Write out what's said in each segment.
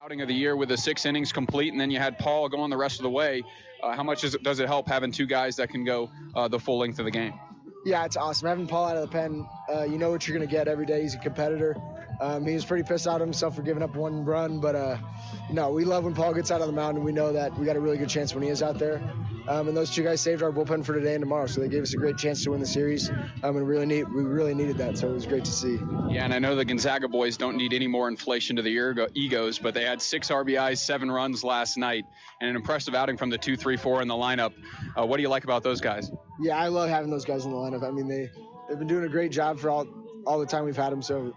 Outing of the year with the 6 innings complete, and then you had Paul going the rest of the way. How much does it help having two guys that can go the full length of the game? Yeah, it's awesome. Having Paul out of the pen, you know what you're going to get every day. He's a competitor. He was pretty pissed out of himself for giving up one run, but we love when Paul gets out of the mound, and we know that we got a really good chance when he is out there. And those two guys saved our bullpen for today and tomorrow, so they gave us a great chance to win the series. And we really needed that, so it was great to see. Yeah, and I know the Gonzaga boys don't need any more inflation to the egos, but they had 6 RBIs, 7 runs last night, and an impressive outing from the 2, 3, 4 in the lineup. What do you like about those guys? Yeah, I love having those guys in the lineup. I mean, they've been doing a great job for all the time we've had them, so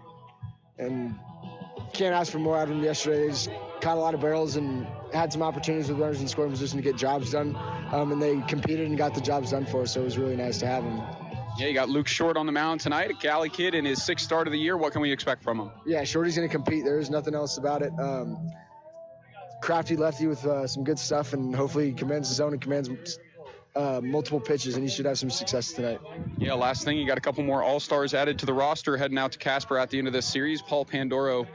and can't ask for more out of them yesterday. They just caught a lot of barrels and had some opportunities with runners in scoring position to get jobs done, and they competed and got the jobs done for us, so it was really nice to have them. Yeah, you got Luke Short on the mound tonight, a Cali kid in his 6th start of the year. What can we expect from him? Yeah, Shorty's going to compete. There's nothing else about it. Crafty lefty with some good stuff, and hopefully he commands his own and commands multiple pitches, and he should have some success tonight. Yeah, last thing, you got a couple more All-Stars added to the roster heading out to Casper at the end of this series. Paul Pandoro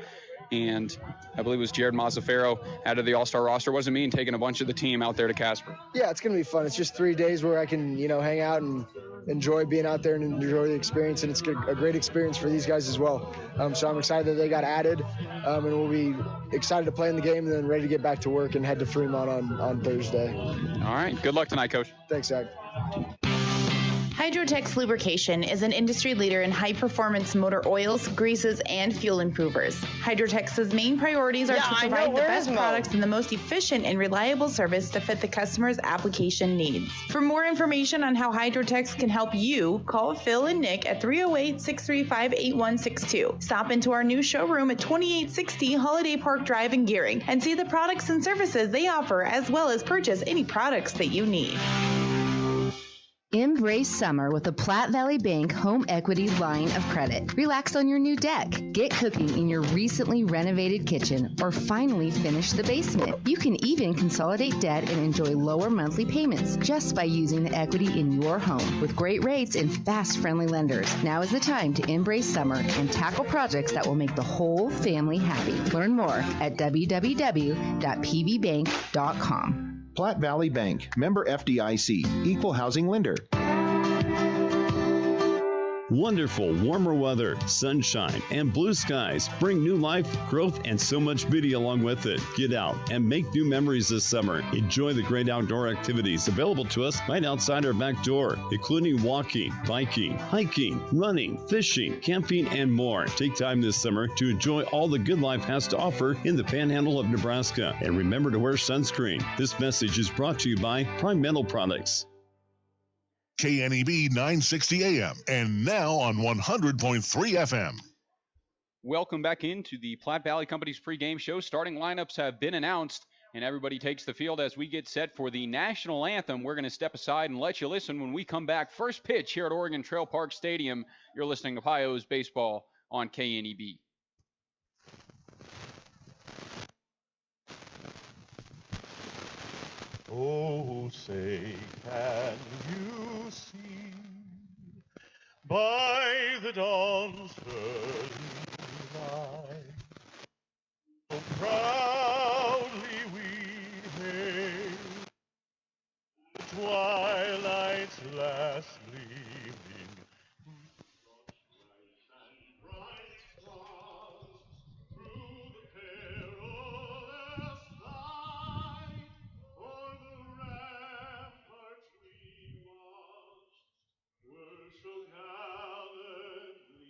and I believe it was Jared Mazzaferro added to the All-Star roster. What does it mean taking a bunch of the team out there to Casper? Yeah, it's going to be fun. It's just 3 days where I can, hang out and enjoy being out there and enjoy the experience, and it's a great experience for these guys as well. So I'm excited that they got added, and we'll be excited to play in the game and then ready to get back to work and head to Fremont on Thursday. All right. Good luck tonight, Coach. Thanks, Zach. Hydrotex Lubrication is an industry leader in high-performance motor oils, greases, and fuel improvers. Hydrotex's main priorities are to provide the best products and the most efficient and reliable service to fit the customer's application needs. For more information on how Hydrotex can help you, call Phil and Nick at 308-635-8162. Stop into our new showroom at 2860 Holiday Park Drive in Gearing and see the products and services they offer, as well as purchase any products that you need. Embrace summer with a Platte Valley Bank home equity line of credit. Relax on your new deck, get cooking in your recently renovated kitchen, or finally finish the basement. You can even consolidate debt and enjoy lower monthly payments just by using the equity in your home. With great rates and fast, friendly lenders, now is the time to embrace summer and tackle projects that will make the whole family happy. Learn more at www.pvbank.com. Platte Valley Bank, member FDIC, equal housing lender. Wonderful warmer weather, sunshine, and blue skies bring new life, growth, and so much beauty along with it. Get out and make new memories this summer. Enjoy the great outdoor activities available to us right outside our back door, including walking, biking, hiking, running, fishing, camping, and more. Take time this summer to enjoy all the good life has to offer in the Panhandle of Nebraska. And remember to wear sunscreen. This message is brought to you by Prime Metal Products. KNEB 960 AM and now on 100.3 FM. Welcome back into the Platte Valley Company's pregame show. Starting lineups have been announced, and everybody takes the field as we get set for the national anthem. We're going to step aside and let you listen when we come back. First pitch here at Oregon Trail Park Stadium. You're listening to Pios Baseball on KNEB. Oh, say, can you see by the dawn's early light so proudly we hailed the twilight's last gleaming, and bright stars through the perilous fight. For the ramparts we watched were so gallantly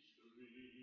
streaming.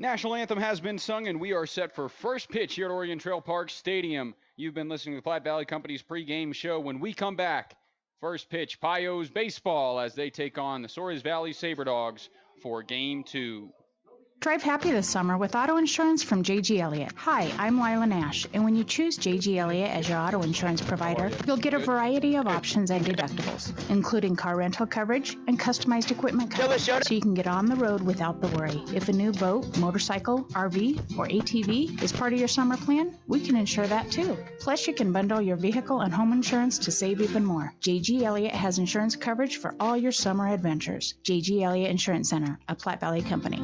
National anthem has been sung, and we are set for first pitch here at Oregon Trail Park Stadium. You've been listening to the Platte Valley Company's pregame show. When we come back, first pitch, Pios baseball as they take on the Souris Valley Sabre Dogs for Game 2. Drive happy this summer with auto insurance from J.G. Elliott. Hi, I'm Lila Nash, and when you choose J.G. Elliott as your auto insurance provider, you'll get a variety of options and deductibles, including car rental coverage and customized equipment coverage, so you can get on the road without the worry. If a new boat, motorcycle, RV, or ATV is part of your summer plan, we can insure that too. Plus, you can bundle your vehicle and home insurance to save even more. J.G. Elliott has insurance coverage for all your summer adventures. J.G. Elliott Insurance Center, a Platte Valley company.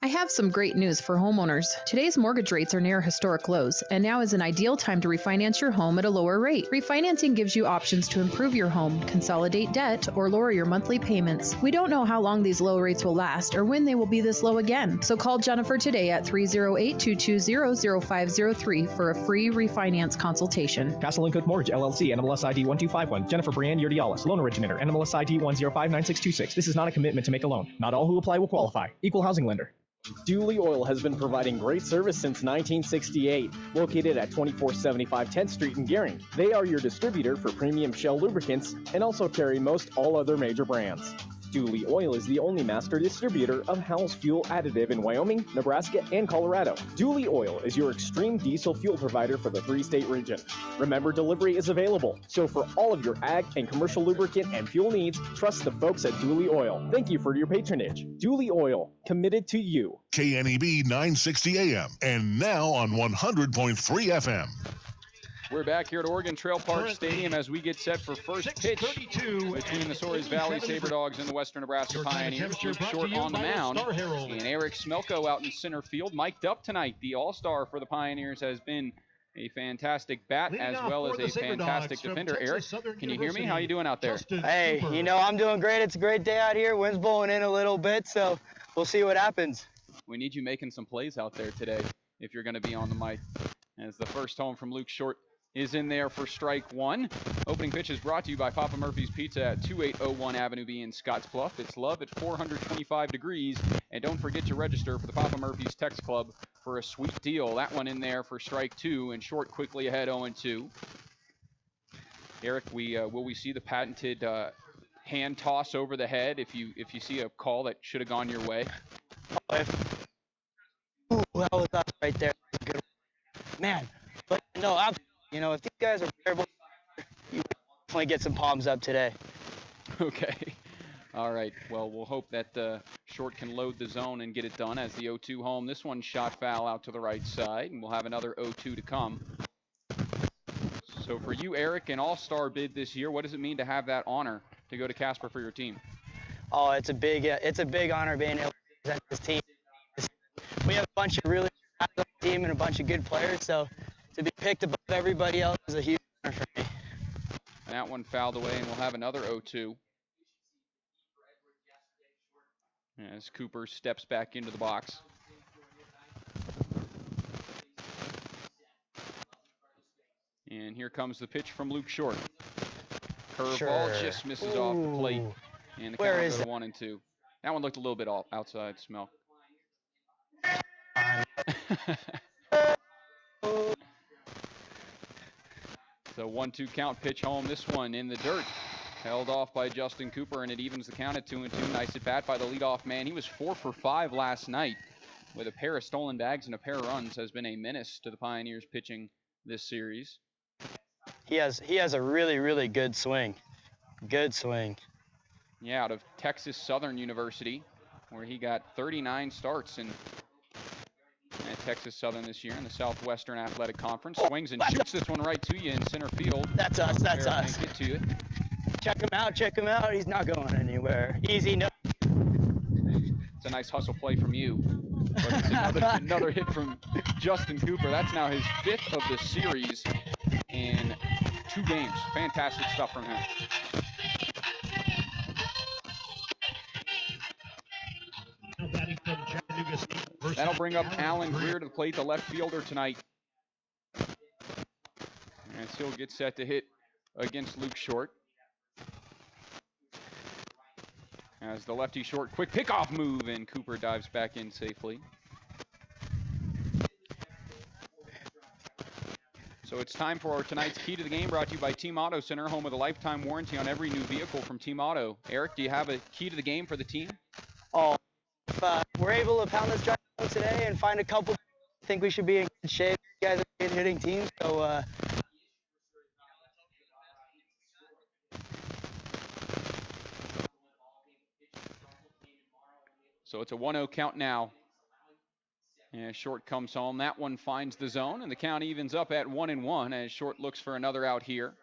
I have some great news for homeowners. Today's mortgage rates are near historic lows, and now is an ideal time to refinance your home at a lower rate. Refinancing gives you options to improve your home, consolidate debt, or lower your monthly payments. We don't know how long these low rates will last or when they will be this low again, so call Jennifer today at 308-220-0503 for a free refinance consultation. Castle & Cook Mortgage, LLC, NMLS ID 1251. Jennifer Brianne Urdialis, loan originator, NMLS ID 1059626. This is not a commitment to make a loan. Not all who apply will qualify. Equal housing lender. Dooley Oil has been providing great service since 1968. Located at 2475 10th Street in Gearing, they are your distributor for premium Shell lubricants and also carry most all other major brands. Dooley Oil is the only master distributor of Howell's Fuel Additive in Wyoming, Nebraska, and Colorado. Dooley Oil is your extreme diesel fuel provider for the three-state region. Remember, delivery is available, so for all of your ag and commercial lubricant and fuel needs, trust the folks at Dooley Oil. Thank you for your patronage. Dooley Oil, committed to you. KNEB 960 AM, and now on 100.3 FM. We're back here at Oregon Trail Park Stadium as we get set for first pitch between the Souris Valley Sabre Dogs and the Western Nebraska Pioneers. Luke Short on the mound, and Eric Smelko out in center field, mic'd up tonight. The all-star for the Pioneers has been a fantastic bat as well as a fantastic defender. Eric, can you hear me? How you doing out there? Hey, you know, I'm doing great. It's a great day out here. Wind's blowing in a little bit, so we'll see what happens. We need you making some plays out there today if you're going to be on the mic. As the first home from Luke Short is in there for strike one. Opening pitch is brought to you by Papa Murphy's Pizza at 2801 Avenue B in Scottsbluff. It's love at 425 degrees. And don't forget to register for the Papa Murphy's Text Club for a sweet deal. That one in there for strike two, and Short quickly ahead 0-2. Eric, will we see the patented hand toss over the head if you see a call that should have gone your way? Ooh, that was up right there. Good. Man, but no, you know, if these guys are terrible, you definitely get some palms up today. Okay. All right. Well, we'll hope that Short can load the zone and get it done as the 0-2 home. This one shot foul out to the right side, and we'll have another 0-2 to come. So for you, Eric, an all-star bid this year, what does it mean to have that honor to go to Casper for your team? Oh, it's a big honor being able to represent this team. We have a bunch of really good team and a bunch of good players, so to be picked above everybody else is a huge honor for me. And that one fouled away, and we'll have another 0-2. As Cooper steps back into the box. And here comes the pitch from Luke Short. Curveball just misses off the plate. And the count is 1-2. That one looked a little bit outside, Smell. So 1-2 count, pitch home. This one in the dirt. Held off by Justin Cooper, and it evens the count at 2-2. Nice at bat by the leadoff man. He was 4 for 5 last night with a pair of stolen bags and a pair of runs. Has been a menace to the Pioneers pitching this series. He has a really, really good swing. Good swing. Yeah, out of Texas Southern University, where he got 39 starts at Texas Southern this year in the Southwestern Athletic Conference. Swings and shoots this one right to you in center field. That's us. That's us. Get to it. Check him out. Check him out. He's not going anywhere. Easy. No. It's a nice hustle play from you. But it's another hit from Justin Cooper. That's now his 5th of the series in 2 games. Fantastic stuff from him. That'll bring up Alan Greer to the plate, the left fielder tonight. And he'll get set to hit against Luke Short. As the lefty Short, quick pickoff move, and Cooper dives back in safely. So it's time for tonight's Key to the Game, brought to you by Team Auto Center, home with a lifetime warranty on every new vehicle from Team Auto. Eric, do you have a key to the game for the team? Oh, if we're able to pound this drive today and find a couple, I think we should be in good shape. You guys are a good hitting team, so So it's a 1-0 count now. And Short comes home. That one finds the zone, and the count evens up at 1-1 as Short looks for another out here.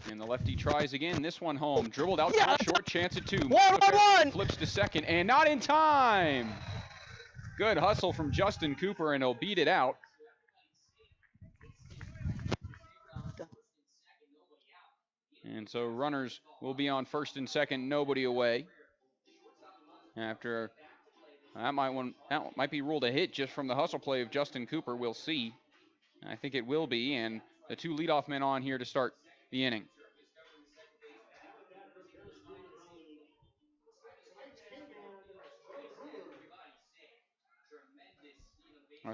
And the lefty tries again. This one home. Dribbled out to Short, chance at 2. One. Flips to second, and not in time. Good hustle from Justin Cooper, and he'll beat it out. And so runners will be on first and second, nobody away. After that might be ruled a hit just from the hustle play of Justin Cooper. We'll see. I think it will be, and the 2 leadoff men on here to start the inning.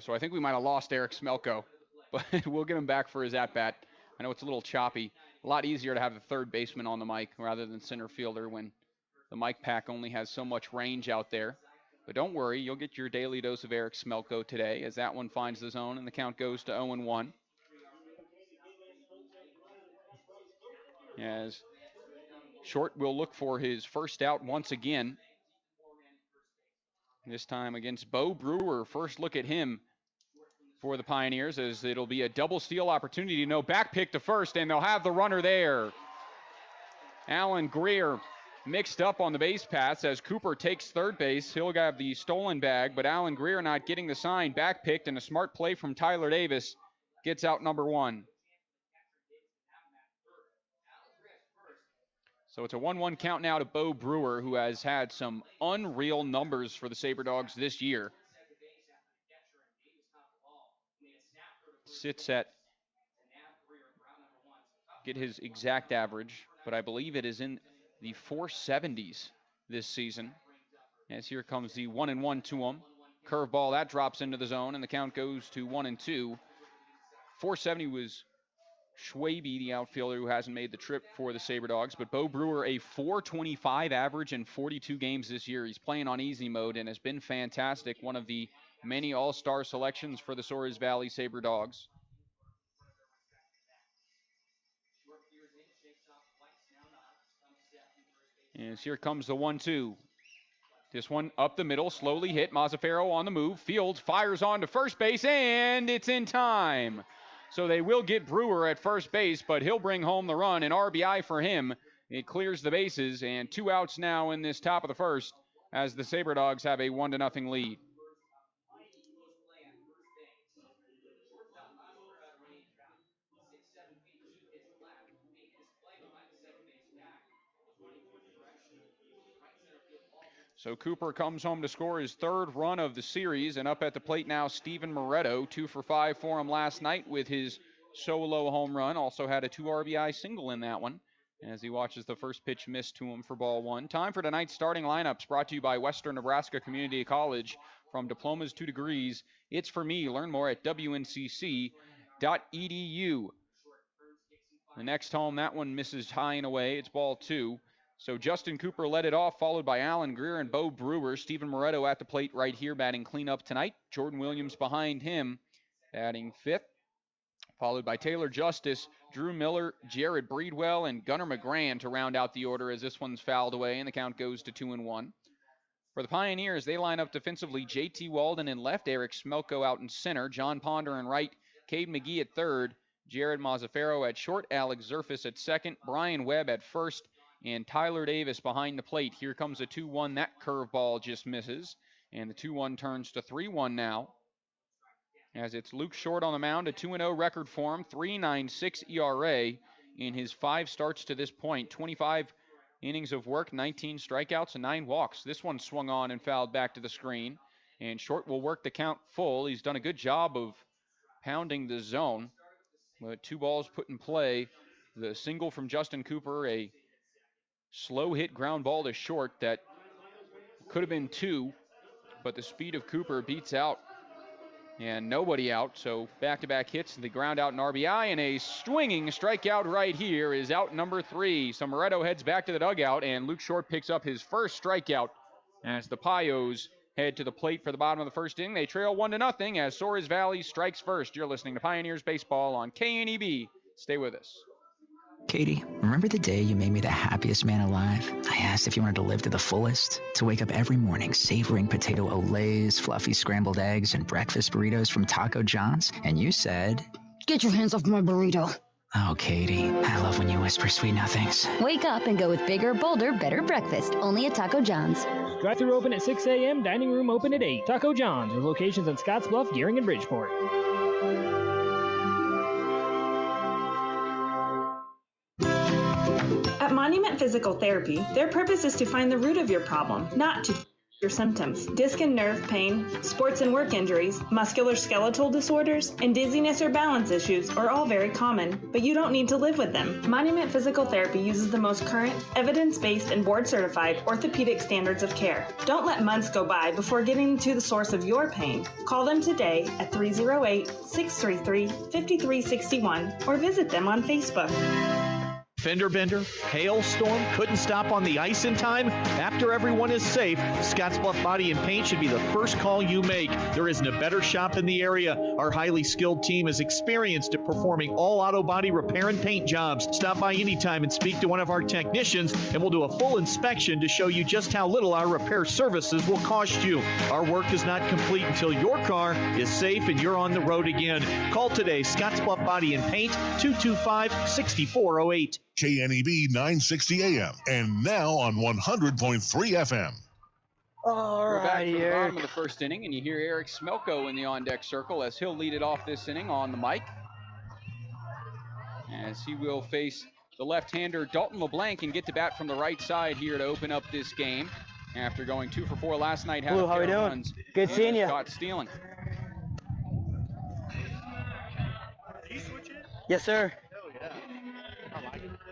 So I think we might have lost Eric Smelko, but we'll get him back for his at-bat. I know it's a little choppy. A lot easier to have the third baseman on the mic rather than center fielder when the mic pack only has so much range out there. But don't worry, you'll get your daily dose of Eric Smelko today as that one finds the zone and the count goes to 0-1. As Short will look for his first out once again. This time against Bo Brewer. First look at him for the Pioneers, as it'll be a double steal opportunity. No back pick to first, and they'll have the runner there. Alan Greer mixed up on the base paths as Cooper takes third base. He'll have the stolen bag, but Alan Greer not getting the sign. Back picked, and a smart play from Tyler Davis gets out number 1. So it's a 1-1 count now to Bo Brewer, who has had some unreal numbers for the Sabre Dogs this year. Sits at, get his exact average, but I believe it is in the 470s this season. As here comes the 1-1 to him. Curveball, that drops into the zone, and the count goes to 1-2. 470 was Schwabe, the outfielder who hasn't made the trip for the Sabre Dogs, but Bo Brewer, a 425 average in 42 games this year. He's playing on easy mode and has been fantastic. One of the many all-star selections for the Souris Valley Sabre Dogs. And here comes the 1-2. This one up the middle, slowly hit. Mazzaferro on the move. Fields fires on to first base, and it's in time. So they will get Brewer at first base, but he'll bring home the run. An RBI for him. It clears the bases, and 2 outs now in this top of the first as the Sabre Dogs have a 1-0 lead. So Cooper comes home to score his 3rd run of the series, and up at the plate now, Steven Moretto, 2 for 5 for him last night with his solo home run. Also had a 2 RBI single in that one as he watches the first pitch miss to him for ball 1. Time for tonight's starting lineups, brought to you by Western Nebraska Community College. From diplomas to degrees, it's for me. Learn more at wncc.edu. The next home, that one misses high and away. It's ball 2. So Justin Cooper led it off, followed by Alan Greer and Bo Brewer. Steven Moretto at the plate right here, batting cleanup tonight. Jordan Williams behind him, batting 5th. Followed by Taylor Justice, Drew Miller, Jared Breedwell, and Gunnar McGran to round out the order as this one's fouled away, and the count goes to 2-1. For the Pioneers, they line up defensively. J.T. Walden in left, Eric Smelko out in center, John Ponder in right, Cade McGee at third, Jared Mazzaferro at short, Alex Zerfus at second, Brian Webb at first, and Tyler Davis behind the plate. Here comes a 2-1. That curveball just misses. And the 2-1 turns to 3-1 now. As it's Luke Short on the mound, a 2-0 record for him, 3.96 ERA in his 5 starts to this point. 25 innings of work, 19 strikeouts, and 9 walks. This one swung on and fouled back to the screen. And Short will work the count full. He's done a good job of pounding the zone. With 2 balls put in play. The single from Justin Cooper, a slow hit ground ball to short that could have been 2, but the speed of Cooper beats out. And nobody out, so back-to-back hits, the ground out and RBI, and a swinging strikeout right here is out number 3. So Moretto heads back to the dugout, and Luke Short picks up his first strikeout as the Pios head to the plate for the bottom of the first inning. They trail 1-0 as Souris Valley strikes first. You're listening to Pioneers Baseball on KNEB. Stay with us. Katie, remember the day you made me the happiest man alive? I asked if you wanted to live to the fullest, to wake up every morning savoring potato olays, fluffy scrambled eggs, and breakfast burritos from Taco John's, and you said, "Get your hands off my burrito." Oh, Katie, I love when you whisper sweet nothings. Wake up and go with bigger, bolder, better breakfast, only at Taco John's. Drive-thru open at 6 a.m., dining room open at 8. Taco John's, with locations in Scottsbluff, Gearing, and Bridgeport. At Monument Physical Therapy, their purpose is to find the root of your problem, not to your symptoms. Disc and nerve pain, sports and work injuries, musculoskeletal disorders, and dizziness or balance issues are all very common, but you don't need to live with them. Monument Physical Therapy uses the most current, evidence-based, and board-certified orthopedic standards of care. Don't let months go by before getting to the source of your pain. Call them today at 308-633-5361 or visit them on Facebook. Fender bender, hailstorm, couldn't stop on the ice in time? After everyone is safe, Scottsbluff Body and Paint should be the first call you make. There isn't a better shop in the area. Our highly skilled team is experienced at performing all auto body repair and paint jobs. Stop by anytime and speak to one of our technicians, and we'll do a full inspection to show you just how little our repair services will cost you. Our work is not complete until your car is safe and you're on the road again. Call today, Scottsbluff Body and Paint, 225-6408. KNEB 960 AM, and now on 100.3 FM. We're back to the bottom of the first inning, and you hear Eric Smelko in the on-deck circle as he'll lead it off this inning on the mic. As he will face the left-hander Dalton LeBlanc and get to bat from the right side here to open up this game. After going 2 for 4 last night, had a pair of runs. Good seeing you. Caught stealing. Yes, sir.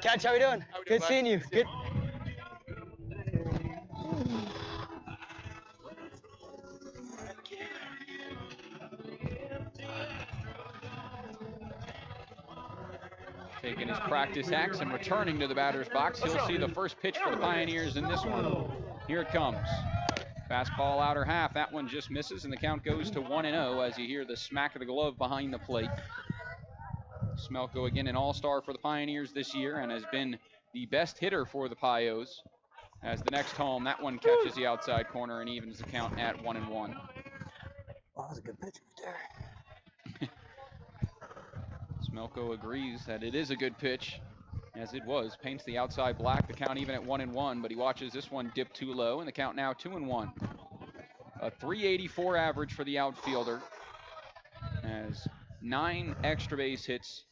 Catch, how we doing? Good seeing you. Good. Taking his practice axe and returning to the batter's box. He'll see the first pitch for the Pioneers in this one. Here it comes. Fastball outer half. That one just misses, and the count goes to 1-0 as you hear the smack of the glove behind the plate. Smelko again an all-star for the Pioneers this year and has been the best hitter for the Pios. As the next home, that one catches the outside corner and evens the count at 1-1. Oh, that was a good pitch right there. Smelko agrees that it is a good pitch, as it was. Paints the outside black, the count even at 1-1, but he watches this one dip too low, and the count now 2-1. A .384 average for the outfielder, as 9 extra base hits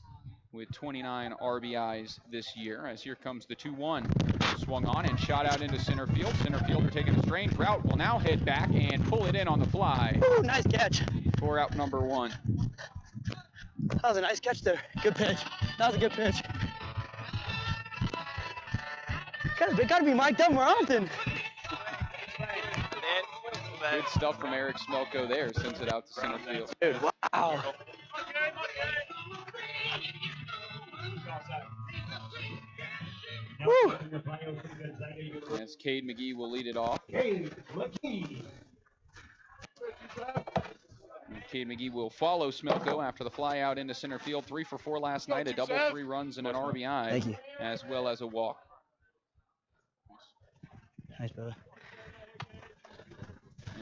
with 29 RBIs this year. As here comes the 2-1. Swung on and shot out into center field. Center fielder taking a strange route will now head back and pull it in on the fly. Ooh, nice catch. For out number 1. That was a nice catch there. Good pitch. That was a good pitch. Gotta be mic'd up more often. Good stuff from Eric Smelko there. Sends it out to center field. Dude, wow. Woo. As Cade McGee will lead it off. Cade McGee will follow Smelko after the fly out into center field. 3 for 4 last night, a double, 3 runs, and an RBI. Thank you. As well as a walk. Nice, brother.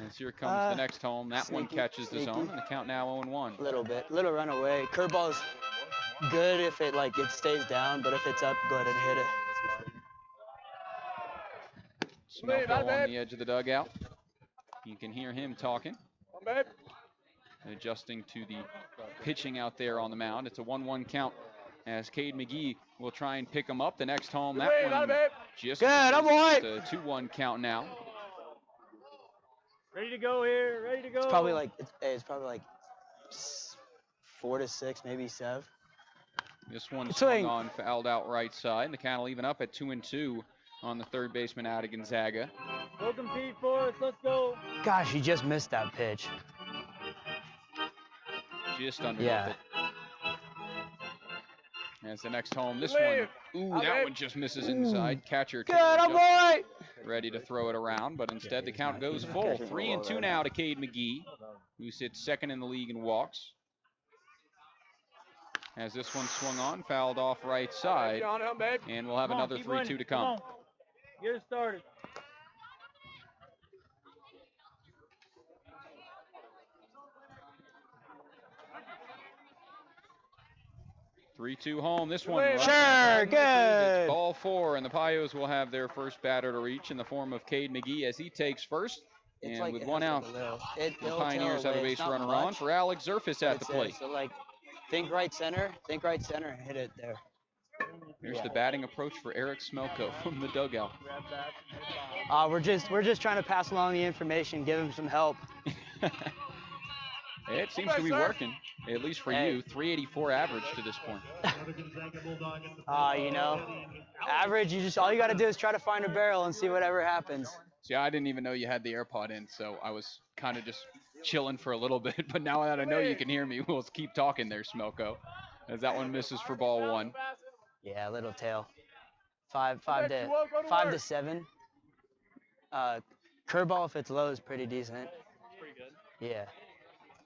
As here comes the next home. That one catches the zone, and the count now 0-1. Little bit, little run away. Curveball's good if it it stays down, but if it's up, go ahead and hit it. Smelko on the edge of the dugout. You can hear him talking. Adjusting to the pitching out there on the mound. It's a 1-1 count as Cade McGee will try and pick him up. The next home, that one just good. I'm right. It's a 2-1 count now. Ready to go here. Ready to go. It's probably it's probably 4 to 6, maybe 7. This one swung on, fouled out right side. And the count will even up at 2-2 on the third baseman out of Gonzaga. Go compete for us. Let's go. Gosh, he just missed that pitch. Just underneath it. As the next home, this one, that one just misses inside. Catcher ready to throw it around, but instead the count goes full. 3-2 now to Cade McGee, who sits second in the league in walks. As this one swung on, fouled off right side, and we'll have another 3-2 to come. Get it started. 3-2 home. This one. Sure, good. It's ball 4, and the Pios will have their first batter to reach in the form of Cade McGee as he takes first. And with one out, the Pioneers have a base runner on for Alex Zerfis at the plate. So, like, think right center, and hit it there. Here's the batting approach for Eric Smelko from the dugout. We're just trying to pass along the information, give him some help. It seems to be working, at least for you. 384 average to this point. You know, average, all you got to do is try to find a barrel and see whatever happens. See, I didn't even know you had the AirPod in, so I was kind of just chilling for a little bit. But now that I know you can hear me, we'll keep talking there, Smelko. As that one misses for ball 1. Yeah, little tail. 5 to 7. Curveball, if it's low, is pretty decent. Pretty good. Yeah.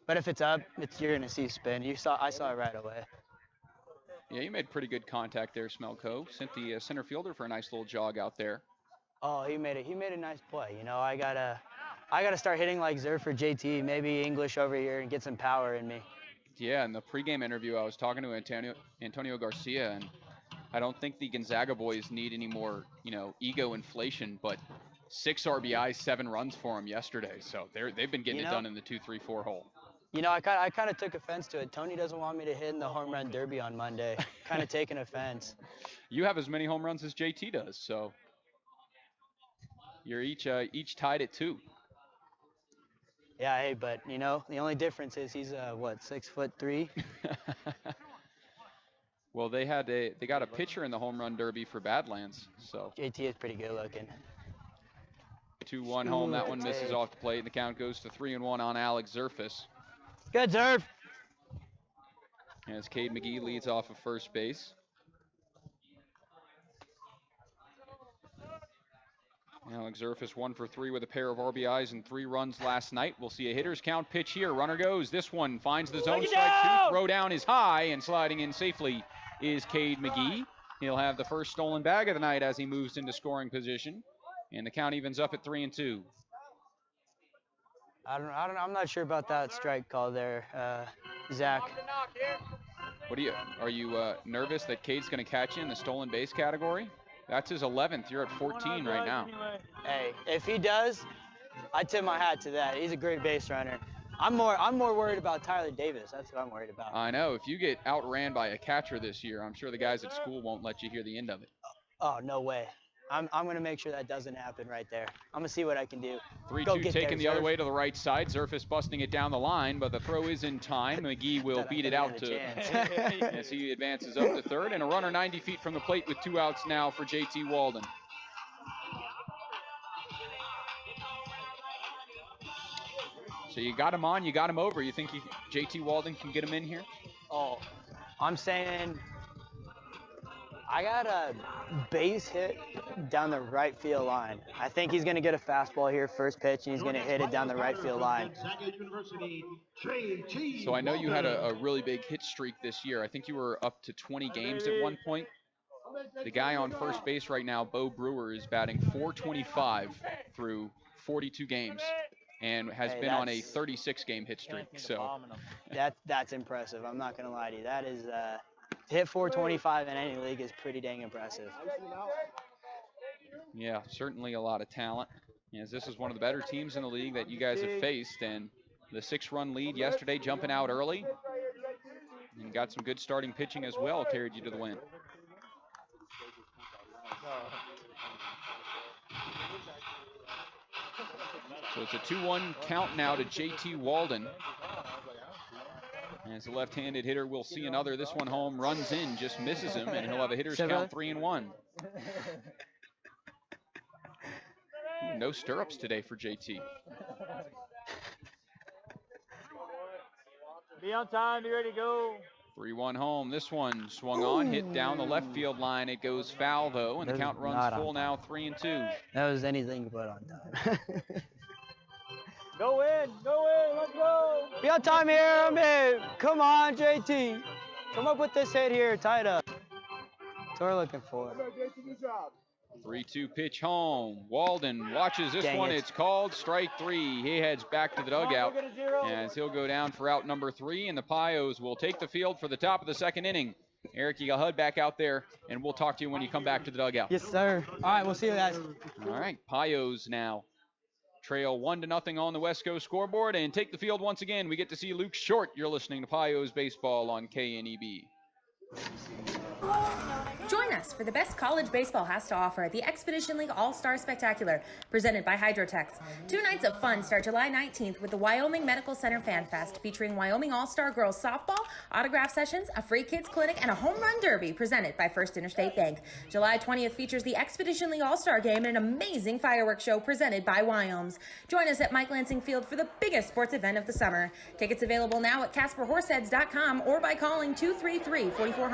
But if it's up, you're gonna see spin. I saw it right away. Yeah, you made pretty good contact there, Smelko. Sent the center fielder for a nice little jog out there. Oh, he made a nice play. You know, I gotta start hitting like Zerf or JT, maybe English over here, and get some power in me. Yeah, in the pregame interview, I was talking to Antonio Garcia, and I don't think the Gonzaga boys need any more, ego inflation, but 6 RBIs, 7 runs for them yesterday. So they've been getting it done in the 2-3-4 hole. You know, I kind of took offense to it. Tony doesn't want me to hit in the home run derby on Monday. Kind of taking offense. You have as many home runs as JT does, so you're each tied at 2. Yeah, hey, but the only difference is he's 6'3". Well, they got a pitcher in the home run derby for Badlands, so JT is pretty good looking. 2-1 home. That one misses off the plate, and the count goes to 3-1 on Alex Zerfis. Good, Zerf. As Cade McGee leads off of first base. Alex Zerfis 1 for 3 with a pair of RBIs and 3 runs last night. We'll see a hitter's count pitch here. Runner goes. This one finds the zone strike 2. Throw down is high, and sliding in safely is Cade McGee. He'll have the first stolen bag of the night as he moves into scoring position. And the count evens up at 3-2. I'm not sure about that strike call there, Zach. Are you nervous that Cade's going to catch you in the stolen base category? That's his 11th. You're at 14 right now. Hey, if he does, I tip my hat to that. He's a great base runner. I'm more worried about Tyler Davis. That's what I'm worried about. I know. If you get outran by a catcher this year, I'm sure the guys at school won't let you hear the end of it. Oh, no way. I'm going to make sure that doesn't happen right there. I'm going to see what I can do. 3-2 taken the other way to the right side. Zerfis busting it down the line, but the throw is in time. McGee will beat it out to as he advances up to third. And a runner 90 feet from the plate with 2 outs now for JT Walden. So you got him on, you got him over. You think JT Walden can get him in here? Oh, I'm saying I got a base hit down the right field line. I think he's going to get a fastball here first pitch, and he's going to hit it down the right field line. So I know you had a really big hit streak this year. I think you were up to 20 games at one point. The guy on first base right now, Bo Brewer, is batting .425 through 42 games and has been on a 36-game hit streak. So that's impressive. I'm not going to lie to you. That is to hit .425 in any league is pretty dang impressive. Yeah, certainly a lot of talent. As this is one of the better teams in the league that you guys have faced, and the 6-run lead yesterday, jumping out early, and got some good starting pitching as well, carried you to the win. So it's a 2-1 count now to JT Walden. As the left-handed hitter will see another. This one home, runs in, just misses him, and he'll have a hitter's count 3-1. No stirrups today for JT. Be on time, be ready to go. 3-1 home. This one swung on, hit down the left field line. It goes foul, though, and the count runs full now, 3-2. That was anything but on time. Go in, let's go. Be on time here, man. Come on, JT. Come up with this hit here, tie it up. That's what we're looking for. 3-2 pitch home. Walden watches this one. It's called strike 3. He heads back to the dugout as he'll go down for out number 3, and the Pios will take the field for the top of the second inning. Eric, you got HUD back out there, and we'll talk to you when you come back to the dugout. Yes, sir. All right, we'll see you guys. All right, Pios now trail 1-0 on the West Coast scoreboard and take the field once again. We get to see Luke Short. You're listening to Pios Baseball on KNEB. Join us for the best college baseball has to offer at the Expedition League All-Star Spectacular, presented by Hydrotex. 2 nights of fun start July 19th with the Wyoming Medical Center Fan Fest, featuring Wyoming All-Star Girls Softball, autograph sessions, a free kids clinic, and a home run derby presented by First Interstate Bank. July 20th features the Expedition League All-Star Game and an amazing fireworks show presented by Wyoms. Join us at Mike Lansing Field for the biggest sports event of the summer. Tickets available now at CasperHorseheads.com or by calling 233-4400.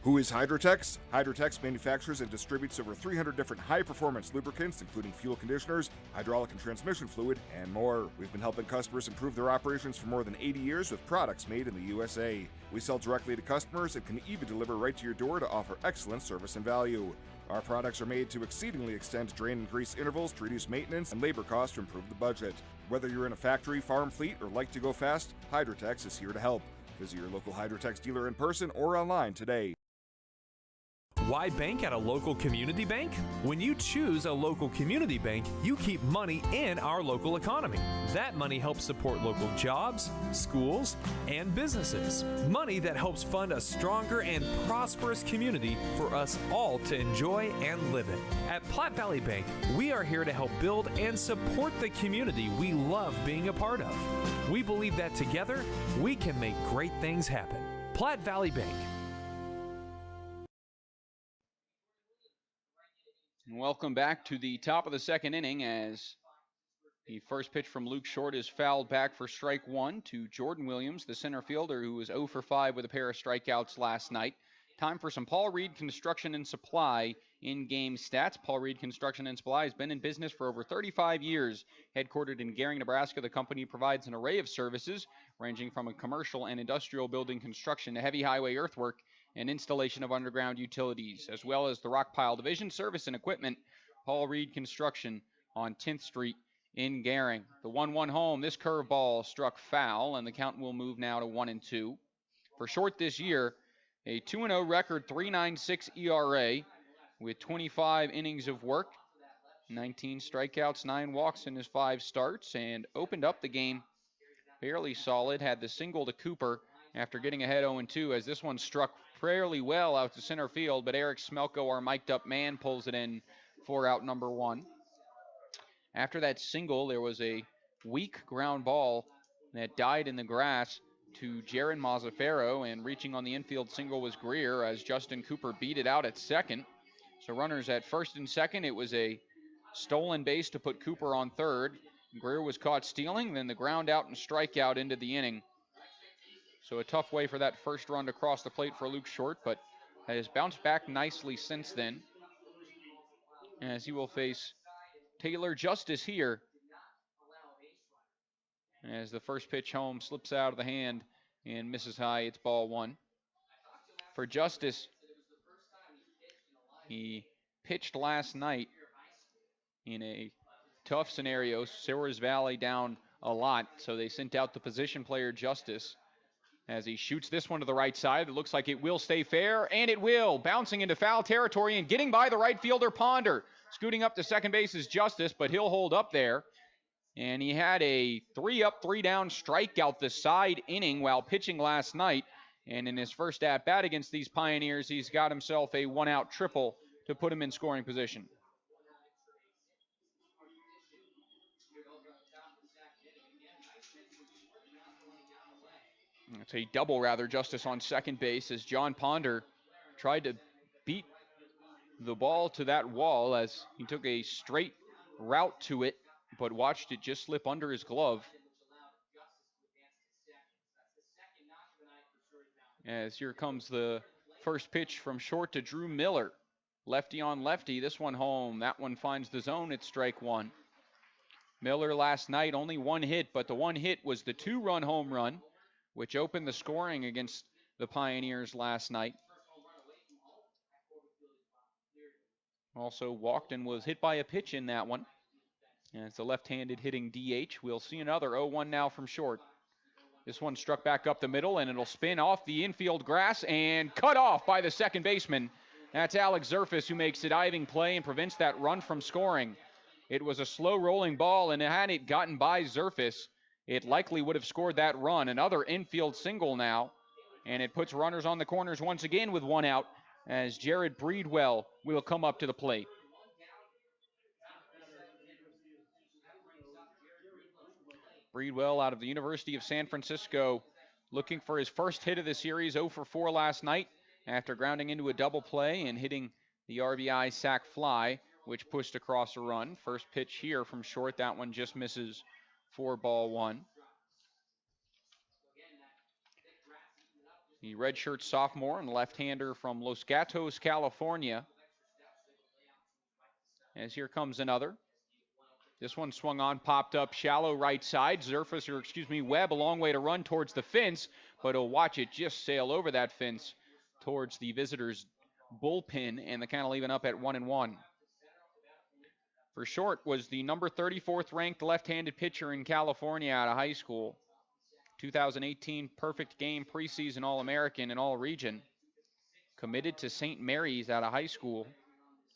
Who is Hydrotex? Hydrotex manufactures and distributes over 300 different high-performance lubricants, including fuel conditioners, hydraulic and transmission fluid, and more. We've been helping customers improve their operations for more than 80 years with products made in the USA. We sell directly to customers and can even deliver right to your door to offer excellent service and value. Our products are made to exceedingly extend drain and grease intervals to reduce maintenance and labor costs to improve the budget. Whether you're in a factory, farm fleet, or like to go fast, Hydrotex is here to help. Visit your local Hydrotex dealer in person or online today. Why bank at a local community bank? When you choose a local community bank, you keep money in our local economy. That money helps support local jobs, schools, and businesses. Money that helps fund a stronger and prosperous community for us all to enjoy and live in. At Platte Valley Bank, we are here to help build and support the community we love being a part of. We believe that together, we can make great things happen. Platte Valley Bank. Welcome back to the top of the second inning as the first pitch from Luke Short is fouled back for strike 1 to Jordan Williams, the center fielder who was 0 for 5 with a pair of strikeouts last night. Time for some Paul Reed Construction and Supply in-game stats. Paul Reed Construction and Supply has been in business for over 35 years. Headquartered in Gering, Nebraska, the company provides an array of services ranging from a commercial and industrial building construction to heavy highway earthwork and installation of underground utilities, as well as the rock pile division, service and equipment. Paul Reed Construction on 10th Street in Gering. The 1-1 home, this curveball struck foul, and the count will move now to 1-2. For Short this year, a 2-0 record, 3.96 ERA with 25 innings of work, 19 strikeouts, 9 walks in his 5 starts, and opened up the game fairly solid. Had the single to Cooper after getting ahead 0-2 as this one struck fairly well out to center field, but Eric Smelko, our mic'd up man, pulls it in for out number 1. After that single, there was a weak ground ball that died in the grass to Jaron Mazzaferro, and reaching on the infield single was Greer as Justin Cooper beat it out at second. So runners at first and second. It was a stolen base to put Cooper on third. Greer was caught stealing, then the ground out and strikeout into the inning. So a tough way for that first run to cross the plate for Luke Short, but has bounced back nicely since then, as he will face Taylor Justice here as the first pitch home slips out of the hand and misses high. It's ball 1. For Justice, he pitched last night in a tough scenario. Souris Valley down a lot, so they sent out the position player Justice as he shoots this one to the right side. It looks like it will stay fair, and it will. Bouncing into foul territory and getting by the right fielder, Ponder. Scooting up to second base is Justice, but he'll hold up there. And he had a 3-up, 3-down strikeout the side inning while pitching last night. And in his first at-bat against these Pioneers, he's got himself a 1-out triple to put him in scoring position. It's a double, rather, Justice on second base as John Ponder tried to beat the ball to that wall as he took a straight route to it, but watched it just slip under his glove. As here comes the first pitch from short to Drew Miller. Lefty on lefty, this one home. That one finds the zone, it's strike one. Miller last night only one hit, but the one hit was the 2-run home run, which opened the scoring against the Pioneers last night. Also walked and was hit by a pitch in that one. And it's a left-handed hitting DH. We'll see another 0-1 now from short. This one struck back up the middle, and it'll spin off the infield grass and cut off by the second baseman. That's Alex Zerfus who makes a diving play and prevents that run from scoring. It was a slow-rolling ball, and had it gotten by Zerfus, it likely would have scored that run. Another infield single now, and it puts runners on the corners once again with one out as Jared Breedwell will come up to the plate. Breedwell out of the University of San Francisco looking for his first hit of the series, 0 for 4 last night after grounding into a double play and hitting the RBI sac fly, which pushed across a run. First pitch here from short, that one just misses for ball one. The redshirt sophomore and left-hander from Los Gatos, California. As here comes another. This one swung on, popped up shallow right side. Webb a long way to run towards the fence, but he'll watch it just sail over that fence towards the visitors' bullpen, and the count will even up at 1-1. For short was the number 34th ranked left-handed pitcher in California out of high school. 2018 perfect game preseason All-American and All-Region. Committed to St. Mary's out of high school,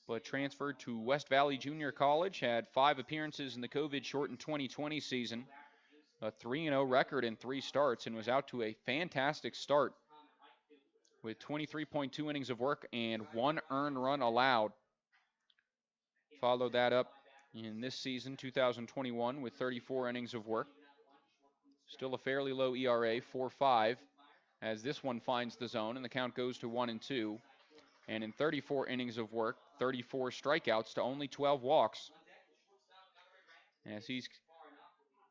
but transferred to West Valley Junior College, had 5 appearances in the COVID-shortened 2020 season, a 3-0 record in 3 starts, and was out to a fantastic start with 23.2 innings of work and 1 earned run allowed. Followed that up in this season, 2021, with 34 innings of work. Still a fairly low ERA, 4.5, as this one finds the zone, and the count goes to 1-2. And in 34 innings of work, 34 strikeouts to only 12 walks. As he's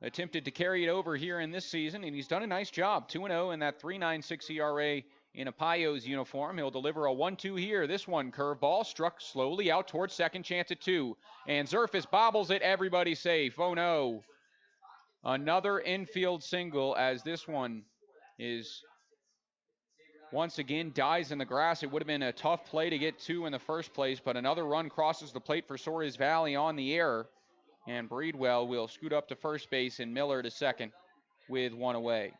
attempted to carry it over here in this season, and he's done a nice job. 2-0 in that 3.96 ERA in a Pios uniform. He'll deliver a 1-2 here. This one, curveball, struck slowly out towards second, chance at 2. And Zerfus bobbles it, everybody safe. Oh no. Another infield single, as this one is once again dies in the grass. It would have been a tough play to get 2 in the first place, but another run crosses the plate for Souris Valley on the error. And Breedwell will scoot up to first base and Miller to second with 1 away.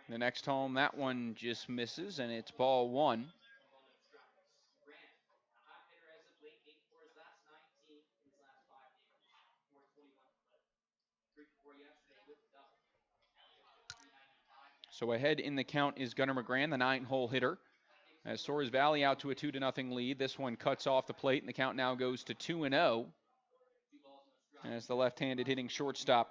The next home, that one just misses, and it's ball 1. So ahead in the count is Gunnar McGran, the 9-hole hitter. As Souris Valley out to a 2-0 lead. This one cuts off the plate, and the count now goes to 2-0. As the left-handed hitting shortstop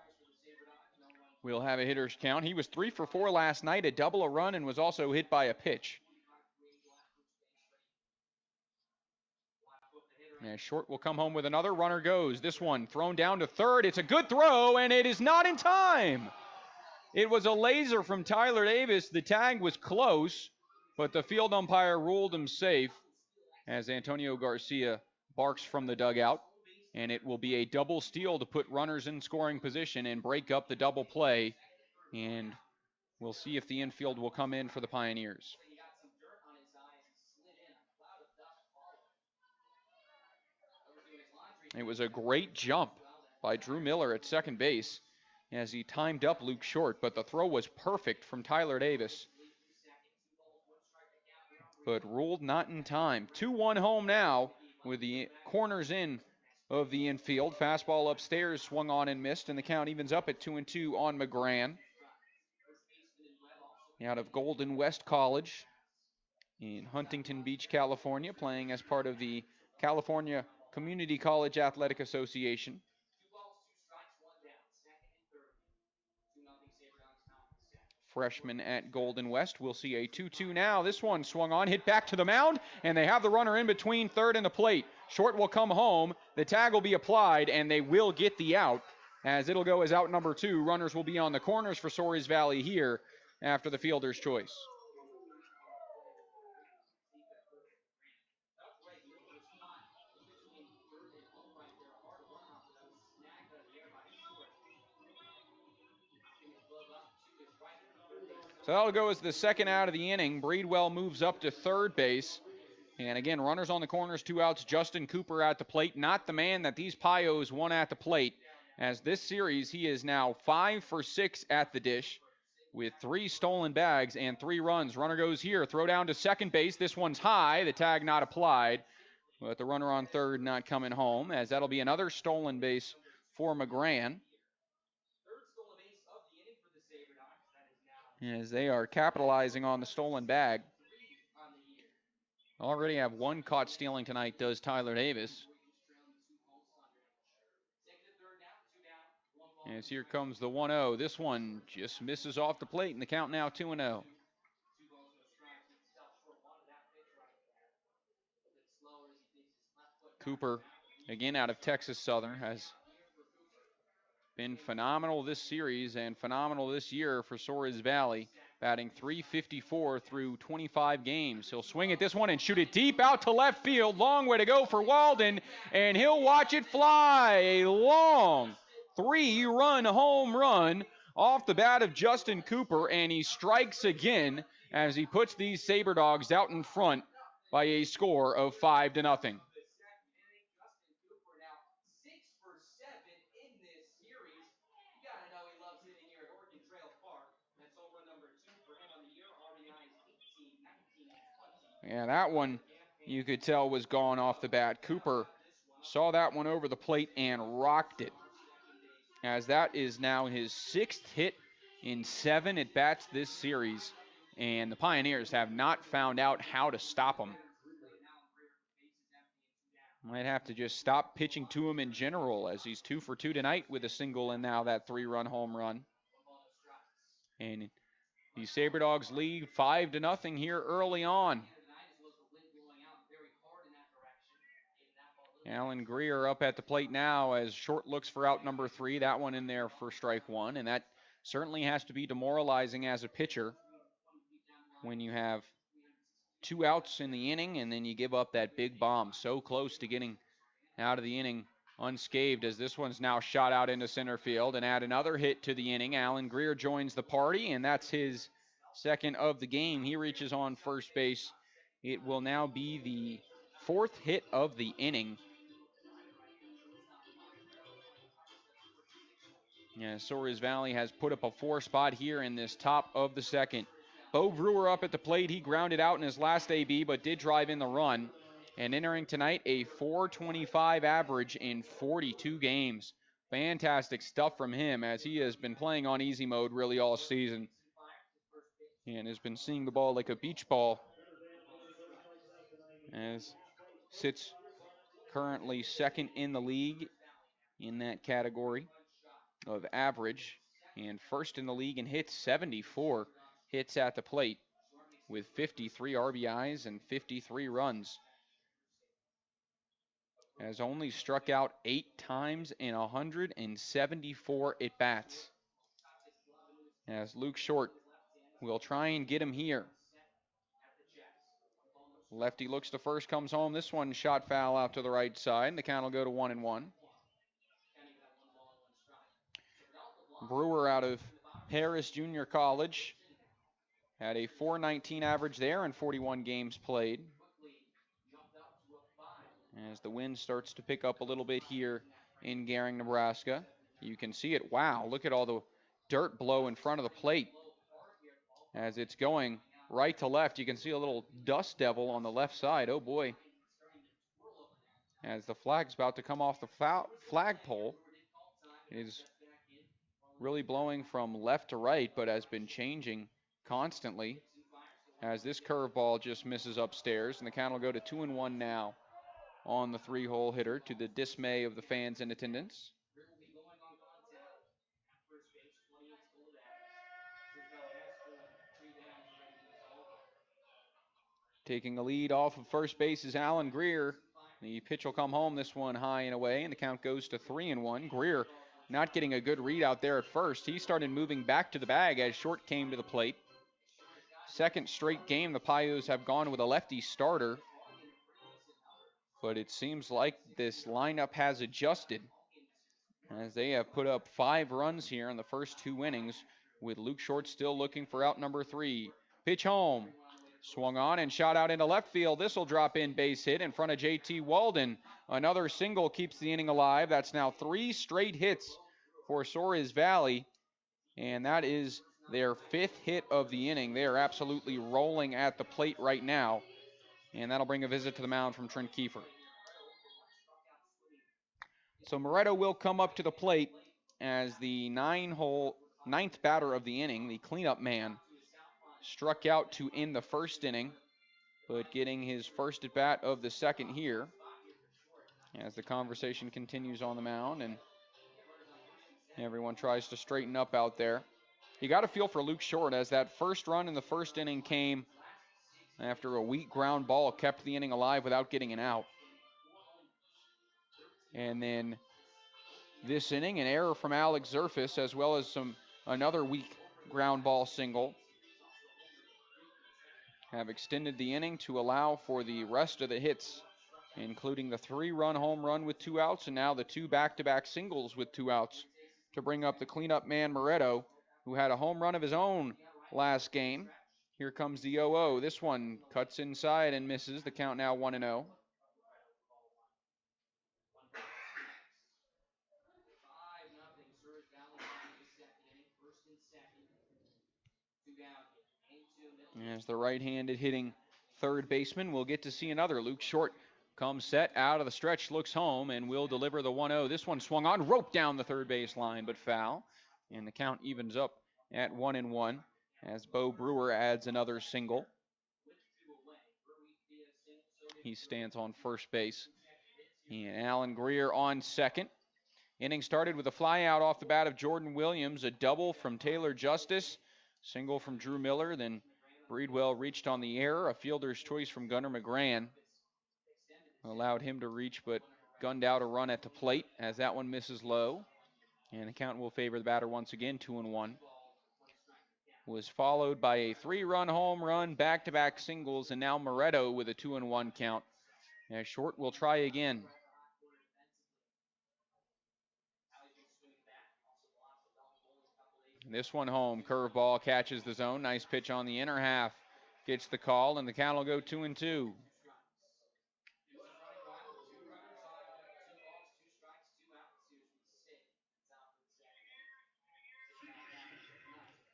will have a hitter's count. He was 3 for 4 last night, a double, a run, and was also hit by a pitch. And short will come home with another. Runner goes. This one thrown down to third. It's a good throw, and it is not in time. It was a laser from Tyler Davis. The tag was close, but the field umpire ruled him safe as Antonio Garcia barks from the dugout. And it will be a double steal to put runners in scoring position and break up the double play. And we'll see if the infield will come in for the Pioneers. It was a great jump by Drew Miller at second base as he timed up Luke Short, but the throw was perfect from Tyler Davis, but ruled not in time. 2-1 home now with the corners in of the infield. Fastball upstairs, swung on and missed, and the count evens up at 2-2 on McGran. Out of Golden West College in Huntington Beach, California, playing as part of the California Community College Athletic Association. Freshman at Golden West. We'll see a 2-2 now. This one swung on, hit back to the mound, and they have the runner in between third and the plate. Short will come home. The tag will be applied, and they will get the out, as it'll go as out number 2. Runners will be on the corners for Souris Valley here after the fielder's choice. So that'll go as the second out of the inning. Breedwell moves up to third base. And again, runners on the corners, 2 outs. Justin Cooper at the plate. Not the man that these Pios won at the plate. As this series, he is now 5 for 6 at the dish with 3 stolen bags and 3 runs. Runner goes here. Throw down to second base. This one's high. The tag not applied. But the runner on third not coming home, as that'll be another stolen base for McGran. As they are capitalizing on the stolen bag. Already have 1 caught stealing tonight, does Tyler Davis. As here comes the 1-0. This one just misses off the plate, and the count now 2-0. Cooper, again out of Texas Southern, has been phenomenal this series and phenomenal this year for Souris Valley, batting .354 through 25 games. He'll swing at this one and shoot it deep out to left field. Long way to go for Walden, and he'll watch it fly. A long 3-run home run off the bat of Justin Cooper, and he strikes again as he puts these Sabre Dogs out in front by a score of 5-0. Yeah, that one you could tell was gone off the bat. Cooper saw that one over the plate and rocked it, as that is now his 6th hit in 7 at-bats this series, and the Pioneers have not found out how to stop him. Might have to just stop pitching to him in general, as he's 2 for 2 tonight with a single and now that 3-run home run. And the Sabre Dogs lead 5-0 here early on. Alan Greer up at the plate now as Short looks for out number 3. That one in there for strike 1, and that certainly has to be demoralizing as a pitcher when you have 2 outs in the inning and then you give up that big bomb. So close to getting out of the inning unscathed, as this one's now shot out into center field and add another hit to the inning. Alan Greer joins the party, and that's his 2nd of the game. He reaches on first base. It will now be the 4th hit of the inning. Yeah, Souris Valley has put up a 4 spot here in this top of the 2nd. Bo Brewer up at the plate. He grounded out in his last AB, but did drive in the run. And entering tonight, a .425 average in 42 games. Fantastic stuff from him, as he has been playing on easy mode really all season. And has been seeing the ball like a beach ball. As sits currently 2nd in the league in that category of average, and 1st in the league in hits, 74 hits at the plate with 53 RBIs and 53 runs. Has only struck out 8 times in 174 at-bats. As Luke Short will try and get him here. Lefty looks to first, comes home. This one shot foul out to the right side, and the count will go to 1-1. Brewer out of Harris Junior College had a .419 average there in 41 games played. As the wind starts to pick up a little bit here in Gering, Nebraska. You can see it. Wow, look at all the dirt blow in front of the plate. As it's going right to left, you can see a little dust devil on the left side. Oh boy. As the flag's about to come off the flagpole, it is really blowing from left to right, but has been changing constantly. as this curveball just misses upstairs, and the count will go to 2-1 now on the 3-hole hitter, to the dismay of the fans in attendance. Taking a lead off of first base is Alan Greer. The pitch will come home, this one high and away, and the count goes to 3-1. Greer not getting a good read out there at first. He started moving back to the bag as Short came to the plate. Second straight game the Pios have gone with a lefty starter, but it seems like this lineup has adjusted as they have put up 5 runs here in the first 2 innings, with Luke Short still looking for out number 3. Pitch home, swung on and shot out into left field. This will drop in, base hit in front of JT Walden. Another single keeps the inning alive. That's now 3 straight hits for Souris Valley, and that is their 5th hit of the inning. They are absolutely rolling at the plate right now, and that'll bring a visit to the mound from Trent Kiefer. So Moretto will come up to the plate as the 9th batter of the inning, the cleanup man. Struck out to end the first inning, but getting his first at bat of the second here as the conversation continues on the mound and everyone tries to straighten up out there. You got to feel for Luke Short, as that first run in the first inning came after a weak ground ball kept the inning alive without getting an out. And then this inning, an error from Alex Zerfus, as well as another weak ground ball single, have extended the inning to allow for the rest of the hits, including the 3-run home run with 2 outs, and now the 2 back-to-back singles with 2 outs to bring up the cleanup man Moretto, who had a home run of his own last game. Here comes the 0-0. This one cuts inside and misses. The count now 1-0. As the right-handed hitting third baseman, we'll get to see another. Luke Short comes set out of the stretch, looks home, and will deliver the 1-0. This one swung on, roped down the third base line, but foul. And the count evens up at 1-1 as Bo Brewer adds another single. He stands on first base. And Alan Greer on second. Inning started with a fly out off the bat of Jordan Williams, a double from Taylor Justice, single from Drew Miller, then Breedwell reached on the error. A fielder's choice from Gunnar McGran allowed him to reach, but gunned out a run at the plate as that one misses low. And the count will favor the batter once again, 2-1. Was followed by a 3-run home run, back-to-back singles, and now Moretto with a 2-1 count. As Short will try again. This one home, curveball catches the zone. Nice pitch on the inner half. Gets the call, and the count will go 2-2.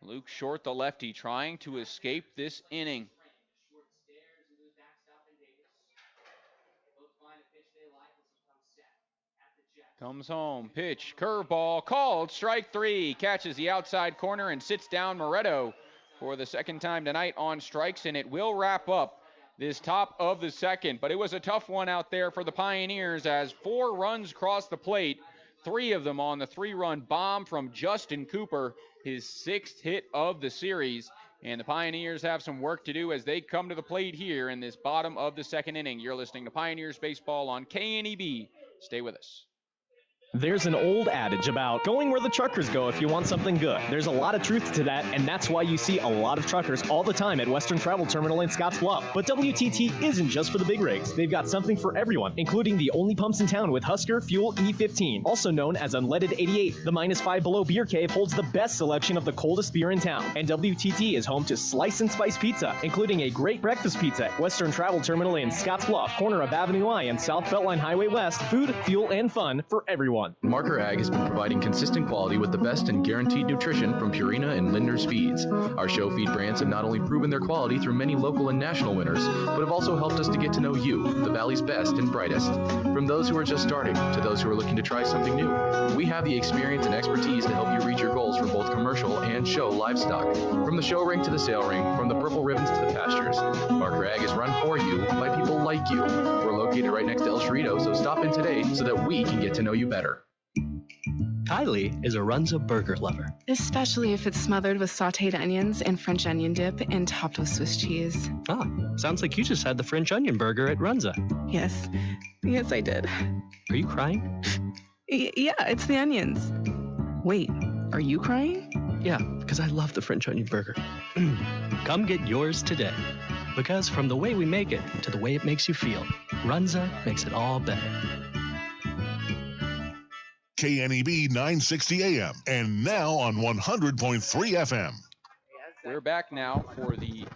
Luke Short, the lefty, trying to escape this inning. Comes home, pitch, curveball, called, strike 3. Catches the outside corner and sits down Moretto for the second time tonight on strikes, and it will wrap up this top of the second. But it was a tough one out there for the Pioneers as 4 runs crossed the plate, 3 of them on the 3-run bomb from Justin Cooper, his 6th hit of the series. And the Pioneers have some work to do as they come to the plate here in this bottom of the second inning. You're listening to Pioneers Baseball on KNEB. Stay with us. There's an old adage about going where the truckers go if you want something good. There's a lot of truth to that, and that's why you see a lot of truckers all the time at Western Travel Terminal in Scottsbluff. But WTT isn't just for the big rigs. They've got something for everyone, including the only pumps in town with Husker Fuel E15, also known as Unleaded 88. The -5 below beer cave holds the best selection of the coldest beer in town. And WTT is home to Slice and Spice Pizza, including a great breakfast pizza at Western Travel Terminal in Scottsbluff, corner of Avenue I and South Beltline Highway West. Food, fuel, and fun for everyone. everyone. Marker Ag has been providing consistent quality with the best and guaranteed nutrition from Purina and Lindner's Feeds. Our show feed brands have not only proven their quality through many local and national winners, but have also helped us to get to know you, the Valley's best and brightest. From those who are just starting to those who are looking to try something new, we have the experience and expertise to help you reach your goals for both commercial and show livestock. From the show ring to the sale ring, from the purple ribbons to the pastures, Marker Ag is run for you by people like you. We're located right next to El Chorrito, so stop in today so that we can get to know you better. Kylie is a Runza burger lover. Especially if it's smothered with sauteed onions and French onion dip and topped with Swiss cheese. Ah, sounds like you just had the French onion burger at Runza. Yes. Yes, I did. Are you crying? Yeah, it's the onions. Wait, are you crying? Yeah, because I love the French onion burger. Come get yours today. Because from the way we make it to the way it makes you feel, Runza makes it all better. KNEB 960 AM and now on 100.3 FM. We're back now for the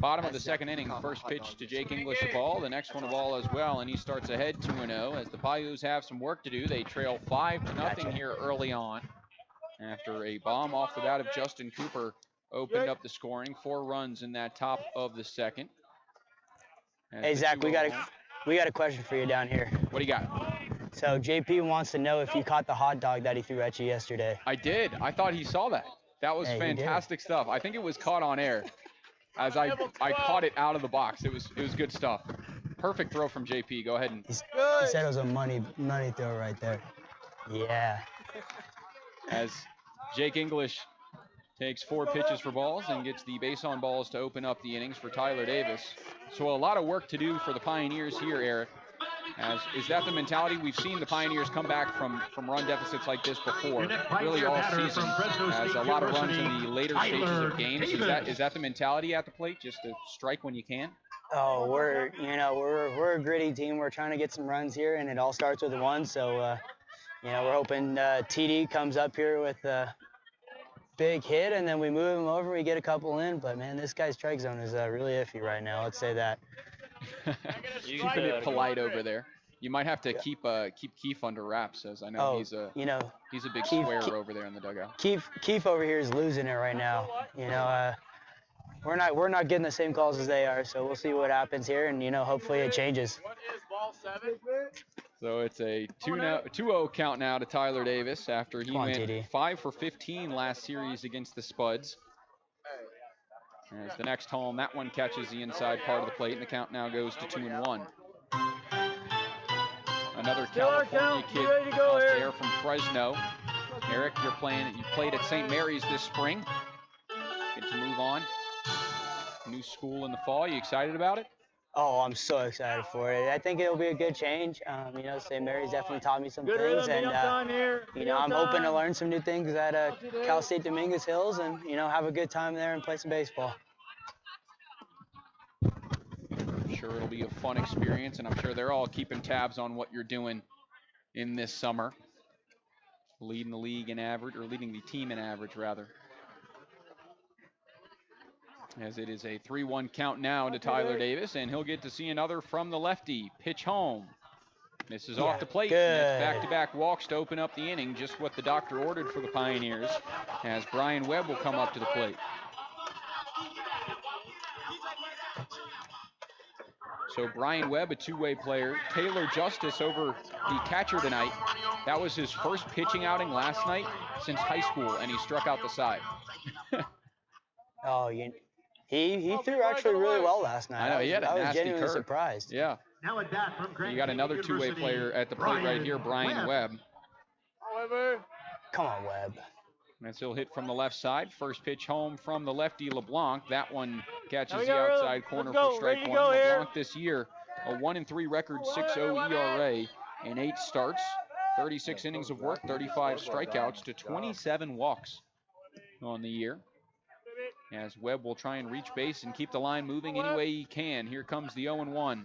bottom of the second inning. First pitch to Jake English a ball, the next one a ball as well, and he starts ahead 2-0 as the Pios have some work to do. They trail 5-0 here early on after a bomb off the bat of Justin Cooper opened up the scoring. 4 runs in that top of the second. Hey Zach, we got a question for you down here. What do you got? So JP wants to know if you caught the hot dog that he threw at you yesterday. I did. I thought he saw that. That was fantastic stuff. I think it was caught on air as I caught it out of the box. It was good stuff. Perfect throw from JP. Go ahead and. He said it was a money throw right there. Yeah. As Jake English takes 4 pitches for balls and gets the base on balls to open up the innings for Tyler Davis. So a lot of work to do for the Pioneers here, Eric. Is that the mentality? We've seen the Pioneers come back from run deficits like this before, really all season, as a lot of runs in the later stages of games. Is that the mentality at the plate, just to strike when you can? Oh, we're a gritty team. We're trying to get some runs here, and it all starts with 1. So, we're hoping TD comes up here with a big hit, and then we move him over. We get a couple in, but man, this guy's strike zone is really iffy right now. Let's say that. Keeping it polite over there. You might have to keep Keefe under wraps, as I know he's a big swearer over there in the dugout. Keefe over here is losing it right now. We're not getting the same calls as they are, so we'll see what happens here, and hopefully it changes. So it's a 2-0 count now to Tyler Davis after he went 5 for 15 last series against the Spuds. As the next home, that one catches the inside part of the plate, and the count now goes to 2-1. Another California kid off the air from Fresno. Eric, you played at St. Mary's this spring. Get to move on. New school in the fall. You excited about it? Oh, I'm so excited for it. I think it'll be a good change. St. Mary's definitely taught me some things, and I'm hoping to learn some new things at Cal State Dominguez Hills, and have a good time there and play some baseball. I'm sure it'll be a fun experience, and I'm sure they're all keeping tabs on what you're doing in this summer, leading the league in average, or leading the team in average rather. As it is a 3-1 count now to Tyler Davis, and he'll get to see another from the lefty. Pitch home. Misses off the plate. That's back-to-back walks to open up the inning, just what the doctor ordered for the Pioneers, as Brian Webb will come up to the plate. So Brian Webb, a two-way player. Taylor Justice over the catcher tonight. That was his first pitching outing last night since high school, and he struck out the side. He threw actually really well last night. I know, he had a nasty I was genuinely curve. surprised. Yeah. You got another two-way player at the plate right here, Brian Webb. Come on, Webb. As he'll hit from the left side. First pitch home from the lefty, LeBlanc. That one catches the outside corner for strike one. LeBlanc this year, a 1-3 record, 6.0 ERA in 8 starts, 36 innings of work, 35 strikeouts to 27 walks on the year. As Webb will try and reach base and keep the line moving any way he can. Here comes the 0-1.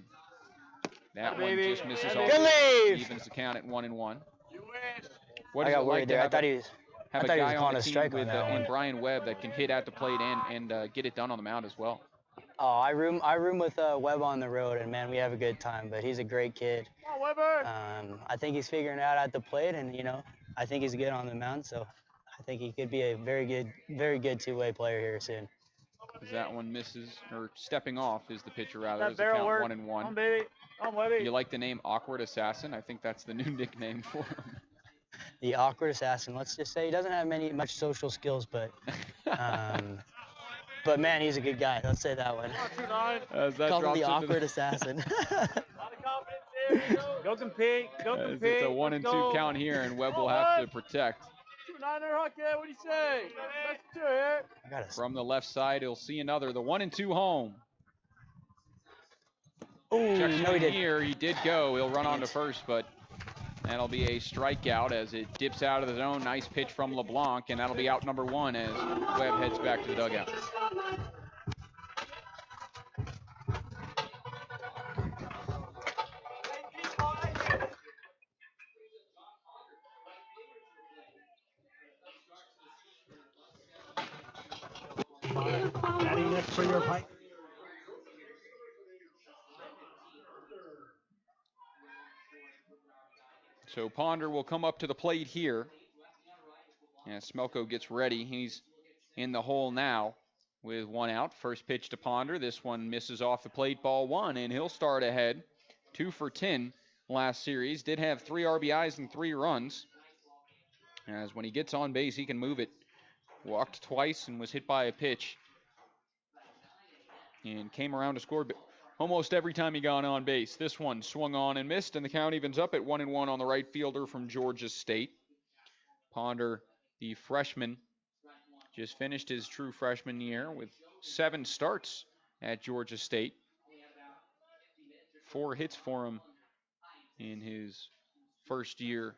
That one just misses off. Evens the count at 1-1. What is it like to have a guy on the team with Brian Webb that can hit at the plate and get it done on the mound as well? Oh, I room with Webb on the road, and man, we have a good time. But he's a great kid. Come on, Weber. I think he's figuring it out at the plate, and I think he's good on the mound. So I think he could be a very good two-way player here soon. As that one misses, or stepping off is the pitcher rather. That As the barrel count work. 1-1. Come, baby. Come, Webby. You like the name Awkward Assassin? I think that's the new nickname for him. The awkward assassin. Let's just say he doesn't have much social skills, but man, he's a good guy. Let's say that one. As that Call him drops the into awkward assassin. Go compete. Go As compete. it's a 1-2 count here, and Webb will have to protect. 2-9 there, Huckett. What do you say? Let's do it. From the left side, he'll see another. The 1-2 home. Oh, Checks no, he did. here. He did go. He'll run on to first, but that'll be a strikeout as it dips out of the zone. Nice pitch from LeBlanc, and that'll be out number 1 as Webb heads back to the dugout. Batting next for your pipe. So Ponder will come up to the plate here. And Smelko gets ready. He's in the hole now with 1 out. First pitch to Ponder. This one misses off the plate, ball 1, and he'll start ahead. 2 for 10 last series. Did have 3 RBIs and 3 runs. As when he gets on base, he can move it. Walked twice and was hit by a pitch. And came around to score almost every time he got on base. This one swung on and missed, and the count evens up at 1-1 on the right fielder from Georgia State. Ponder, the freshman, just finished his true freshman year with 7 starts at Georgia State. 4 hits for him in his first year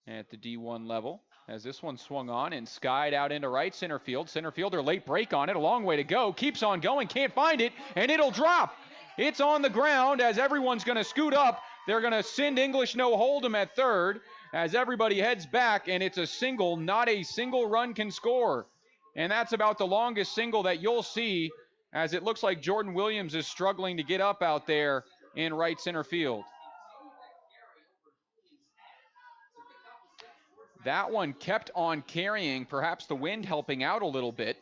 at the D1 level. As this one swung on and skied out into right center field. Center fielder late break on it. A long way to go. Keeps on going. Can't find it. And it'll drop. It's on the ground as everyone's going to scoot up. They're going to send English no hold him at third as everybody heads back. And it's a single. Not a single run can score. And that's about the longest single that you'll see, as it looks like Jordan Williams is struggling to get up out there in right center field. That one kept on carrying, perhaps the wind helping out a little bit.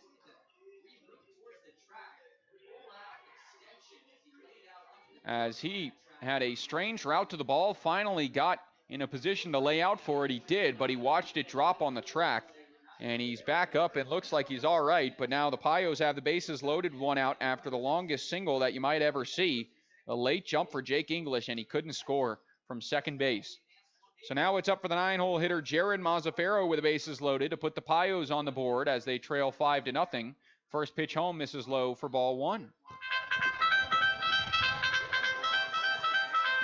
As he had a strange route to the ball, finally got in a position to lay out for it. He did, but he watched it drop on the track. And he's back up and looks like he's all right. But now the Pios have the bases loaded, 1 out after the longest single that you might ever see. A late jump for Jake English, and he couldn't score from second base. So now it's up for the 9-hole hitter, Jared Mazzaferro, with the bases loaded to put the Pios on the board as they trail 5-0. First pitch home misses low for ball 1.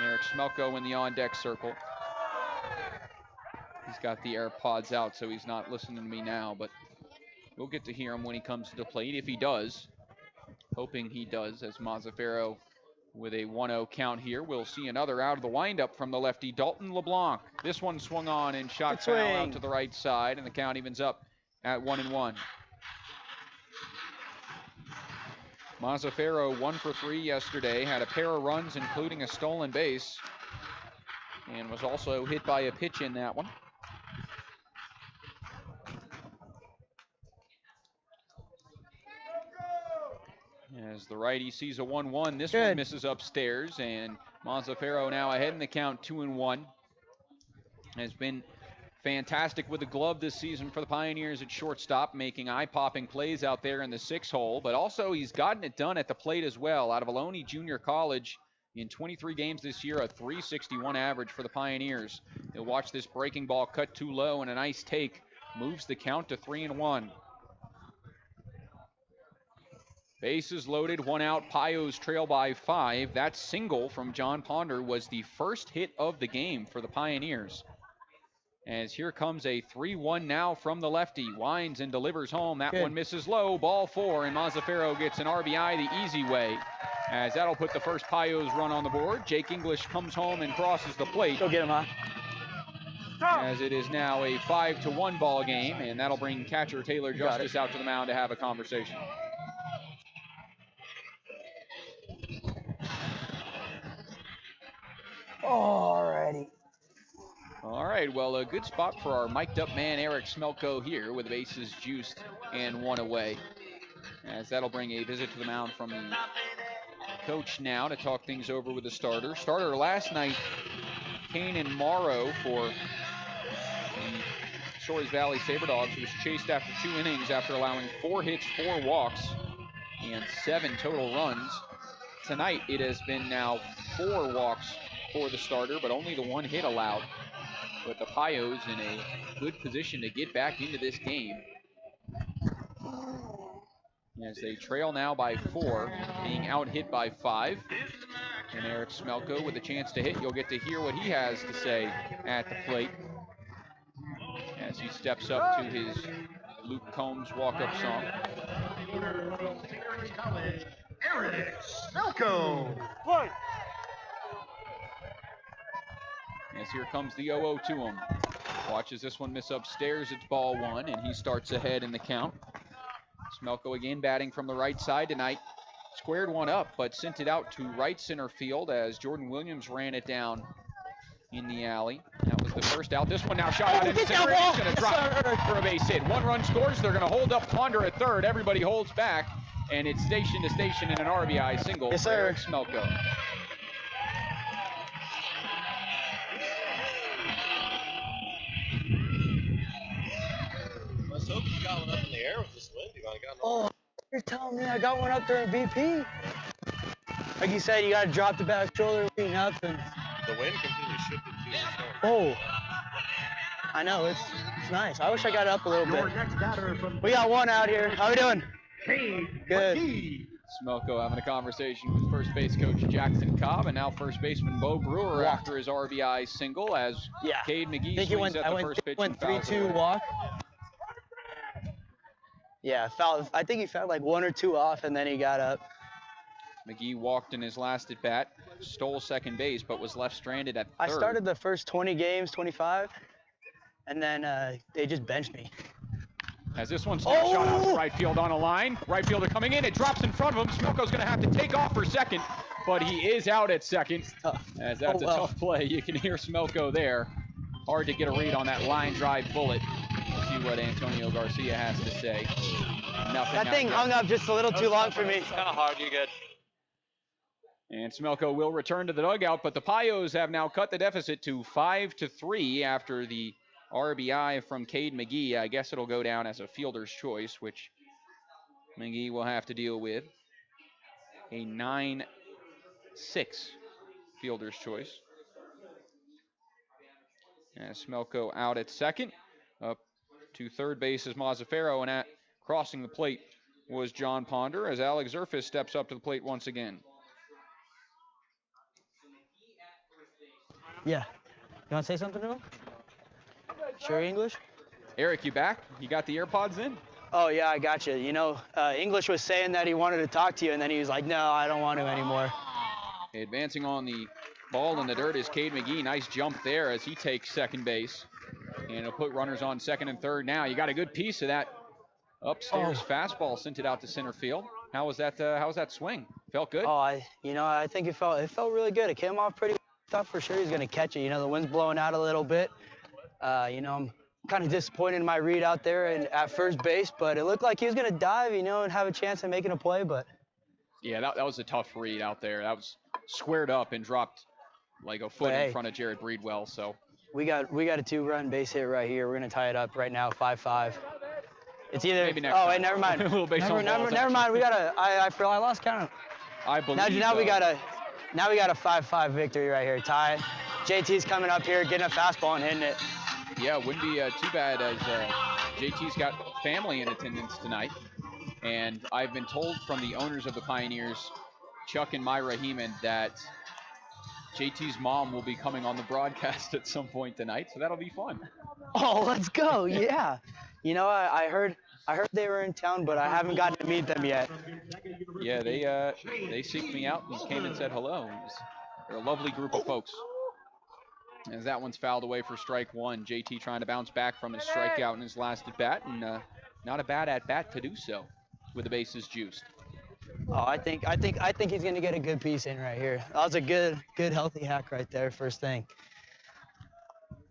Eric Smelko in the on-deck circle. He's got the AirPods out, so he's not listening to me now, but we'll get to hear him when he comes to the plate, if he does. Hoping he does, as Mazzaferro with a 1-0 count here. We'll see another out of the windup from the lefty, Dalton LeBlanc. This one swung on and shot foul out to the right side, and the count evens up at 1-1. Mazzaferro 1 for 3 yesterday, had a pair of runs, including a stolen base, and was also hit by a pitch in that one. As the righty sees a 1-1, this one misses upstairs, and Mazzaferro now ahead in the count, 2-1. Has been fantastic with the glove this season for the Pioneers at shortstop, making eye-popping plays out there in the 6-hole, but also he's gotten it done at the plate as well. Out of Ohlone Junior College, in 23 games this year, a .361 average for the Pioneers. He'll watch this breaking ball cut too low, and a nice take moves the count to 3-1. Bases loaded, 1 out, Pios trail by 5. That single from John Ponder was the first hit of the game for the Pioneers. As here comes a 3-1 now from the lefty. Winds and delivers home. That one misses low, ball 4, and Mazzaferro gets an RBI the easy way. As that'll put the first Pios run on the board. Jake English comes home and crosses the plate. Go get him, huh? As it is now a 5-1 ball game, and that'll bring catcher Taylor Justice out to the mound to have a conversation. Alrighty. All right, well, a good spot for our mic'd up man, Eric Smelko, here with the bases juiced and 1 away. As that'll bring a visit to the mound from the coach now to talk things over with the starter. Starter last night, Kanan Morrow for the Souris Valley Sabre Dogs, was chased after 2 innings after allowing 4 hits, 4 walks, and 7 total runs. Tonight, it has been now 4 walks for the starter, but only the 1 hit allowed. But the Pios in a good position to get back into this game, as they trail now by 4, being out hit by 5. And Eric Smelko with a chance to hit. You'll get to hear what he has to say at the plate as he steps up to his Luke Combs walk-up song. Eric Smelko. As here comes the 0-0 to him. Watches this one miss upstairs. It's ball 1, and he starts ahead in the count. Smelko again batting from the right side tonight. Squared one up, but sent it out to right center field as Jordan Williams ran it down in the alley. That was the first out. This one now shot out into center. He's going to drop for a base hit. 1 run scores. They're going to hold up Ponder at third. Everybody holds back, and it's station to station in an RBI single for Eric Smelko. Let's hope you got one up in the air with this wind. Oh, you're telling me I got one up during BP? Like you said, you got to drop the back shoulder, nothing. The wind completely shifted too. Oh, I know, it's nice. I wish I got it up a little bit. We got 1 out here. How we doing? Good. Smelko having a conversation with first base coach Jackson Cobb, and now first baseman Bo Brewer after his RBI single as Cade McGee swings at the first pitch and fouls it away. 3-2 walk. Yeah, foul. I think he fouled like 1 or 2 off, and then he got up. McGee walked in his last at bat, stole second base, but was left stranded at third. I started the first 20 games, 25, and then they just benched me. As this one's shot out to right field on a line. Right fielder coming in, it drops in front of him. Smelko's going to have to take off for second, but he is out at second. As that's a tough play. You can hear Smelko there. Hard to get a read on that line drive bullet. We'll see what Antonio Garcia has to say. Nothing. That thing hung up just a little too long for me. It's kind of hard. You're good. And Smelko will return to the dugout, but the Pios have now cut the deficit to 5-3 after the RBI from Cade McGee. I guess it'll go down as a fielder's choice, which McGee will have to deal with. A 9-6 fielder's choice. And Smelko out at second. Up to third base is Mazzaferro, and at crossing the plate was John Ponder as Alex Zerfis steps up to the plate once again. Yeah. You want to say something to him? Sure, English? Eric, you back? You got the AirPods in? Oh, yeah, I got you. You know, English was saying that he wanted to talk to you, and then he was like, no, I don't want to anymore. Advancing on the ball in the dirt is Cade McGee. Nice jump there as he takes second base. And he'll put runners on second and third now. You got a good piece of that upstairs fastball, sent it out to center field. How was that swing? Felt good? Oh, I think it felt really good. It came off pretty well. I thought for sure he was going to catch it. You know, the wind's blowing out a little bit. I'm kind of disappointed in my read out there and at first base, but it looked like he was going to dive, and have a chance of making a play, but. Yeah, that was a tough read out there. That was squared up and dropped like a foot in front of Jared Breedwell, so. We got a 2-run base hit right here. We're going to tie it up right now, 5-5. It's either. Maybe next time. Wait, never mind. A little base on balls, never mind. We got I lost count. I believe Now we got a 5-5 victory right here. Tie. JT's coming up here, getting a fastball and hitting it. Yeah, wouldn't be too bad as JT's got family in attendance tonight. And I've been told from the owners of the Pioneers, Chuck and Myra Heeman, that JT's mom will be coming on the broadcast at some point tonight, so that'll be fun. Oh, let's go! Yeah, I heard they were in town, but I haven't gotten to meet them yet. Yeah, they seeked me out and came and said hello. They're a lovely group of folks. As that one's fouled away for strike one, JT trying to bounce back from his strikeout in his last at bat, and not a bad at bat to do so with the bases juiced. Oh, I think he's gonna get a good piece in right here. That was a good healthy hack right there, first thing.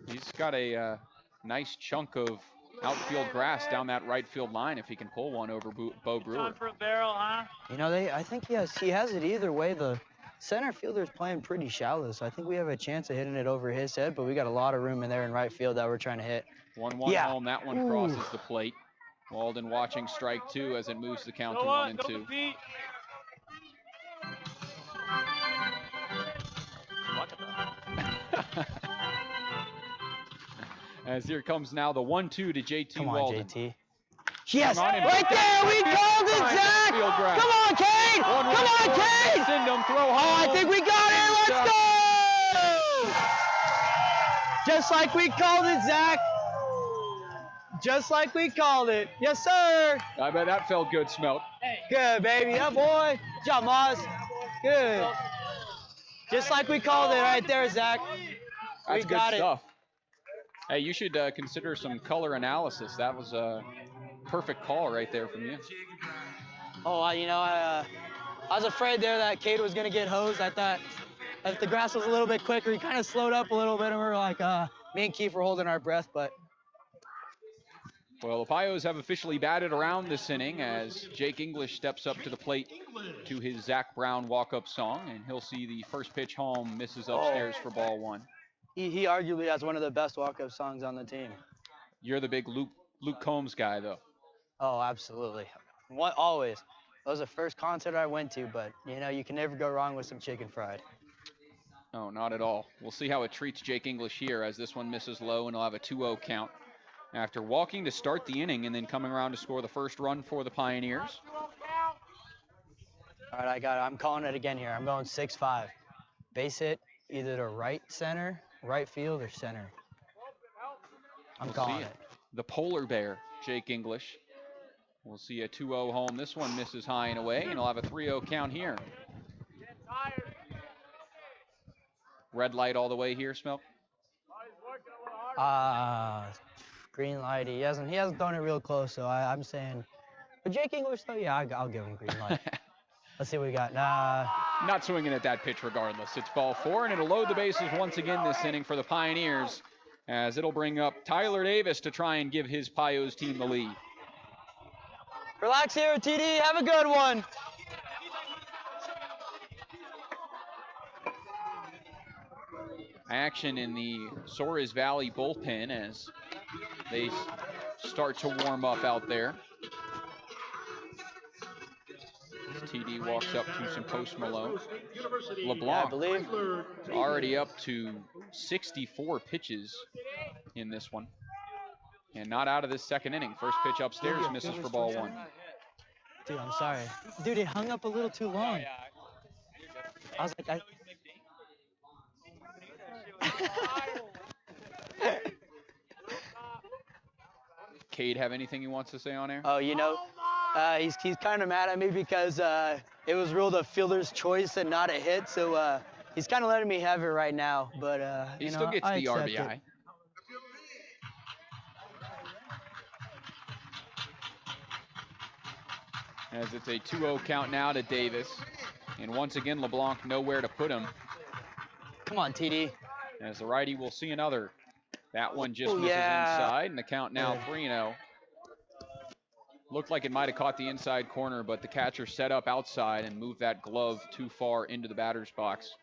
He's got a nice chunk of outfield grass down that right field line if he can pull one over Bo Brewer. Time for a barrel, huh? You know, I think he has it either way. The center fielder's playing pretty shallow, so I think we have a chance of hitting it over his head, but we got a lot of room in there in right field that we're trying to hit. 1-1 home. That one crosses the plate. Walden watching strike 2 as it moves the count to 1-2. As here comes now the 1-2 to JT Come on, Walden. JT. Yes, right there, we called it, Zach! Come on, Cade! Come on, Cade! Send him, throw home. Oh, I think we got it, let's go! Just like we called it, Zach. Just like we called it. Yes, sir. I bet that felt good, Smelt. Good, baby. Yeah, boy. Good job, Moz. Good. Just like we called it right there, Zach. That's we good got stuff. Hey, you should consider some color analysis. That was a perfect call right there from you. Oh, you know, I was afraid there that Cade was going to get hosed. I thought if the grass was a little bit quicker, he kind of slowed up a little bit, and we were like, me and Keith were holding our breath, but. Well, the Pios have officially batted around this inning as Jake English steps up to the plate to his Zach Brown walk-up song, and he'll see the first pitch home, misses upstairs for ball 1. He arguably has one of the best walk-up songs on the team. You're the big Luke Combs guy, though. Oh, absolutely. Always. That was the first concert I went to, but, you know, you can never go wrong with some chicken fried. No, not at all. We'll see how it treats Jake English here as this one misses low, and he'll have a 2-0 count after walking to start the inning and then coming around to score the first run for the Pioneers. All right, I'm calling it again here. I'm going 6-5. Base hit either to right center, right field, or center. I'm calling it. The polar bear, Jake English. We'll see a 2-0 home. This one misses high and away, and he'll have a 3-0 count here. Red light all the way here, Smelt? Green light. He hasn't thrown it real close, so I'm saying. But Jake English, though, yeah, I'll give him green light. Let's see what we got. Not swinging at that pitch regardless. It's ball 4, and it'll load the bases once again this inning for the Pioneers, as it'll bring up Tyler Davis to try and give his Pios team the lead. Relax here, TD. Have a good one. Action in the Souris Valley bullpen as they start to warm up out there. As TD walks up to some Post Malone. LeBlanc, I believe, is already up to 64 pitches in this one. And not out of this second inning. First pitch upstairs misses for ball 1. Dude, I'm sorry. Dude, it hung up a little too long. I was like, Cade have anything he wants to say on air? Oh, you know, he's kind of mad at me because it was ruled a fielder's choice and not a hit, so he's kind of letting me have it right now. But he still gets the RBI. It. As it's a 2-0 count now to Davis, and once again LeBlanc nowhere to put him. Come on, TD. As the righty will see another. That one just misses inside, and the count now 3-0. Looked like it might have caught the inside corner, but the catcher set up outside and moved that glove too far into the batter's box.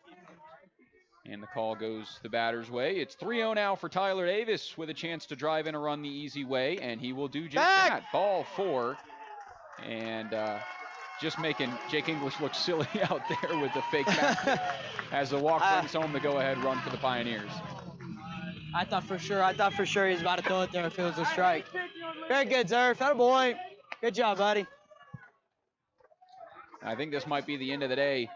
And the call goes the batter's way. It's 3-0 now for Tyler Davis with a chance to drive in a run the easy way, and he will do just that. Ball 4. And just making Jake English look silly out there with the fake basket as the walk brings home the go-ahead run for the Pioneers. I thought for sure he was about to throw it there if it was a strike. Very good, Zerf. That boy. Good job, buddy. I think this might be the end of the day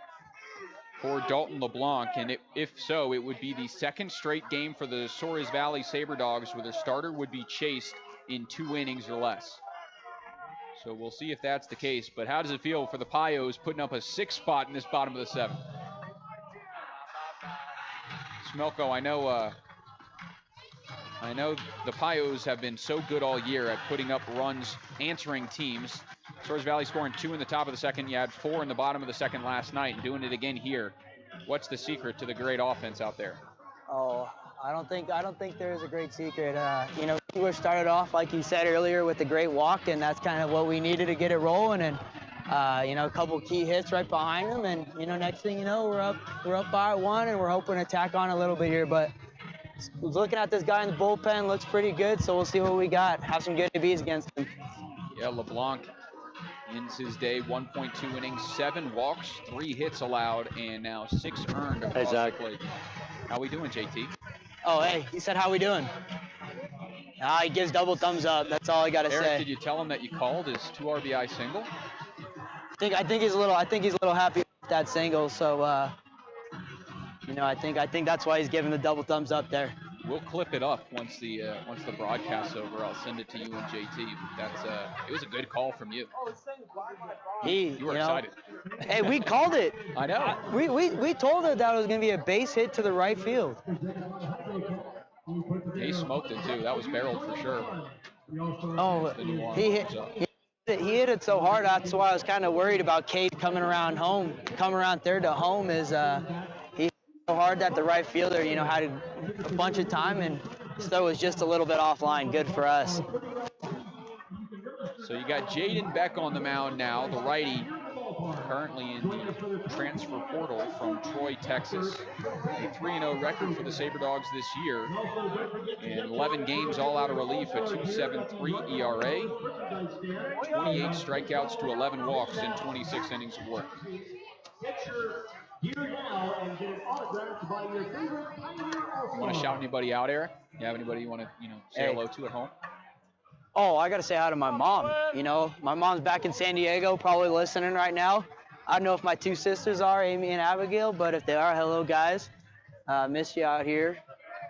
for Dalton LeBlanc, and if so, it would be the second straight game for the Souris Valley Sabre Dogs where their starter would be chased in 2 innings or less. So we'll see if that's the case. But how does it feel for the Pios putting up a 6th spot in this bottom of the 7th? Smelko, I know I know the Pios have been so good all year at putting up runs, answering teams. Souris Valley scoring 2 in the top of the second. You had 4 in the bottom of the second last night and doing it again here. What's the secret to the great offense out there? Oh, I don't think there is a great secret. We started off, like you said earlier, with a great walk, and that's kind of what we needed to get it rolling. And a couple key hits right behind them, and next thing you know, we're up by 1, and we're hoping to tack on a little bit here. But looking at this guy in the bullpen, looks pretty good, so we'll see what we got. Have some good ABs against him. Yeah, LeBlanc ends his day, 1.2 innings, 7 walks, 3 hits allowed, and now 6 earned across the plate. How we doing, JT? Oh, hey, he said, how we doing? He gives double thumbs up. That's all I got to say. Eric, did you tell him that you called his 2 RBI single? I think he's a little happy with that single, so I think that's why he's giving the double thumbs up there. We'll clip it up once the broadcast's over. I'll send it to you and JT. It was a good call from you. You were excited. Hey, we called it. I know. We told her that it was going to be a base hit to the right field. He smoked it too. That was barreled for sure. Oh, he hit it so hard. That's why I was kind of worried about Cade coming around third to home. Is he hit so hard that the right fielder, had a bunch of time, and so was just a little bit offline. Good for us. So you got Jaden Beck on the mound now, the righty, currently in the transfer portal from Troy, Texas. A 3-0 record for the Sabre Dogs this year. In 11 games, all out of relief, a 2.73 ERA. 28 strikeouts to 11 walks in 26 innings of work. Want to shout anybody out, Eric? You have anybody you want to say hello to at home? Oh, I got to say hi to my mom. My mom's back in San Diego, probably listening right now. I don't know if my 2 sisters are, Amy and Abigail, but if they are, hello, guys. Miss you out here.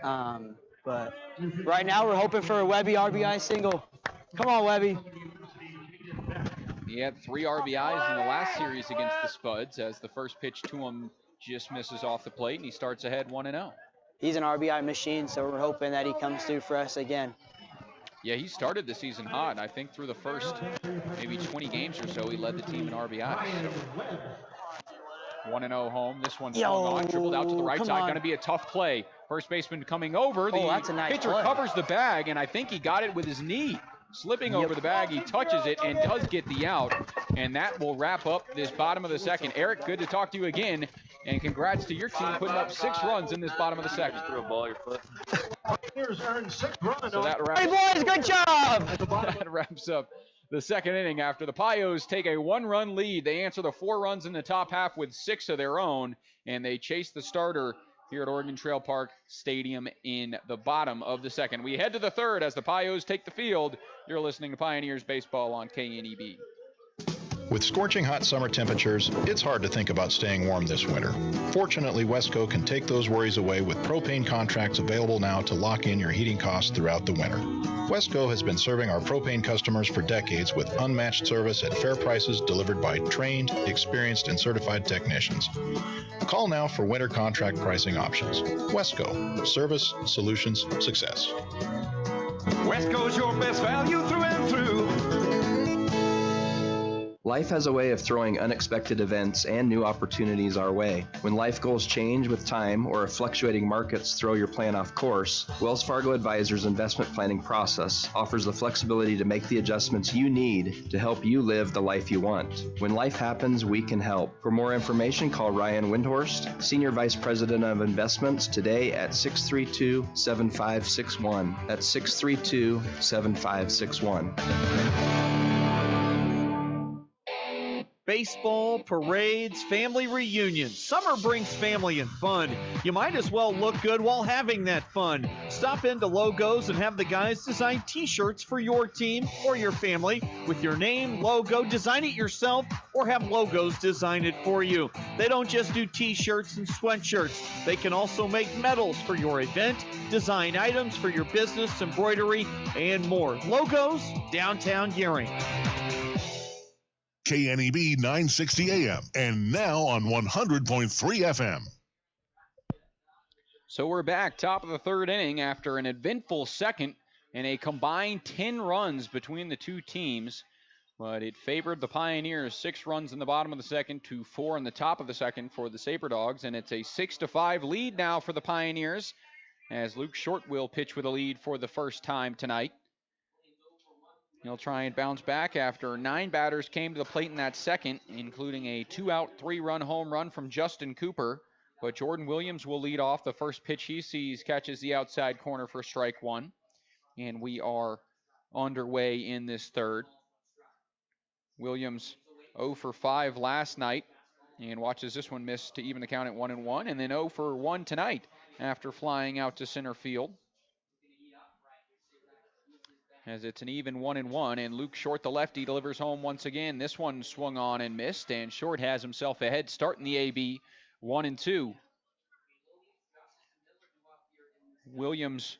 But right now, we're hoping for a Webby RBI single. Come on, Webby. He had 3 RBIs in the last series against the Spuds, as the first pitch to him just misses off the plate, and he starts ahead 1-0. He's an RBI machine, so we're hoping that he comes through for us again. Yeah, he started the season hot, and I think through the first maybe 20 games or so, he led the team in RBIs. 1-0 home. This one's swung on, dribbled out to the right side. Going to be a tough play. First baseman coming over. That's a nice pitcher play. Covers the bag, and I think he got it with his knee. Slipping over the bag, he touches it and does get the out, and that will wrap up this bottom of the second. Eric, good to talk to you again, and congrats to your team putting up 6 runs in this bottom of the second. Threw a ball your foot. So that wraps, hey, boys, good job! That wraps up the second inning after the Pios take a 1-run lead. They answer the 4 runs in the top half with 6 of their own, and they chase the starter here at Oregon Trail Park Stadium in the bottom of the second. We head to the third as the Pios take the field. You're listening to Pioneers Baseball on KNEB. With scorching hot summer temperatures, it's hard to think about staying warm this winter. Fortunately, Wesco can take those worries away with propane contracts available now to lock in your heating costs throughout the winter. Wesco has been serving our propane customers for decades with unmatched service at fair prices delivered by trained, experienced, and certified technicians. Call now for winter contract pricing options. Wesco. Service, solutions, success. Wesco's your best value through and through. Life has a way of throwing unexpected events and new opportunities our way. When life goals change with time or fluctuating markets throw your plan off course, Wells Fargo Advisors' investment planning process offers the flexibility to make the adjustments you need to help you live the life you want. When life happens, we can help. For more information, call Ryan Windhorst, Senior Vice President of Investments, today at 632-7561. That's 632-7561. Baseball, parades, family reunions. Summer brings family and fun. You might as well look good while having that fun. Stop into Logos and have the guys design t-shirts for your team or your family with your name, logo. Design it yourself or have Logos design it for you. They don't just do t-shirts and sweatshirts. They can also make medals for your event, design items for your business, embroidery, and more. Logos, downtown Gering. KNEB 960 AM and now on 100.3 FM. So we're back, top of the third inning after an eventful second and a combined 10 runs between the two teams. But it favored the Pioneers. 6 runs in the bottom of the second to 4 in the top of the second for the Sabre Dogs. And it's a 6-5 lead now for the Pioneers as Luke Short will pitch with a lead for the first time tonight. He'll try and bounce back after 9 batters came to the plate in that second, including a 2-out, 3-run home run from Justin Cooper. But Jordan Williams will lead off. The first pitch he sees catches the outside corner for strike 1. And we are underway in this third. Williams 0 for 5 last night and watches this one miss to even the count at 1-1, and then 0 for 1 tonight after flying out to center field. As it's an even 1-1, and Luke Short, the lefty, delivers home once again. This one swung on and missed, and Short has himself a head start in the AB, 1-2. Williams,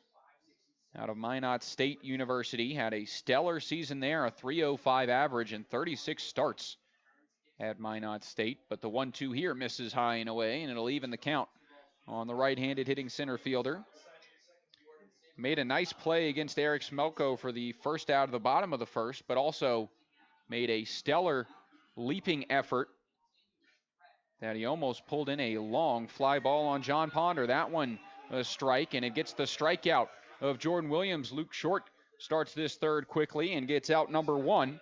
out of Minot State University, had a stellar season there, a 3.05 average and 36 starts at Minot State. But the 1-2 here misses high and away, and it'll even the count on the right-handed hitting center fielder. Made a nice play against Eric Smelko for the first out of the bottom of the first, but also made a stellar leaping effort that he almost pulled in a long fly ball on John Ponder. That one a strike, and it gets the strikeout of Jordan Williams. Luke Short starts this third quickly and gets out number 1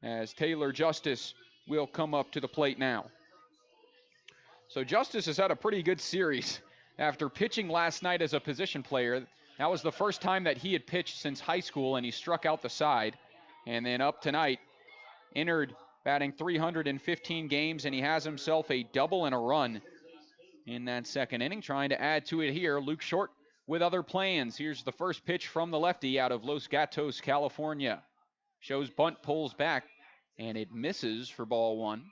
as Taylor Justice will come up to the plate now. So Justice has had a pretty good series after pitching last night as a position player. That was the first time that he had pitched since high school, and he struck out the side. And then up tonight, entered batting 315 games, and he has himself a double and a run in that second inning. Trying to add to it here, Luke Short with other plans. Here's the first pitch from the lefty out of Los Gatos, California. Shows bunt, pulls back, and it misses for ball 1.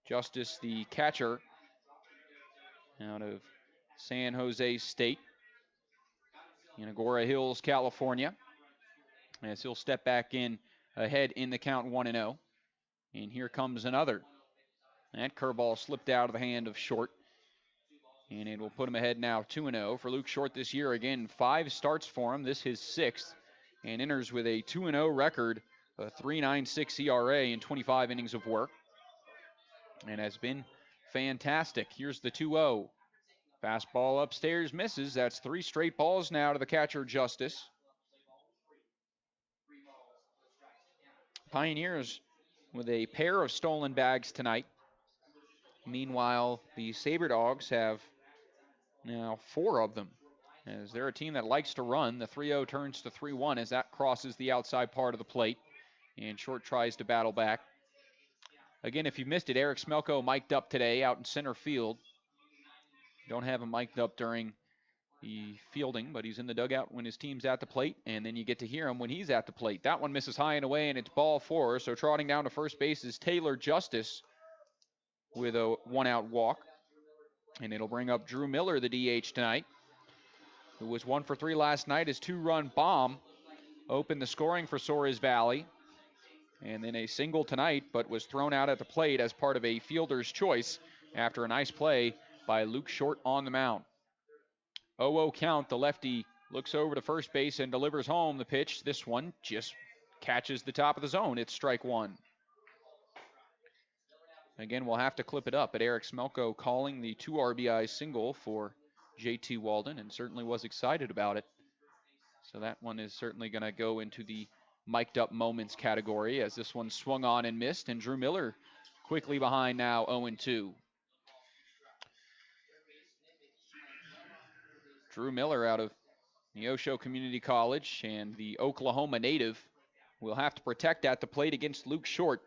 Justice, the catcher, out of San Jose State in Agora Hills, California, as he'll step back in ahead in the count 1-0. And here comes another. That curveball slipped out of the hand of Short, and it will put him ahead now 2-0 for Luke Short this year. Again, 5 starts for him. This his 6th, and enters with a 2-0 record, a 3.96 ERA in 25 innings of work, and has been fantastic. Here's the 2-0. Fastball upstairs misses. That's 3 straight balls now to the catcher, Justice. Pioneers with a pair of stolen bags tonight. Meanwhile, the Sabre Dogs have now 4 of them, as they're a team that likes to run. The 3-0 turns to 3-1 as that crosses the outside part of the plate, and Short tries to battle back. Again, if you missed it, Eric Smelko mic'd up today out in center field. Don't have him mic'd up during the fielding, but he's in the dugout when his team's at the plate, and then you get to hear him when he's at the plate. That one misses high and away, and it's ball 4. So trotting down to first base is Taylor Justice with a 1-out walk. And it'll bring up Drew Miller, the DH tonight, who was 1 for 3 last night. His 2-run bomb opened the scoring for Souris Valley. And then a single tonight, but was thrown out at the plate as part of a fielder's choice after a nice play by Luke Short on the mound. 0-0 count. The lefty looks over to first base and delivers home the pitch. This one just catches the top of the zone. It's strike 1. Again, we'll have to clip it up, but Eric Smelko calling the 2 RBI single for JT Walden, and certainly was excited about it. So that one is certainly going to go into the mic'd up moments category, as this one swung on and missed, and Drew Miller quickly behind now, 0-2. Drew Miller out of Neosho Community College, and the Oklahoma native will have to protect at the plate against Luke Short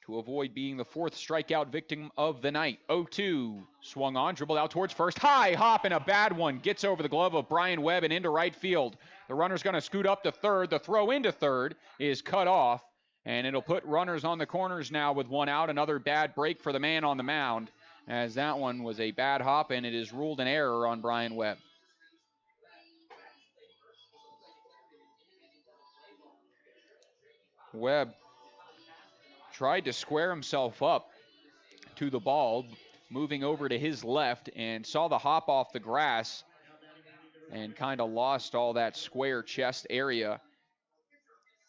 to avoid being the 4th strikeout victim of the night. 0-2, swung on, dribbled out towards first. High hop and a bad one. Gets over the glove of Brian Webb and into right field. The runner's going to scoot up to third. The throw into third is cut off, and it'll put runners on the corners now with 1 out. Another bad break for the man on the mound, as that one was a bad hop, and it is ruled an error on Brian Webb. Webb tried to square himself up to the ball, moving over to his left and saw the hop off the grass and kind of lost all that square chest area.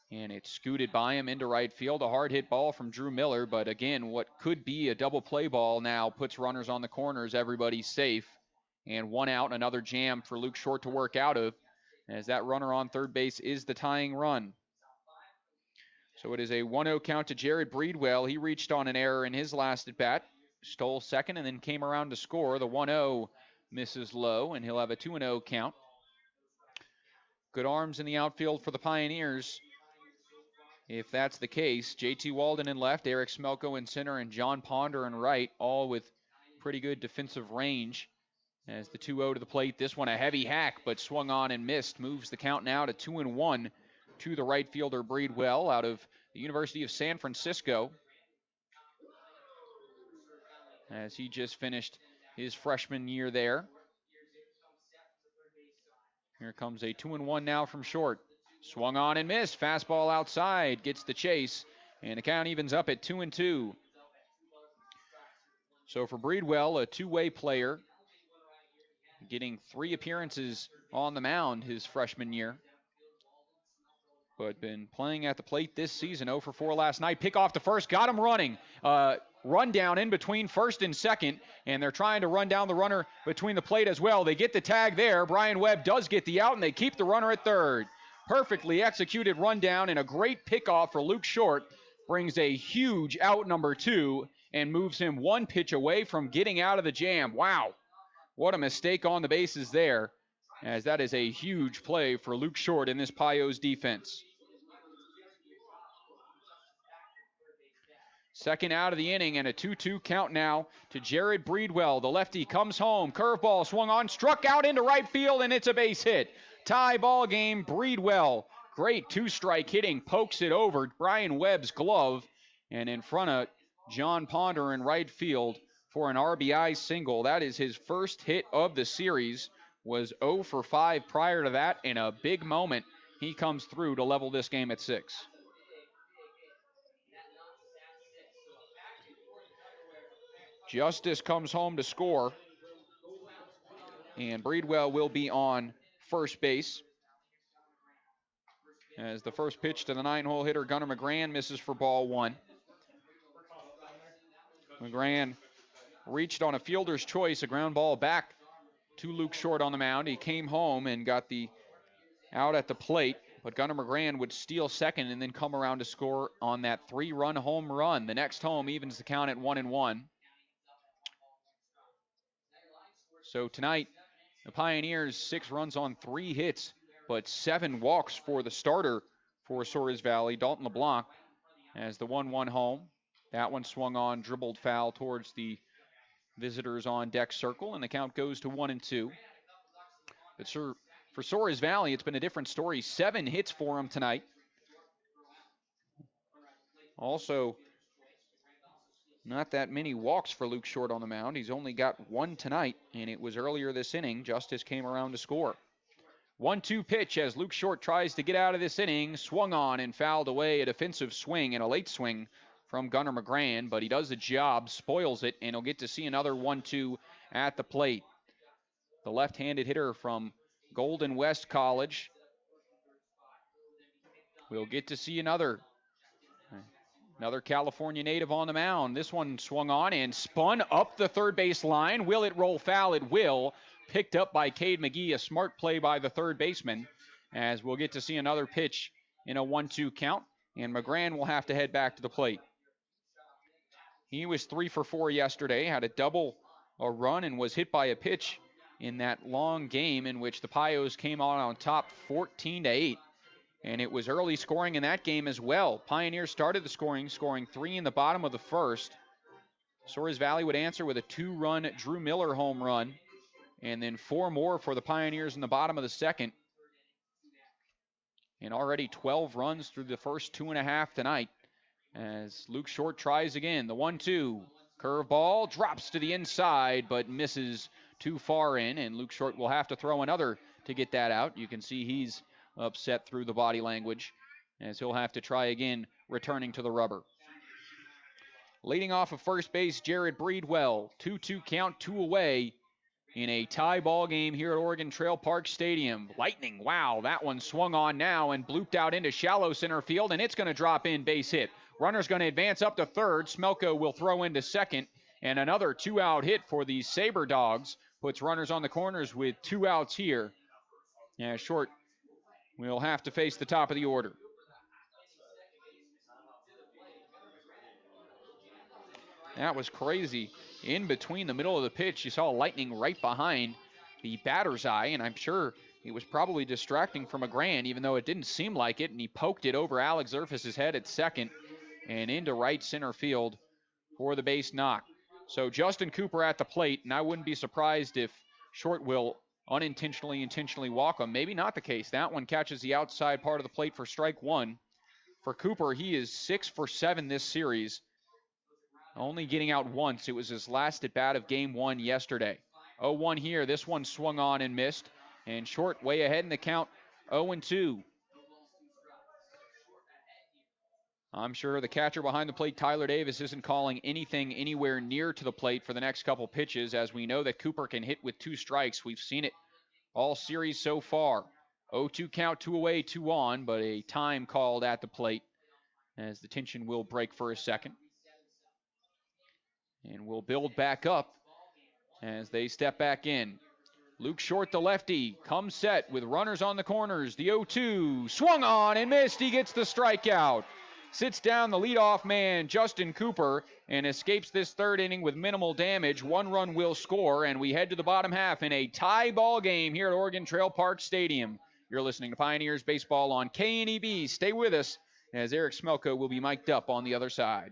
And it scooted by him into right field. A hard hit ball from Drew Miller, but again, what could be a double play ball now puts runners on the corners. Everybody's safe. And one out, another jam for Luke Short to work out of, as that runner on third base is the tying run. So it is a 1-0 count to Jared Breedwell. He reached on an error in his last at bat, stole second, and then came around to score. The 1-0 misses low, and he'll have a 2-0 count. Good arms in the outfield for the Pioneers. If that's the case, JT Walden in left, Eric Smelko in center, and John Ponder in right, all with pretty good defensive range. As the 2-0 to the plate, this one a heavy hack, but swung on and missed. Moves the count now to 2-1 to the right fielder Breedwell out of the University of San Francisco, as he just finished his freshman year there. Here comes a 2-1 now from Short. Swung on and missed. Fastball outside, gets the chase, and the count evens up at 2-2. So for Breedwell, a two-way player, getting 3 appearances on the mound his freshman year, but been playing at the plate this season. 0 for 4 last night. Pick off the first, got him running. Run down in between first and second, and they're trying to run down the runner between the plate as well. They get the tag there. Brian Webb does get the out, and they keep the runner at third. Perfectly executed rundown and a great pickoff for Luke Short. Brings a huge out number 2 and moves him 1 pitch away from getting out of the jam. Wow, what a mistake on the bases there, as that is a huge play for Luke Short in this Pios defense. Second out of the inning, and a 2-2 count now to Jared Breedwell. The lefty comes home. Curveball swung on, struck out into right field, and it's a base hit. Tie ball game. Breedwell, great 2-strike hitting, pokes it over Brian Webb's glove and in front of John Ponder in right field for an RBI single. That is his first hit of the series. Was 0 for 5 prior to that. In a big moment, he comes through to level this game at 6. Justice comes home to score, and Breedwell will be on first base, as the first pitch to the 9-hole hitter Gunnar McGran misses for ball 1. McGran reached on a fielder's choice, a ground ball back to Luke Short on the mound. He came home and got the out at the plate, but Gunnar McGran would steal second and then come around to score on that 3-run home run. The next home evens the count at 1-1. So tonight, the Pioneers 6 runs on 3 hits, but 7 walks for the starter for Souris Valley, Dalton LeBlanc, as the 1-1 home. That one swung on, dribbled foul towards the visitors on deck circle, and the count goes to 1-2. But for Souris Valley, it's been a different story. 7 hits for him tonight. Also, not that many walks for Luke Short on the mound. He's only got 1 tonight, and it was earlier this inning. Justice came around to score. 1-2 pitch as Luke Short tries to get out of this inning. Swung on and fouled away. A defensive swing and a late swing from Gunnar McGran, but he does the job, spoils it, and he'll get to see another 1-2 at the plate. The left-handed hitter from Golden West College. We'll get to see another California native on the mound. This one swung on and spun up the third base line. Will it roll foul? It will. Picked up by Cade McGee, a smart play by the third baseman, as we'll get to see another pitch in a 1-2 count, and McGran will have to head back to the plate. He was 3 for 4 yesterday, had a double, a run, and was hit by a pitch in that long game in which the Pios came on top 14-8. And it was early scoring in that game as well. Pioneers started the scoring 3 in the bottom of the first. Souris Valley would answer with a 2-run Drew Miller home run, and then 4 more for the Pioneers in the bottom of the second. And already 12 runs through the first 2.5 tonight, as Luke Short tries again. The 1-2, curveball, drops to the inside, but misses too far in, and Luke Short will have to throw another to get that out. You can see he's upset through the body language, as he'll have to try again, returning to the rubber. Leading off of first base, Jared Breedwell. 2-2 count, 2 away in a tie ball game here at Oregon Trail Park Stadium. Lightning, wow, that one swung on now and blooped out into shallow center field, and it's going to drop in, base hit. Runner's going to advance up to third. Smelko will throw into second, and another 2-out hit for the Sabre Dogs. Puts runners on the corners with 2 outs here. Yeah, Short will have to face the top of the order. That was crazy. In between the middle of the pitch, you saw lightning right behind the batter's eye, and I'm sure it was probably distracting from a grand, even though it didn't seem like it, and he poked it over Alex Zerfus' head at second and into right center field for the base knock. So Justin Cooper at the plate, and I wouldn't be surprised if Short will intentionally walk him. Maybe not the case. That one catches the outside part of the plate for strike 1. For Cooper, he is 6 for 7 this series, only getting out once. It was his last at bat of game 1 yesterday. 0-1 here. This one swung on and missed, and Short way ahead in the count, 0-2. I'm sure the catcher behind the plate, Tyler Davis, isn't calling anything anywhere near to the plate for the next couple pitches, as we know that Cooper can hit with 2 strikes. We've seen it all series so far. 0-2 count, 2 away, 2 on, but a time called at the plate as the tension will break for a second. And we'll build back up as they step back in. Luke Short, the lefty, comes set with runners on the corners. The 0-2 swung on and missed. He gets the strikeout. Sits down the leadoff man, Justin Cooper, and escapes this third inning with minimal damage. 1 run will score, and we head to the bottom half in a tie ball game here at Oregon Trail Park Stadium. You're listening to Pioneers Baseball on KNEB. Stay with us as Eric Smelko will be mic'd up on the other side.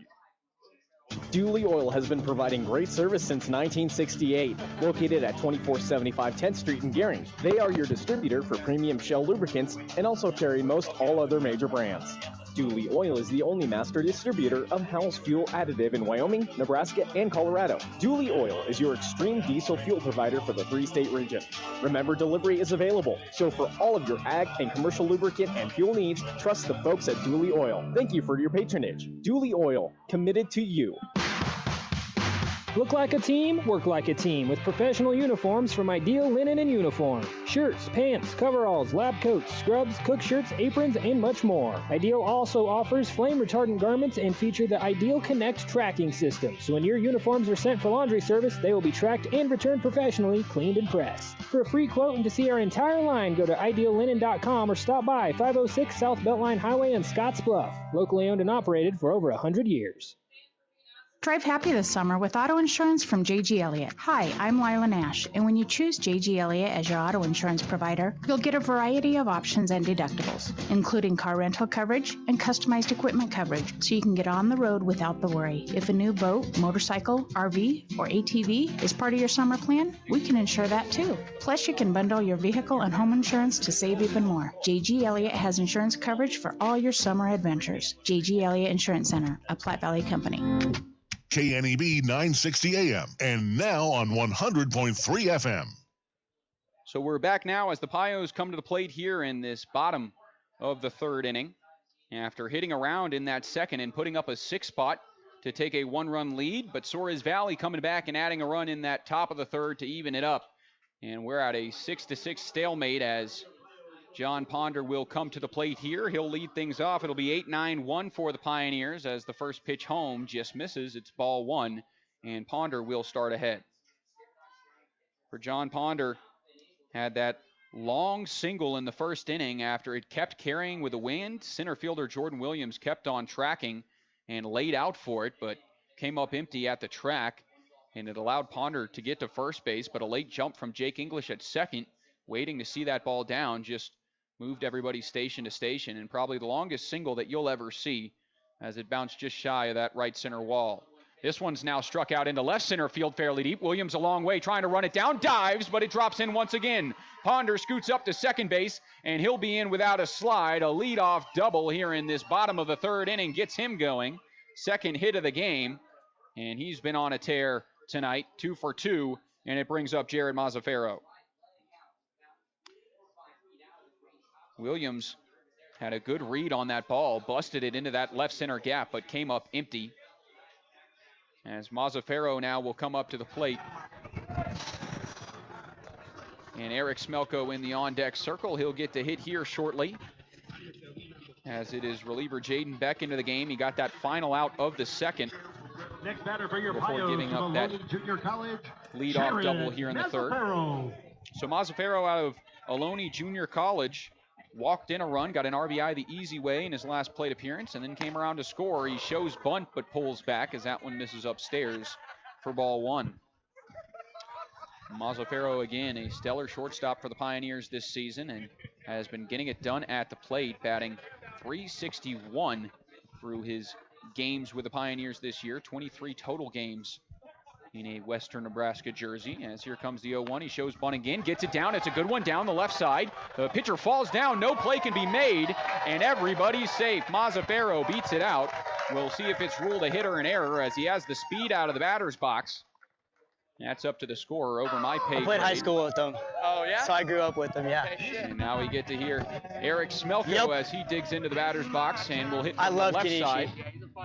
Dooley Oil has been providing great service since 1968. Located at 2475 10th Street in Gering, they are your distributor for premium Shell lubricants and also carry most all other major brands. Dooley Oil is the only master distributor of Hell's Fuel Additive in Wyoming, Nebraska, and Colorado. Dooley Oil is your extreme diesel fuel provider for the 3-state region. Remember, delivery is available, so for all of your ag and commercial lubricant and fuel needs, trust the folks at Dooley Oil. Thank you for your patronage. Dooley Oil, committed to you. Look like a team, work like a team with professional uniforms from Ideal Linen and Uniform. Shirts, pants, coveralls, lab coats, scrubs, cook shirts, aprons, and much more. Ideal also offers flame retardant garments and feature the Ideal Connect tracking system. So when your uniforms are sent for laundry service, they will be tracked and returned professionally, cleaned and pressed. For a free quote and to see our entire line, go to ideallinen.com or stop by 506 South Beltline Highway in Scottsbluff. Locally owned and operated for over 100 years. Drive happy this summer with auto insurance from J.G. Elliott. Hi, I'm Lila Nash, and when you choose J.G. Elliott as your auto insurance provider, you'll get a variety of options and deductibles, including car rental coverage and customized equipment coverage, so you can get on the road without the worry. If a new boat, motorcycle, RV, or ATV is part of your summer plan, we can insure that too. Plus, you can bundle your vehicle and home insurance to save even more. J.G. Elliott has insurance coverage for all your summer adventures. J.G. Elliott Insurance Center, a Platte Valley company. KNEB 960 AM and now on 100.3 FM. So we're back now as the Pios come to the plate here in this bottom of the third inning. After hitting around in that second and putting up a 6 spot to take a 1-run lead, but Souris Valley coming back and adding a run in that top of the third to even it up. And we're at a 6-6 stalemate as John Ponder will come to the plate here. He'll lead things off. It'll be 8-9-1 for the Pioneers as the first pitch home just misses. It's ball 1, and Ponder will start ahead. For John Ponder, had that long single in the first inning after it kept carrying with the wind. Center fielder Jordan Williams kept on tracking and laid out for it, but came up empty at the track, and it allowed Ponder to get to first base, but a late jump from Jake English at second, waiting to see that ball down, just moved everybody station to station, and probably the longest single that you'll ever see as it bounced just shy of that right center wall. This one's now struck out into left center field fairly deep. Williams a long way trying to run it down, dives, but it drops in once again. Ponder scoots up to second base, and he'll be in without a slide. A leadoff double here in this bottom of the third inning gets him going. Second hit of the game, and he's been on a tear tonight, 2 for 2, and it brings up Jared Mazzaferro. Williams had a good read on that ball, busted it into that left center gap, but came up empty. As Mazzaferro now will come up to the plate. And Eric Smelko in the on-deck circle. He'll get to hit here shortly, as it is reliever Jaden Beck into the game. He got that final out of the second Next batter for your before Pios giving up that Junior College, leadoff double here in the third. So Mazzaferro out of Ohlone Junior College walked in a run, got an RBI the easy way in his last plate appearance, and then came around to score. He shows bunt but pulls back as that one misses upstairs for ball one. Mazzaferro again, a stellar shortstop for the Pioneers this season, and has been getting it done at the plate, batting .361 through his games with the Pioneers this year, 23 total games in a Western Nebraska jersey. As here comes the 0-1, he shows bunt again, gets it down, it's a good one down the left side. The pitcher falls down, no play can be made, and everybody's safe. Mazzaferro beats it out. We'll see if it's ruled a hit or an error, as he has the speed out of the batter's box. That's up to the scorer over my pay grade. I played high school with them. Oh, yeah? So I grew up with them, yeah. And now we get to hear Eric Smelko as he digs into the batter's box and will hit from the left side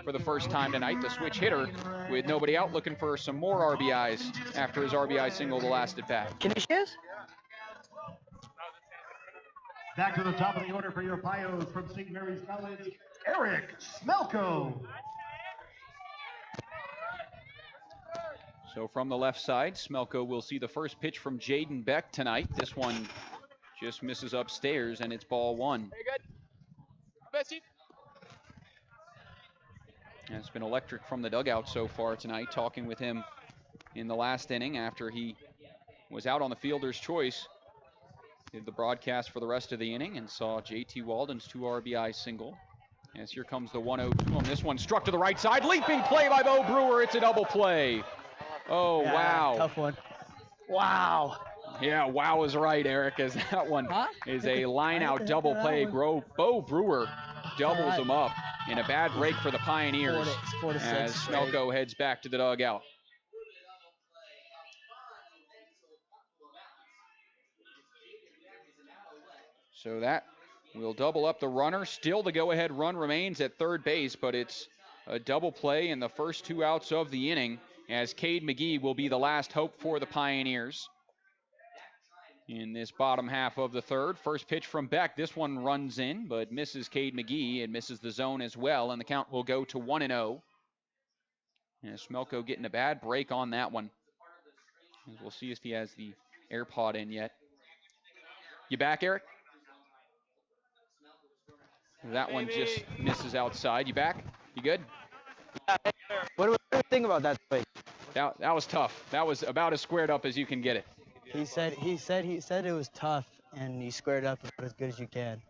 for the first time tonight. The switch hitter with nobody out, looking for some more RBIs after his RBI single the last at bat. Canisius? Back to the top of the order for your Pios from St. Mary's College, Eric Smelko. So from the left side, Smelko will see the first pitch from Jaden Beck tonight. This one just misses upstairs, and it's ball one. Very good. Bessie. And it's been electric from the dugout so far tonight, talking with him in the last inning after he was out on the fielder's choice. Did the broadcast for the rest of the inning and saw JT Walden's 2 RBI single. As here comes the 1-0 on this one, struck to the right side. Leaping play by Bo Brewer. It's a double play. Oh, yeah, wow. Tough one. Wow. Yeah, wow is right, Eric, as that one is a line-out double play. Bo Brewer doubles him up in a bad break for the Pioneers as Smelko heads back to the dugout. So that will double up the runner. Still the go-ahead run remains at third base, but it's a double play in the first 2 outs of the inning, as Cade McGee will be the last hope for the Pioneers in this bottom half of the third. First pitch from Beck. This one runs in, but misses Cade McGee. It misses the zone as well, and the count will go to 1-0. And Smelko getting a bad break on that one. We'll see if he has the AirPod in yet. You back, Eric? That one just misses outside. You back? You good? What do you think about that play? That was tough. That was about as squared up as you can get it. He said it was tough, and you squared up about as good as you can.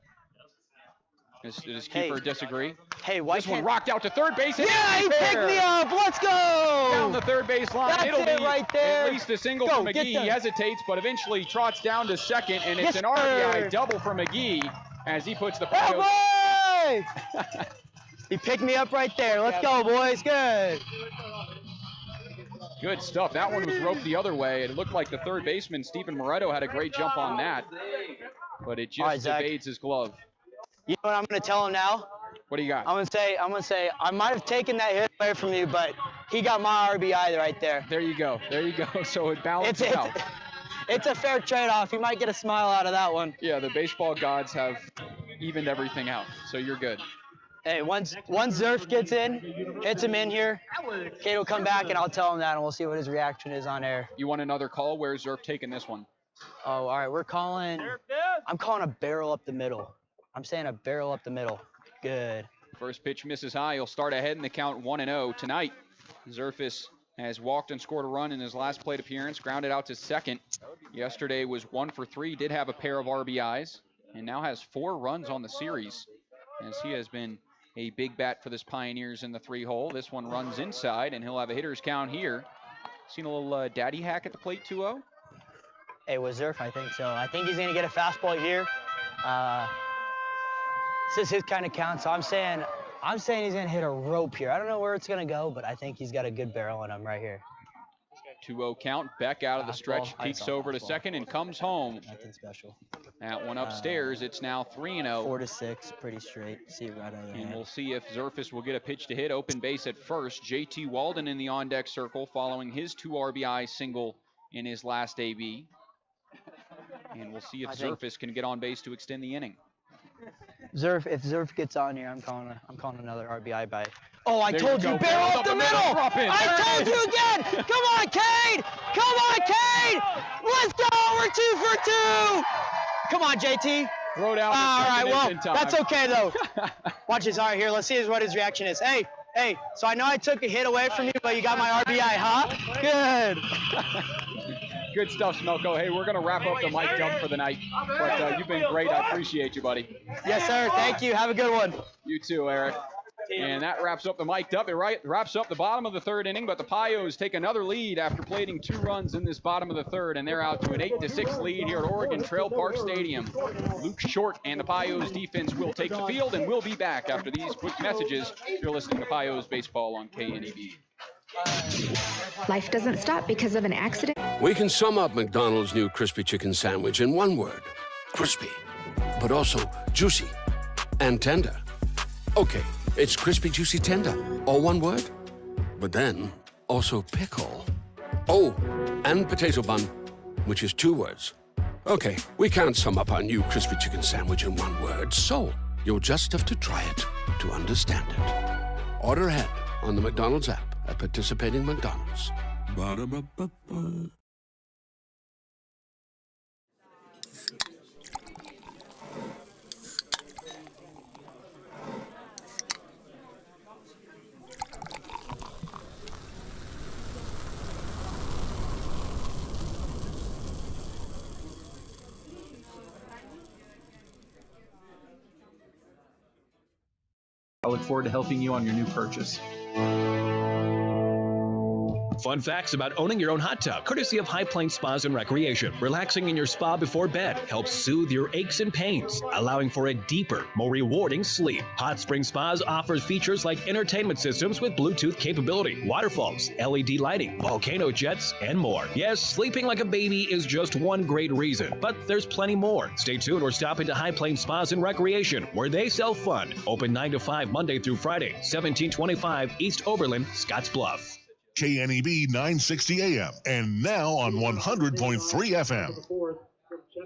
Does keeper disagree? Hey, why this one rocked out to third base? Yeah, he picked me up. Let's go! Down the third base line. That's It'll be right there. At least a single for McGee. He hesitates, but eventually trots down to second, and it's an RBI double for McGee as he puts the Pios. He picked me up right there. Let's go, boys. Good. Good stuff. That one was roped the other way. It looked like the third baseman, Stephen Moretto, had a great jump on that, but it just evades his glove. You know what I'm going to tell him now? What do you got? I'm going to say, I might have taken that hit away from you, but he got my RBI right there. There you go. There you go. So it balances out. It's a fair trade-off. You might get a smile out of that one. Yeah, the baseball gods have evened everything out, so you're good. Hey, once Zerf gets in, hits him in here, Kate will come back and I'll tell him that, and we'll see what his reaction is on air. You want another call? Where's Zerf taking this one? Oh, all right. I'm calling a barrel up the middle. I'm saying a barrel up the middle. Good. First pitch misses high. He'll start ahead in the count 1-0. Tonight, Zerfis has walked and scored a run in his last plate appearance, grounded out to second. Yesterday was 1 for 3, did have a pair of RBIs, and now has 4 runs on the series, as he has been a big bat for this Pioneers in the 3-hole. This one runs inside, and he'll have a hitter's count here. Seen a little daddy hack at the plate, 2-0? Hey, with Zerf, I think so. I think he's going to get a fastball here. This is his kind of count, so I'm saying he's going to hit a rope here. I don't know where it's going to go, but I think he's got a good barrel in him right here. 2-0 count. Beck out of the stretch, peeks over to second and comes home. Nothing special. That one upstairs, it's now 3-0. 4-6, pretty straight. See right out of And there. we'll see if Zerfus will get a pitch to hit. Open base at first. JT Walden in the on-deck circle following his 2 RBI single in his last AB. And we'll see if Zerfus can get on base to extend the inning. If Zerf gets on here, I'm calling another RBI by. Oh, I There told you you, go. barrel Barrel up the up the middle. middle, drop in. I There it told you is. again. Come on, Cade. Come on, Cade. Let's go. We're 2 for 2. Come on, JT. Throw down. All right, well, in time. that's okay though. Watch this. All right, here. Let's see what his reaction is. Hey. So I know I took a hit away from you, but you got my RBI, huh? Good. Good stuff, Smelko. Hey, we're going to wrap up the mic dump for the night. But you've been great. I appreciate you, buddy. Yes, sir. Thank you. Have a good one. You too, Eric. And that wraps up the mic dump. It wraps up the bottom of the 3rd inning, but the Pios take another lead after plating 2 runs in this bottom of the 3rd, and they're out to an 8-6 lead here at Oregon Trail Park Stadium. Luke Short and the Pios defense will take the field, and we'll be back after these quick messages. You're listening to Pios Baseball on KNEB. Life doesn't stop because of an accident. We can sum up McDonald's new crispy chicken sandwich in one word. Crispy. But also juicy and tender. Okay, it's crispy, juicy, tender. All one word. But then, also pickle. Oh, and potato bun, which is 2 words. Okay, we can't sum up our new crispy chicken sandwich in one word, so you'll just have to try it to understand it. Order ahead on the McDonald's app at participating McDonald's. Ba-da-ba-ba-ba. I look forward to helping you on your new purchase. Fun facts about owning your own hot tub, courtesy of High Plains Spas and Recreation. Relaxing in your spa before bed helps soothe your aches and pains, allowing for a deeper, more rewarding sleep. Hot Spring Spas offers features like entertainment systems with Bluetooth capability, waterfalls, LED lighting, volcano jets, and more. Yes, sleeping like a baby is just one great reason, but there's plenty more. Stay tuned or stop into High Plains Spas and Recreation, where they sell fun. Open 9 to 5 Monday through Friday, 1725 East Oberlin, Scottsbluff. KNEB 960 AM, and now on 100.3 FM.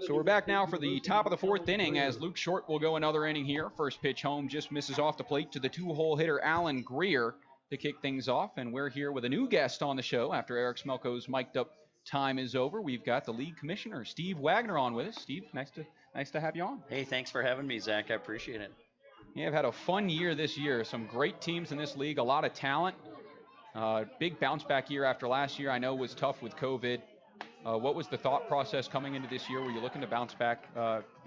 So we're back now for the top of the 4th inning as Luke Short will go another inning here. First pitch home just misses off the plate to the 2-hole hitter Alan Greer to kick things off. And we're here with a new guest on the show after Eric Smelko's mic'd up time is over. We've got the league commissioner, Steve Wagner, on with us. Steve, nice to have you on. Hey, thanks for having me, Zach. I appreciate it. Yeah, I've had a fun year this year. Some great teams in this league, a lot of talent. Big bounce back year after last year. I know was tough with COVID. What was the thought process coming into this year? Were you looking to bounce back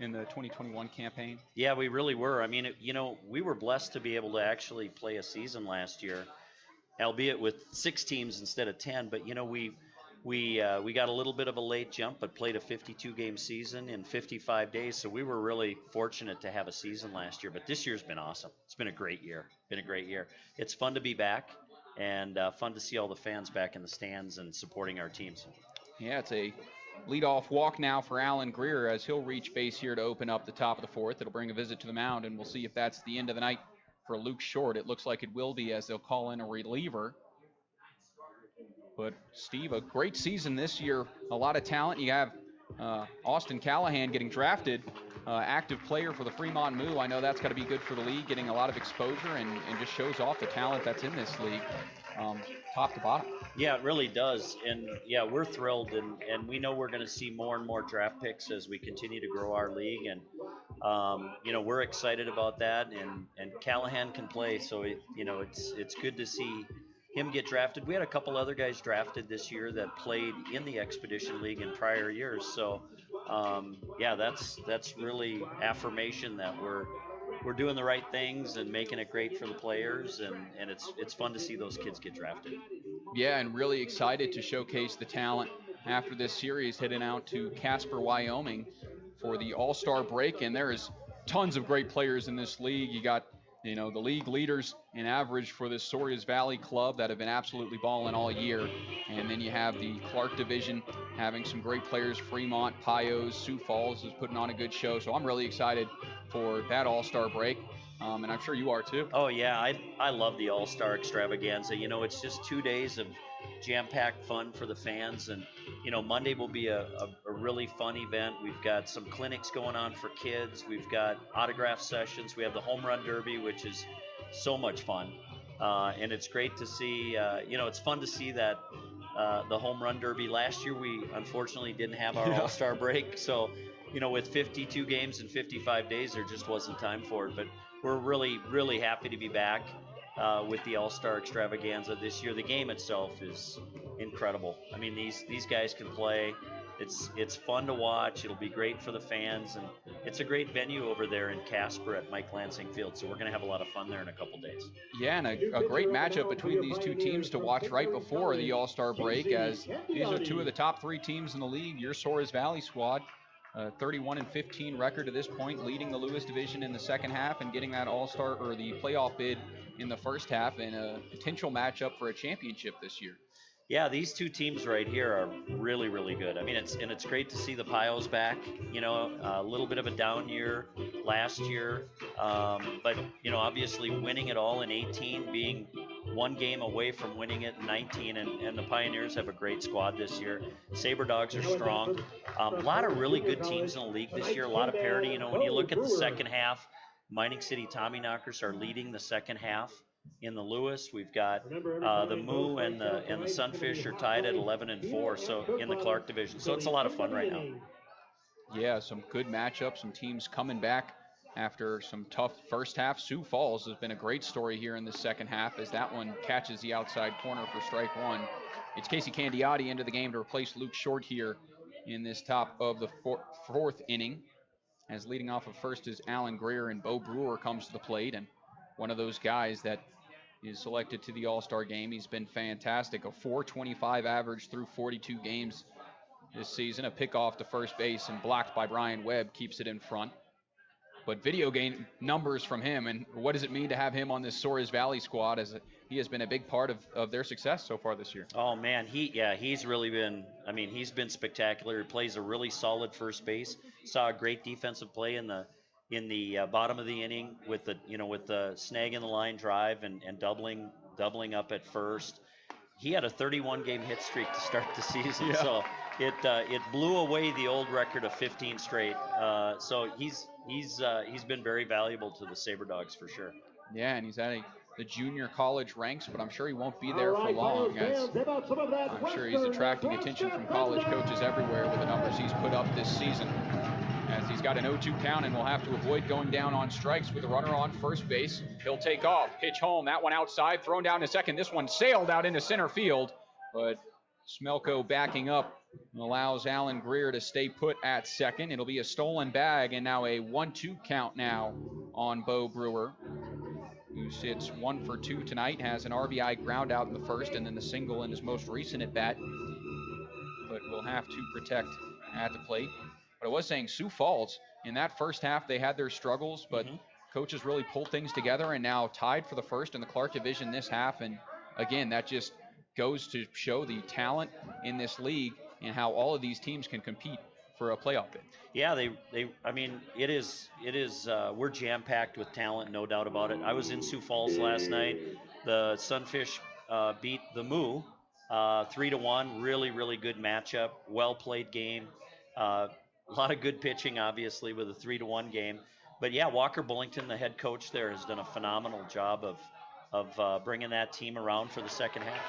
in the 2021 campaign? Yeah, we really were. I mean, we were blessed to be able to actually play a season last year, albeit with 6 teams instead of 10. But we got a little bit of a late jump, but played a 52-game season in 55 days. So we were really fortunate to have a season last year. But this year's been awesome. It's been a great year. It's fun to be back. And fun to see all the fans back in the stands and supporting our teams. Yeah, it's a leadoff walk now for Alan Greer as he'll reach base here to open up the top of the 4th. It'll bring a visit to the mound, and we'll see if that's the end of the night for Luke Short. It looks like it will be as they'll call in a reliever. But, Steve, a great season this year. A lot of talent. You have Austin Callahan getting drafted, active player for the Fremont Moo. I know that's got to be good for the league, getting a lot of exposure and just shows off the talent that's in this league, top to bottom. Yeah, it really does. And, yeah, we're thrilled. And we know we're going to see more and more draft picks as we continue to grow our league. And, we're excited about that. And Callahan can play. So, it's good to see him get drafted. We had a couple other guys drafted this year that played in the Expedition League in prior years. So, that's really affirmation that we're doing the right things and making it great for the players, and it's fun to see those kids get drafted. Yeah, and really excited to showcase the talent after this series, heading out to Casper, Wyoming for the All-Star break. And there is tons of great players in this league. You got You know, the league leaders in average for this Souris Valley club that have been absolutely balling all year. And then you have the Clark division having some great players. Fremont, Pios, Sioux Falls is putting on a good show. So I'm really excited for that All-Star break. And I'm sure you are too. Oh, yeah. I love the All-Star extravaganza. You know, it's just 2 days of jam-packed fun for the fans. And, you know, Monday will be a really fun event. We've got some clinics going on for kids. We've got autograph sessions. We have the home run derby, which is so much fun. And it's great to see, you know, it's fun to see that the home run derby. Last year, we unfortunately didn't have our All-Star break. So, you know, with 52 games in 55 days, there just wasn't time for it. But we're really, really happy to be back with the All-Star extravaganza this year. The game itself is incredible. I mean, these guys can play. It's fun to watch. It'll be great for the fans, and it's a great venue over there in Casper at Mike Lansing Field. So we're going to have a lot of fun there in a couple days. Yeah, and a great matchup between these two teams to watch right before the All-Star break, as these are two of the top 3 teams in the league. Your Souris Valley squad, 31-15 record to this point, leading the Lewis division in the second half and getting that All-Star or the playoff bid in the first half, and a potential matchup for a championship this year. Yeah, these two teams right here are really, really good. I mean, it's great to see the Pios back. You know, a little bit of a down year last year, but you know, obviously winning it all in 18, being 1 game away from winning it in 19, and the Pioneers have a great squad this year. Sabre Dogs are strong. A lot of really good teams in the league this year. A lot of parity. You know, when you look at the second half, Mining City Tommyknockers are leading the second half. In the Lewis, we've got the Moo and the Sunfish are tied at 11-4. So in the Clark division, so it's a lot of fun right now. Yeah, some good matchups, some teams coming back after some tough first half. Sioux Falls has been a great story here in the second half, as that one catches the outside corner for strike 1. It's Casey Candiotti into the game to replace Luke Short here in this top of the fourth inning, as leading off of first is Alan Greer, and Bo Brewer comes to the plate, and one of those guys that is selected to the All-Star game. He's been fantastic. A .425 average through 42 games this season. A pickoff to first base and blocked by Brian Webb keeps it in front. But video game numbers from him, and what does it mean to have him on this Souris Valley squad, as he has been a big part of their success so far this year. Oh man, he's really been, I mean, he's been spectacular. He plays a really solid first base. Saw a great defensive play in the bottom of the inning with the snag in the line drive and doubling up at first. He had a 31 game hit streak to start the season, so it blew away the old record of 15 straight. So he's been very valuable to the Sabre Dogs for sure. Yeah, and he's at the junior college ranks, but I'm sure he won't be there for long, as I'm sure he's attracting attention from college coaches everywhere with the numbers he's put up this season. As he's got an 0-2 count and will have to avoid going down on strikes with a runner on first base. He'll take off, pitch home, that one outside, thrown down to second. This one sailed out into center field, but Smelko backing up allows Alan Greer to stay put at second. It'll be a stolen bag, and now a 1-2 count now on Bo Brewer, who sits 1 for 2 tonight, has an RBI ground out in the first and then the single in his most recent at bat, but will have to protect at the plate. But I was saying, Sioux Falls, in that first half, they had their struggles, but coaches really pulled things together and now tied for the first in the Clark division this half. And again, that just goes to show the talent in this league and how all of these teams can compete for a playoff bid. Yeah, I mean, it is, we're jam-packed with talent, no doubt about it. I was in Sioux Falls last night. The Sunfish beat the Moo 3-1. Really, really good matchup. Well-played game. A lot of good pitching, obviously, with a 3-1 game. But yeah, Walker Bullington, the head coach there, has done a phenomenal job of bringing that team around for the second half.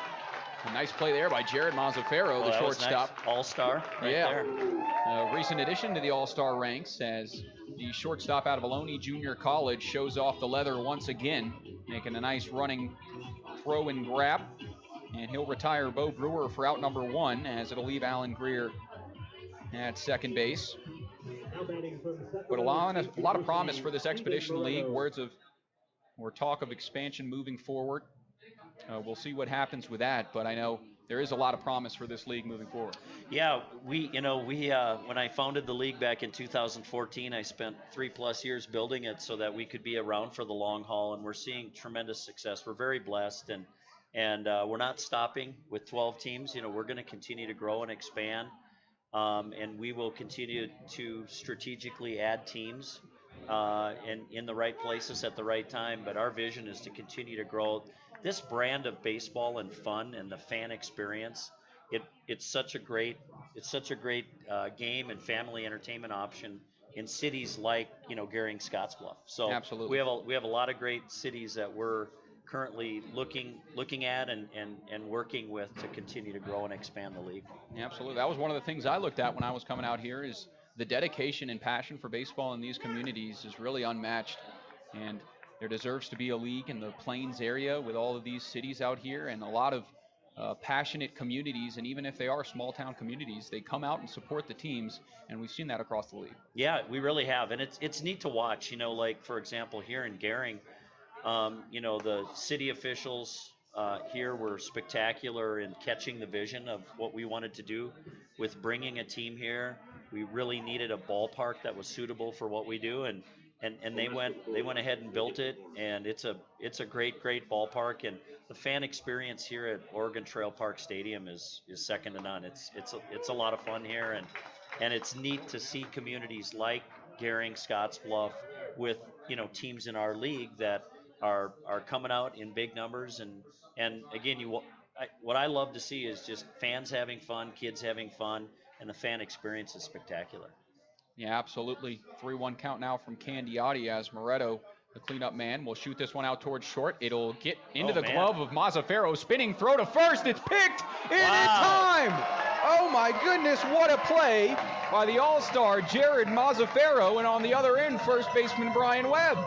A nice play there by Jared Mazzaferro, the shortstop. Nice. All-star right there. A recent addition to the All-Star ranks, as the shortstop out of Ohlone Junior College shows off the leather once again, making a nice running throw and grab. And he'll retire Bo Brewer for out number 1, as it'll leave Alan Greer at second base. But a lot of promise for this Expedition League. Talk of expansion moving forward. We'll see what happens with that, but I know there is a lot of promise for this league moving forward. Yeah, we when I founded the league back in 2014, I spent 3+ years building it so that we could be around for the long haul, and we're seeing tremendous success. We're very blessed, and we're not stopping with 12 teams. We're going to continue to grow and expand, and we will continue to strategically add teams in the right places at the right time. But our vision is to continue to grow this brand of baseball and fun and the fan experience. It's such a great game and family entertainment option in cities like Gering, Scottsbluff. So absolutely, we have a lot of great cities that we're currently looking at and working with to continue to grow and expand the league. Yeah, absolutely. That was one of the things I looked at when I was coming out here, is the dedication and passion for baseball in these communities is really unmatched. And there deserves to be a league in the Plains area with all of these cities out here, and a lot of passionate communities. And even if they are small town communities, they come out and support the teams, and we've seen that across the league. Yeah, we really have, and it's neat to watch. Like for example here in Gering, the city officials here were spectacular in catching the vision of what we wanted to do with bringing a team here. We really needed a ballpark that was suitable for what we do, and they went ahead and built it, and it's a great ballpark, and the fan experience here at Oregon Trail Park Stadium is second to none. It's a lot of fun here, and it's neat to see communities like Gering, Scottsbluff with teams in our league that are coming out in big numbers, and again what I love to see is just fans having fun, kids having fun, and the fan experience is spectacular. Yeah, absolutely. 3-1 count now from Candiotti as Moretto, the cleanup man, will shoot this one out towards short. It'll get into the glove of Mazzaferro. Spinning throw to first. It's picked in time. Oh my goodness, what a play by the all-star Jared Mazzaferro. And on the other end, first baseman Brian Webb.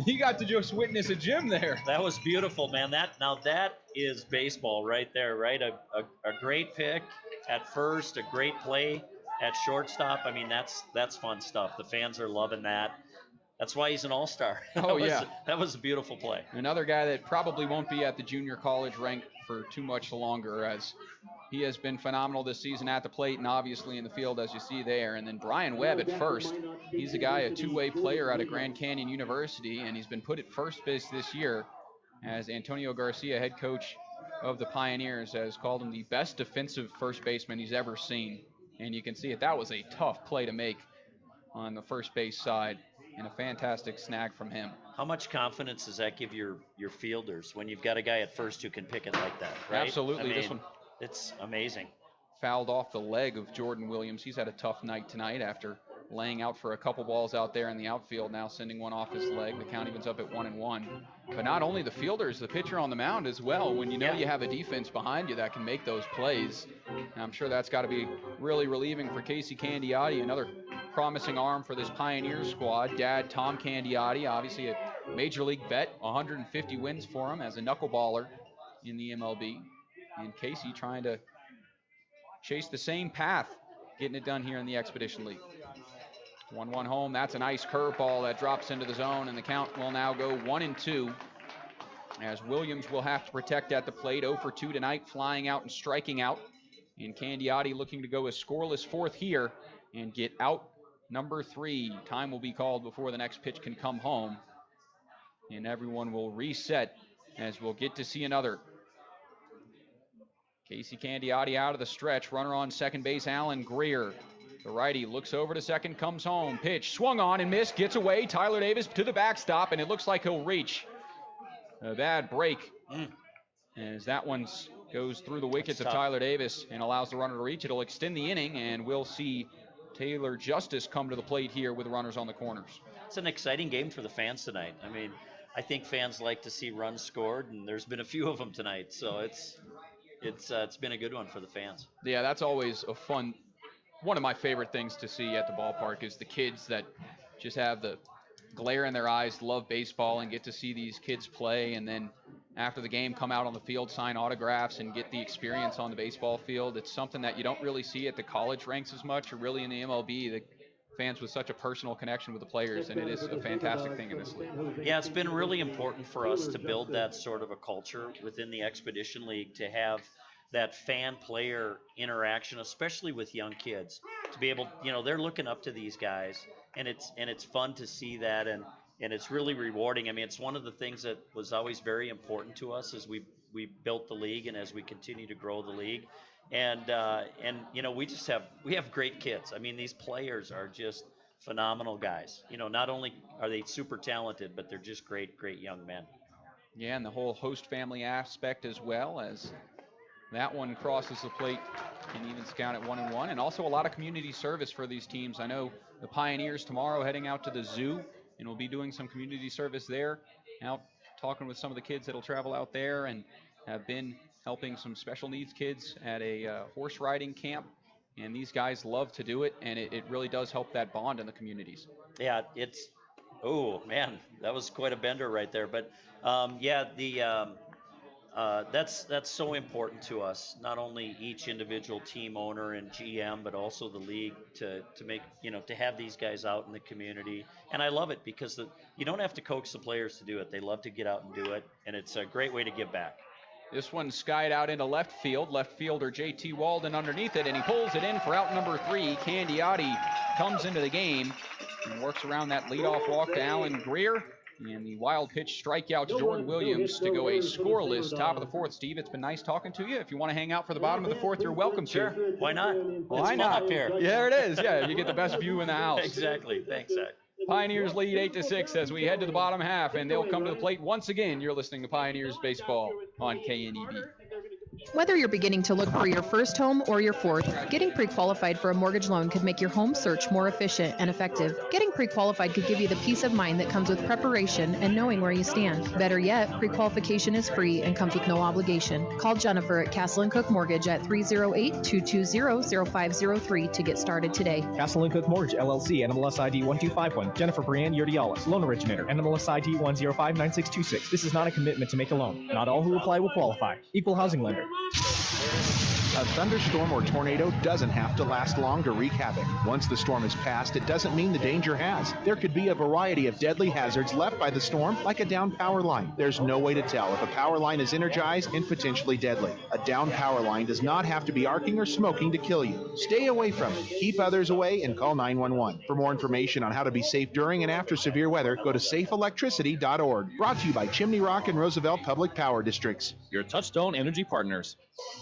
He got to just witness a gym there. That was beautiful, man. That is baseball right there, right? A great pick at first, a great play at shortstop. I mean, that's fun stuff. The fans are loving that. That's why he's an all-star. That was a beautiful play. Another guy that probably won't be at the junior college rank for too much longer, as he has been phenomenal this season at the plate and obviously in the field, as you see there. And then Brian Webb at first. He's a guy, a two-way player out of Grand Canyon University, and he's been put at first base this year, as Antonio Garcia, head coach of the Pioneers, has called him the best defensive first baseman he's ever seen. And you can see it. That was a tough play to make on the first base side, and a fantastic snag from him. How much confidence does that give your fielders when you've got a guy at first who can pick it like that, right? Absolutely. I mean, this one, it's amazing. Fouled off the leg of Jordan Williams. He's had a tough night tonight after laying out for a couple balls out there in the outfield, now sending one off his leg. The count evens up at 1-1. But not only the fielders, the pitcher on the mound as well. When you know you have a defense behind you that can make those plays, and I'm sure that's got to be really relieving for Casey Candiotti, another promising arm for this Pioneer squad. Dad, Tom Candiotti, obviously a major league vet, 150 wins for him as a knuckleballer in the MLB. And Casey trying to chase the same path, getting it done here in the Expedition League. 1-1 home. That's a nice curveball that drops into the zone, and the count will now go 1-2, as Williams will have to protect at the plate. 0 for 2 tonight, flying out and striking out. And Candiotti looking to go a scoreless fourth here and get out number 3. Time will be called before the next pitch can come home, and everyone will reset as we'll get to see another. Casey Candiotti out of the stretch. Runner on second base, Alan Greer. The righty looks over to second, comes home. Pitch swung on and missed, gets away. Tyler Davis to the backstop, and it looks like he'll reach. A bad break as that one goes through the wickets of Tyler Davis and allows the runner to reach. It'll extend the inning, and we'll see Taylor Justice come to the plate here with runners on the corners. It's an exciting game for the fans tonight. I mean, I think fans like to see runs scored, and there's been a few of them tonight, so it's been a good one for the fans. Yeah, that's always a fun. One of my favorite things to see at the ballpark is the kids that just have the glare in their eyes, love baseball, and get to see these kids play, and then after the game come out on the field, sign autographs, and get the experience on the baseball field. It's something that you don't really see at the college ranks as much, or really in the MLB. The fans with such a personal connection with the players, and it is a fantastic thing in this league. Yeah, it's been really important for us to build that sort of a culture within the Expedition League, to have that fan-player interaction, especially with young kids, to be able, they're looking up to these guys, and it's fun to see that, and it's really rewarding. I mean, it's one of the things that was always very important to us as we built the league and as we continue to grow the league, and we have great kids. I mean, these players are just phenomenal guys. Not only are they super talented, but they're just great young men. Yeah, and the whole host family aspect as well, as that one crosses the plate and evens count at 1-1, and also a lot of community service for these teams. I know the Pioneers tomorrow heading out to the zoo, and we'll be doing some community service there, out talking with some of the kids that'll travel out there, and have been helping some special needs kids at a horse riding camp. And these guys love to do it, and it really does help that bond in the communities. Yeah, man, that was quite a bender right there. But that's so important to us. Not only each individual team owner and GM, but also the league to make to have these guys out in the community. And I love it because you don't have to coax the players to do it. They love to get out and do it, and it's a great way to give back. This one skied out into left field. Left fielder J.T. Walden underneath it, and he pulls it in for out number 3. Candiotti comes into the game and works around that leadoff walk to Alan Greer. And the wild pitch strikeout to Jordan Williams to go a scoreless top of the 4th. Steve, it's been nice talking to you. If you want to hang out for the bottom of the 4th, you're welcome to. Sure. Why not? Why not? Up here. Yeah, there it is. Yeah, you get the best view in the house. Exactly. Thanks, Zach. Pioneers lead 8-6 as we head to the bottom half, and they'll come to the plate once again. You're listening to Pioneers Baseball on KNEB. Whether you're beginning to look for your first home or your fourth, getting pre-qualified for a mortgage loan could make your home search more efficient and effective. Getting pre-qualified could give you the peace of mind that comes with preparation and knowing where you stand. Better yet, pre-qualification is free and comes with no obligation. Call Jennifer at Castle & Cook Mortgage at 308-220-0503 to get started today. Castle & Cook Mortgage, LLC, NMLS ID 1251. Jennifer Brianne Urdialis, loan originator, NMLS ID 1059626. This is not a commitment to make a loan. Not all who apply will qualify. Equal housing lender. A thunderstorm or tornado doesn't have to last long to wreak havoc. Once the storm is past, it doesn't mean the danger has. There could be a variety of deadly hazards left by the storm, like a downed power line. There's no way to tell if a power line is energized and potentially deadly. A downed power line does not have to be arcing or smoking to kill you. Stay away from it, keep others away, and call 911. For more information on how to be safe during and after severe weather, go to safeelectricity.org. Brought to you by Chimney Rock and Roosevelt Public Power Districts. Your Touchstone Energy partners.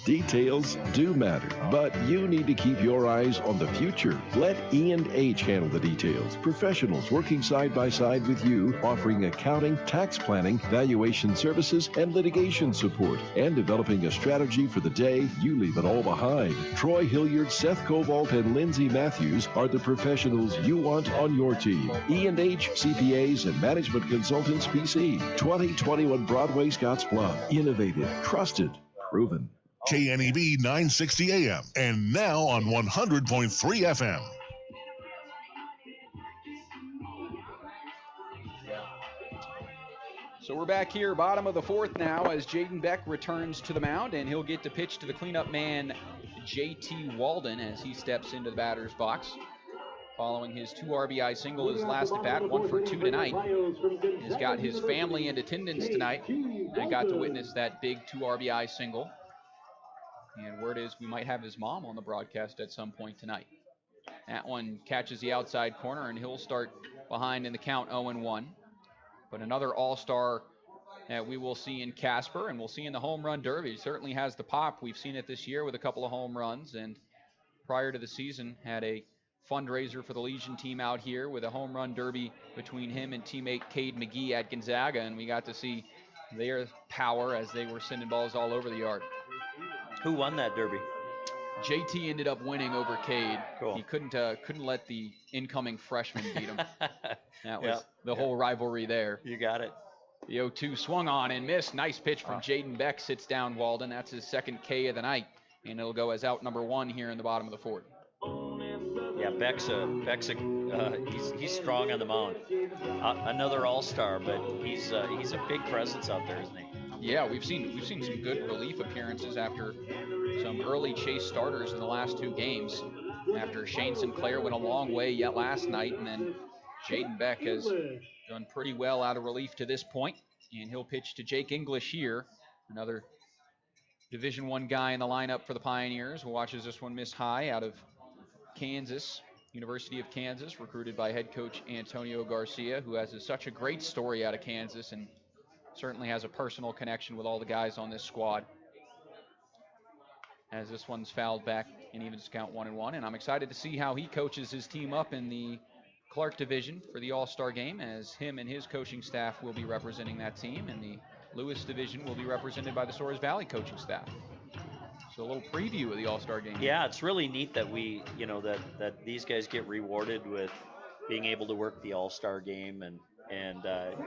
Details do matter, but you need to keep your eyes on the future. Let E&H handle the details. Professionals working side by side with you, offering accounting, tax planning, valuation services, and litigation support, and developing a strategy for the day you leave it all behind. Troy Hilliard, Seth Cobalt, and Lindsay Matthews are the professionals you want on your team. E&H CPAs and Management Consultants PC. 2021 Broadway, Scottsbluff. Innovative, trusted, proven. KNEB 960 AM and now on 100.3 FM. So we're back here, bottom of the 4th now, as Jaden Beck returns to the mound, and he'll get to pitch to the cleanup man, J.T. Walden, as he steps into the batter's box. Following his 2 RBI single his last at bat, 1 for 2 tonight. He's got his family in attendance tonight. I got to witness that big 2 RBI single. And word is we might have his mom on the broadcast at some point tonight. That one catches the outside corner, and he'll start behind in the count 0-1. But another all-star that we will see in Casper, and we'll see in the home run derby. He certainly has the pop. We've seen it this year with a couple of home runs, and prior to the season had a fundraiser for the Legion team out here with a home run derby between him and teammate Cade McGee at Gonzaga, and we got to see their power as they were sending balls all over the yard. Who won that derby? JT ended up winning over Cade. Cool. He couldn't let the incoming freshman beat him. That was the whole rivalry there. You got it. The 0-2 swung on and missed. Nice pitch from Jaden Beck. Sits down Walden. That's his second K of the night, and it'll go as out number 1 here in the bottom of the 4th. Yeah, Beck's he's strong on the mound. Another all-star, but he's a big presence out there, isn't he? Yeah, we've seen some good relief appearances after some early chase starters in the last 2 games. After Shane Sinclair went a long way yet last night, and then Jaden Beck has done pretty well out of relief to this point, and he'll pitch to Jake English here. Another Division I guy in the lineup for the Pioneers, who watches this one miss high out of Kansas, University of Kansas, recruited by head coach Antonio Garcia, who has such a great story out of Kansas and certainly has a personal connection with all the guys on this squad. As this one's fouled back and even just count 1-1, and I'm excited to see how he coaches his team up in the Clark division for the All-Star game, as him and his coaching staff will be representing that team, and the Lewis division will be represented by the Souris Valley coaching staff. So a little preview of the All-Star game. Yeah, it's really neat that we, that these guys get rewarded with being able to work the All-Star game, and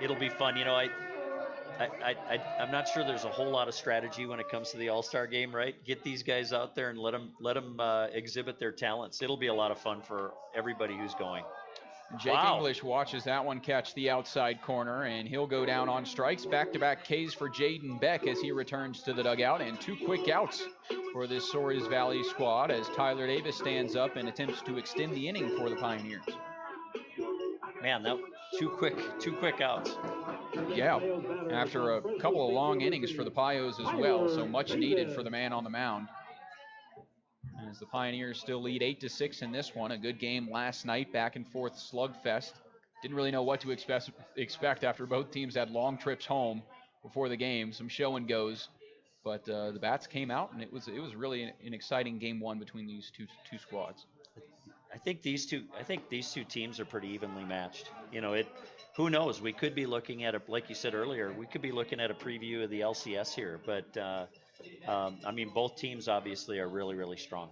it'll be fun. I'm not sure there's a whole lot of strategy when it comes to the All-Star game, right? Get these guys out there and let them exhibit their talents. It'll be a lot of fun for everybody who's going. Jake English watches that one catch the outside corner, and he'll go down on strikes. Back-to-back Ks for Jaden Beck as he returns to the dugout, and 2 quick outs for this Souris Valley squad as Tyler Davis stands up and attempts to extend the inning for the Pioneers. Man, that two quick outs. Yeah, after a couple of long innings for the Pios as well, so much needed for the man on the mound. As the Pioneers still lead 8-6 in this one. A good game last night, back and forth slugfest. Didn't really know what to expect after both teams had long trips home before the game, some show and goes. But the bats came out, and it was really an exciting game one between these two squads. I think these two teams are pretty evenly matched. Who knows? We could be looking at like you said earlier, we could be looking at a preview of the LCS here. But both teams obviously are really, really strong.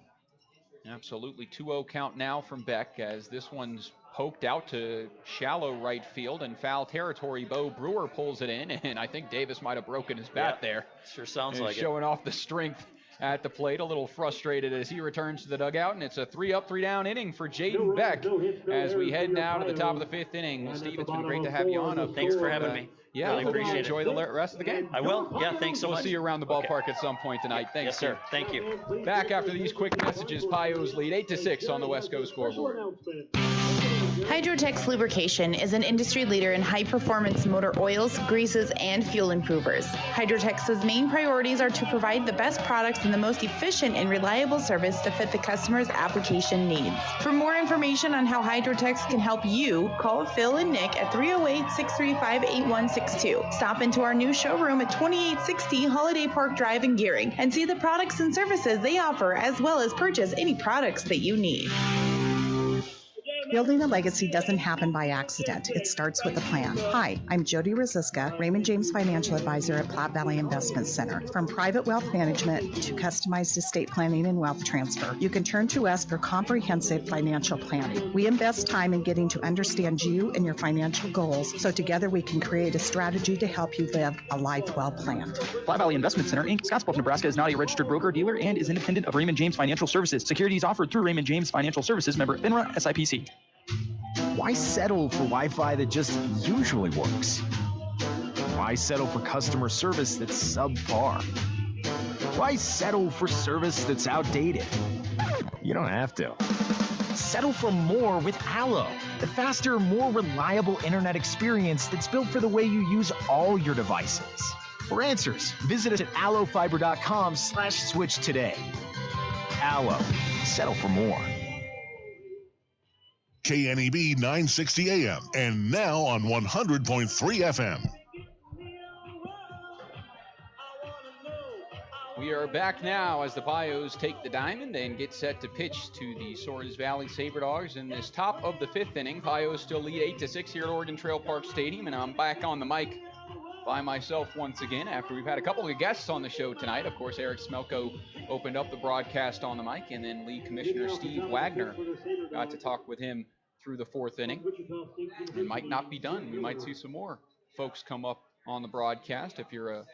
Absolutely. 2-0 count now from Beck as this one's poked out to shallow right field and foul territory. Bo Brewer pulls it in, and I think Davis might have broken his bat there. Sure sounds and like showing off the strength at the plate, a little frustrated as he returns to the dugout, and it's a 3-up, 3-down inning for Jaden Beck as we head now to the top of the 5th inning. Well, Steve, it's been great to have you on. Thanks for having me. Yeah, really appreciate it. Enjoy the rest of the game. I will. Yeah, thanks so much. We'll see you around the ballpark at some point tonight. Thanks, yes, sir. Thank you. Back after these quick messages, Pios lead 8-6 on the Wesco scoreboard. Hydrotex Lubrication is an industry leader in high-performance motor oils, greases, and fuel improvers. Hydrotex's main priorities are to provide the best products and the most efficient and reliable service to fit the customer's application needs. For more information on how Hydrotex can help you, call Phil and Nick at 308-635-8162. Stop into our new showroom at 2860 Holiday Park Drive in Gearing and see the products and services they offer, as well as purchase any products that you need. Building a legacy doesn't happen by accident. It starts with a plan. Hi, I'm Jody Rosiska, Raymond James Financial Advisor at Platte Valley Investment Center. From private wealth management to customized estate planning and wealth transfer, you can turn to us for comprehensive financial planning. We invest time in getting to understand you and your financial goals, so together we can create a strategy to help you live a life well planned. Platte Valley Investment Center, Inc., Scottsbluff, Nebraska is not a registered broker dealer and is independent of Raymond James Financial Services. Securities offered through Raymond James Financial Services, member FINRA SIPC. Why settle for Wi-Fi that just usually works? Why settle for customer service that's subpar? Why settle for service that's outdated? You don't have to. Settle for more with Allo, the faster, more reliable internet experience that's built for the way you use all your devices. For answers, visit us at allofiber.com/switch today. Allo, settle for more. KNEB 960 AM and now on 100.3 FM. We are back now as the Pios take the diamond and get set to pitch to the Souris Valley Sabre Dogs in this top of the 5th inning. Pios still lead 8-6 here at Oregon Trail Park Stadium, and I'm back on the mic by myself once again after we've had a couple of guests on the show tonight. Of course, Eric Smelko opened up the broadcast on the mic, and then League Commissioner Steve Wagner got to talk with him through the 4th inning. It might not be done. We might see some more folks come up on the broadcast. If you're a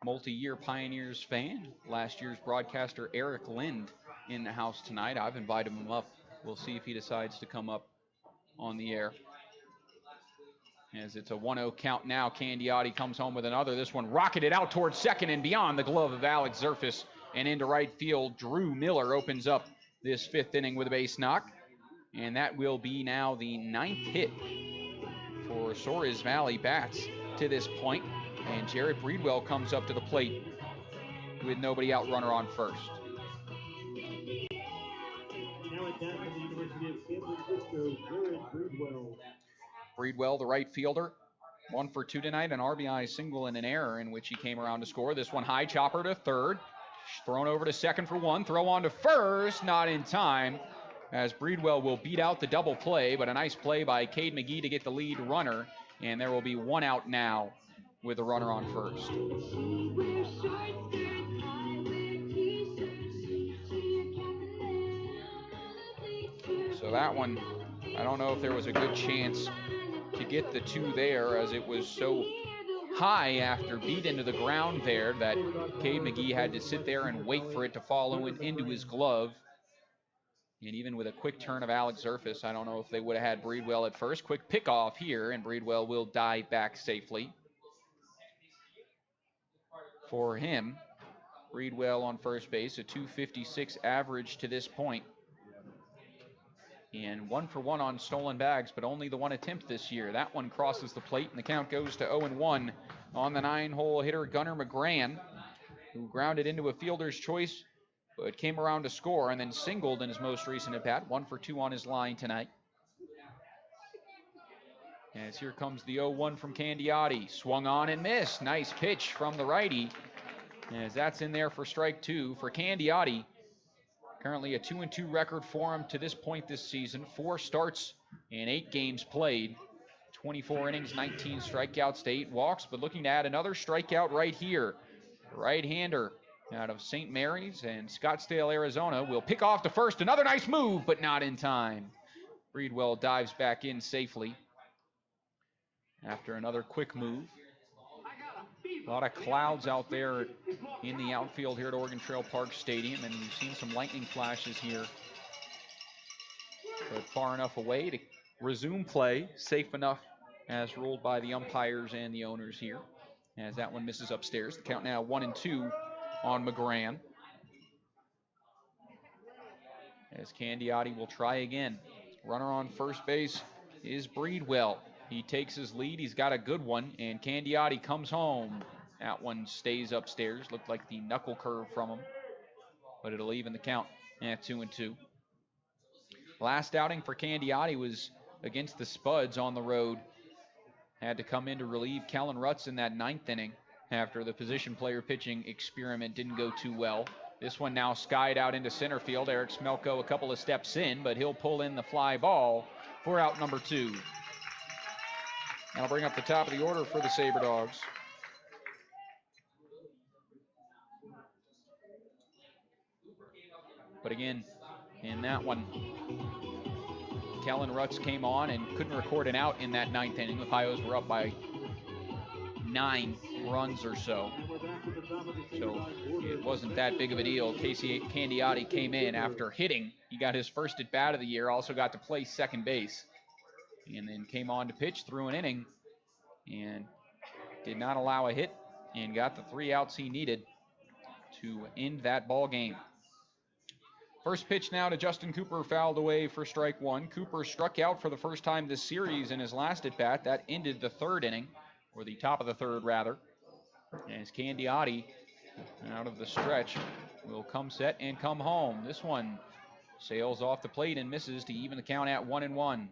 multi-year Pioneers fan, last year's broadcaster Eric Lind in the house tonight. I've invited him up. We'll see if he decides to come up on the air. As it's a 1-0 count now, Candiotti comes home with another. This one rocketed out towards second and beyond the glove of Alex Zerfus and into right field. Drew Miller opens up this 5th inning with a base knock, and that will be now the 9th hit for Souris Valley bats to this point. And Jared Breedwell comes up to the plate with nobody out, runner on first. Breedwell, the right fielder, 1 for 2 tonight, an RBI single and an error in which he came around to score. This one high chopper to third, thrown over to second for 1, throw on to first, not in time, as Breedwell will beat out the double play, but a nice play by Cade McGee to get the lead runner, and there will be 1 out now with the runner on first. So that one, I don't know if there was a good chance to get the 2 there, as it was so high after beat into the ground there that Cade McGee had to sit there and wait for it to fall into his glove. And even with a quick turn of Alex Zerfus, I don't know if they would have had Breedwell at first. Quick pickoff here, and Breedwell will dive back safely. For him, Breedwell on first base, a .256 average to this point. And 1 for 1 on stolen bags, but only the 1 attempt this year. That one crosses the plate, and the count goes to 0-1 on the 9-hole hitter, Gunnar McGran, who grounded into a fielder's choice, but came around to score and then singled in his most recent at-bat. 1 for 2 on his line tonight. As here comes the 0-1 from Candiotti. Swung on and missed. Nice pitch from the righty, as that's in there for strike 2 for Candiotti. Currently a 2-2 record for him to this point this season. 4 starts and 8 games played. 24 innings, 19 strikeouts to 8 walks, but looking to add another strikeout right here. Right-hander out of St. Mary's and Scottsdale, Arizona, will pick off to first. Another nice move, but not in time. Breedwell dives back in safely after another quick move. A lot of clouds out there in the outfield here at Oregon Trail Park Stadium, and we've seen some lightning flashes here, but far enough away to resume play, safe enough as ruled by the umpires and the owners here, as that one misses upstairs. The count now 1-2 on McGran, as Candiotti will try again. Runner on first base is Breedwell. He takes his lead. He's got a good one, and Candiotti comes home. That one stays upstairs. Looked like the knuckle curve from him, but it'll even the count at 2-2. Last outing for Candiotti was against the Spuds on the road. Had to come in to relieve Kellen Rutz in that 9th inning after the position player pitching experiment didn't go too well. This one now skied out into center field. Eric Smelko a couple of steps in, but he'll pull in the fly ball for out number 2. That'll bring up the top of the order for the Sabre Dogs. But again, in that one, Kellen Rutz came on and couldn't record an out in that 9th inning. The Pios were up by 9 runs or so. So it wasn't that big of a deal. Casey Candiotti came in after hitting. He got his first at bat of the year, also got to play second base, and then came on to pitch through an inning and did not allow a hit and got the 3 outs he needed to end that ball game. First pitch now to Justin Cooper, fouled away for strike 1. Cooper struck out for the first time this series in his last at bat. That ended the 3rd inning, or the top of the 3rd rather, as Candiotti out of the stretch will come set and come home. This one sails off the plate and misses to even the count at 1-1.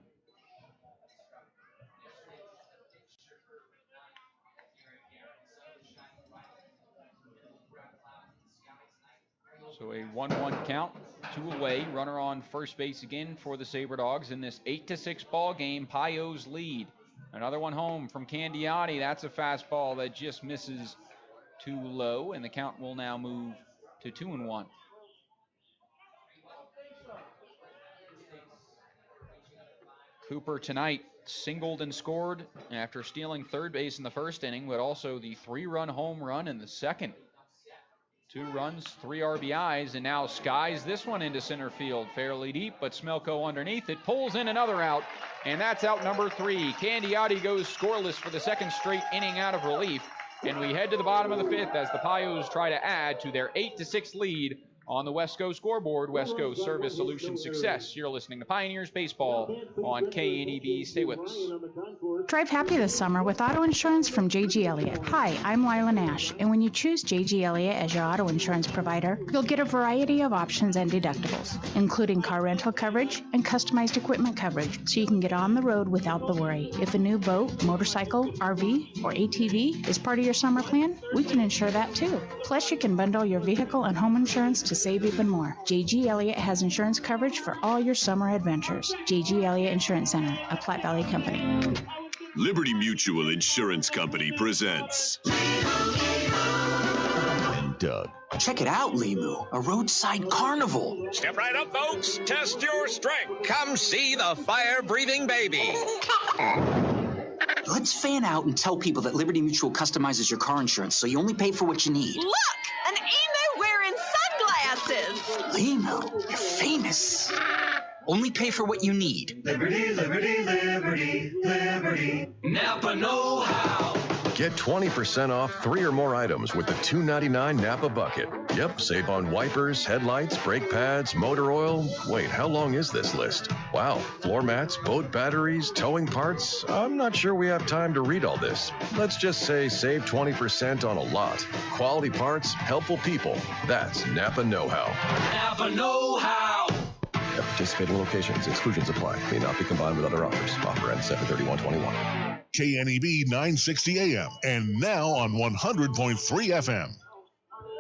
So a 1-1 count, 2 away. Runner on first base again for the Sabre Dogs in this 8-6 ball game. Pios lead. Another one home from Candiotti. That's a fastball that just misses too low, and the count will now move to 2-1. Cooper tonight singled and scored after stealing third base in the first inning, but also the 3-run home run in the second. 2 runs, 3 RBIs, and now skies this one into center field. Fairly deep, but Smelko underneath it. Pulls in another out, and that's out number 3. Candiotti goes scoreless for the 2nd straight inning out of relief, and we head to the bottom of the 5th as the Pios try to add to their 8-6 lead on the Wesco scoreboard. Wesco Service Solution Success. You're listening to Pioneers Baseball on KNEB. Stay with us. Drive happy this summer with auto insurance from J.G. Elliott. Hi, I'm Lila Nash, and when you choose J.G. Elliott as your auto insurance provider, you'll get a variety of options and deductibles, including car rental coverage and customized equipment coverage, so you can get on the road without the worry. If a new boat, motorcycle, RV, or ATV is part of your summer plan, we can insure that too. Plus, you can bundle your vehicle and home insurance to save even more. J.G. Elliott has insurance coverage for all your summer adventures. J.G. Elliott Insurance Center, a Platte Valley company. Liberty Mutual Insurance Company presents and Doug. Check it out, Limu, a roadside carnival. Step right up, folks. Test your strength. Come see the fire-breathing baby. Let's fan out and tell people that Liberty Mutual customizes your car insurance so you only pay for what you need. Look, an emu wearing sunglasses. Limu, you're famous. Only pay for what you need. Liberty, liberty, liberty, liberty. Napa know-how. Get 20% off 3 or more items with the $2.99 Napa Bucket. Yep, save on wipers, headlights, brake pads, motor oil. Wait, how long is this list? Wow, floor mats, boat batteries, towing parts. I'm not sure we have time to read all this. Let's just say save 20% on a lot. Quality parts, helpful people. That's Napa know-how. Napa know-how. At participating locations, exclusions apply. May not be combined with other offers. Offer ends 7/31/21. KNEB 960 AM and now on 100.3 FM.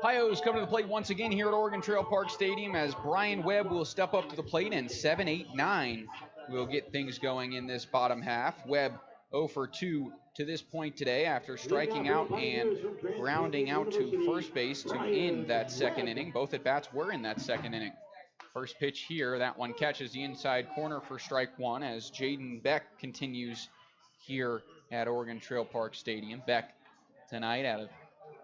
Pios come to the plate once again here at Oregon Trail Park Stadium as Brian Webb will step up to the plate and 7-8-9 will get things going in this bottom half. Webb 0 for 2 to this point today after striking out and grounding out to first base to end that second inning. Both at bats were in that second inning. First pitch here, that one catches the inside corner for strike one as Jaden Beck continues here at Oregon Trail Park Stadium. Beck tonight out of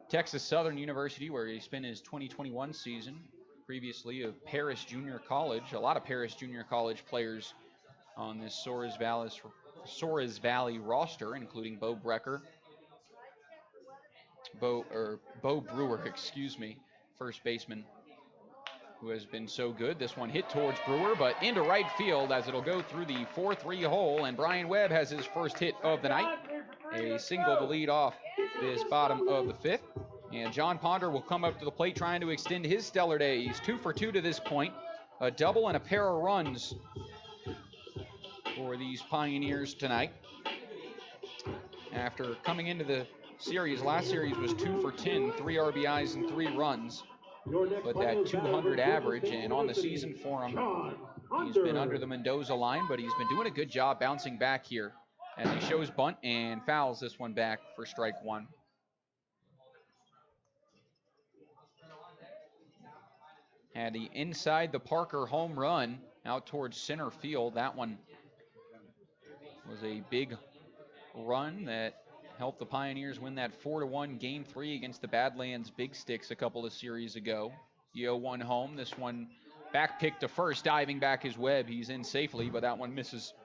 Texas Southern University, where he spent his 2021 season, previously of Paris Junior College. A lot of Paris Junior College players on this Souris Valley roster, including Bo Brecker, Bo Brewer, first baseman, who has been so good. This one hit towards Brewer, but into right field as it'll go through the 4-3 hole, and Brian Webb has his first hit of the night. A single to lead off this bottom of the fifth. And John Ponder will come up to the plate trying to extend his stellar day. He's 2 for 2 to this point. A double and a pair of runs for these Pioneers tonight. After coming into the series, last series was 2 for 10, 3 RBIs and 3 runs. But that 200 average, and on the season for him, he's been under the Mendoza line, but he's been doing a good job bouncing back here as he shows bunt and fouls this one back for strike one. Had the inside the Parker home run out towards center field. That one was a big run that helped the Pioneers win that 4-1 Game 3 against the Badlands Big Sticks a couple of series ago. The 0-1 home. This one back pick to first, diving back is Webb. He's in safely, but that one misses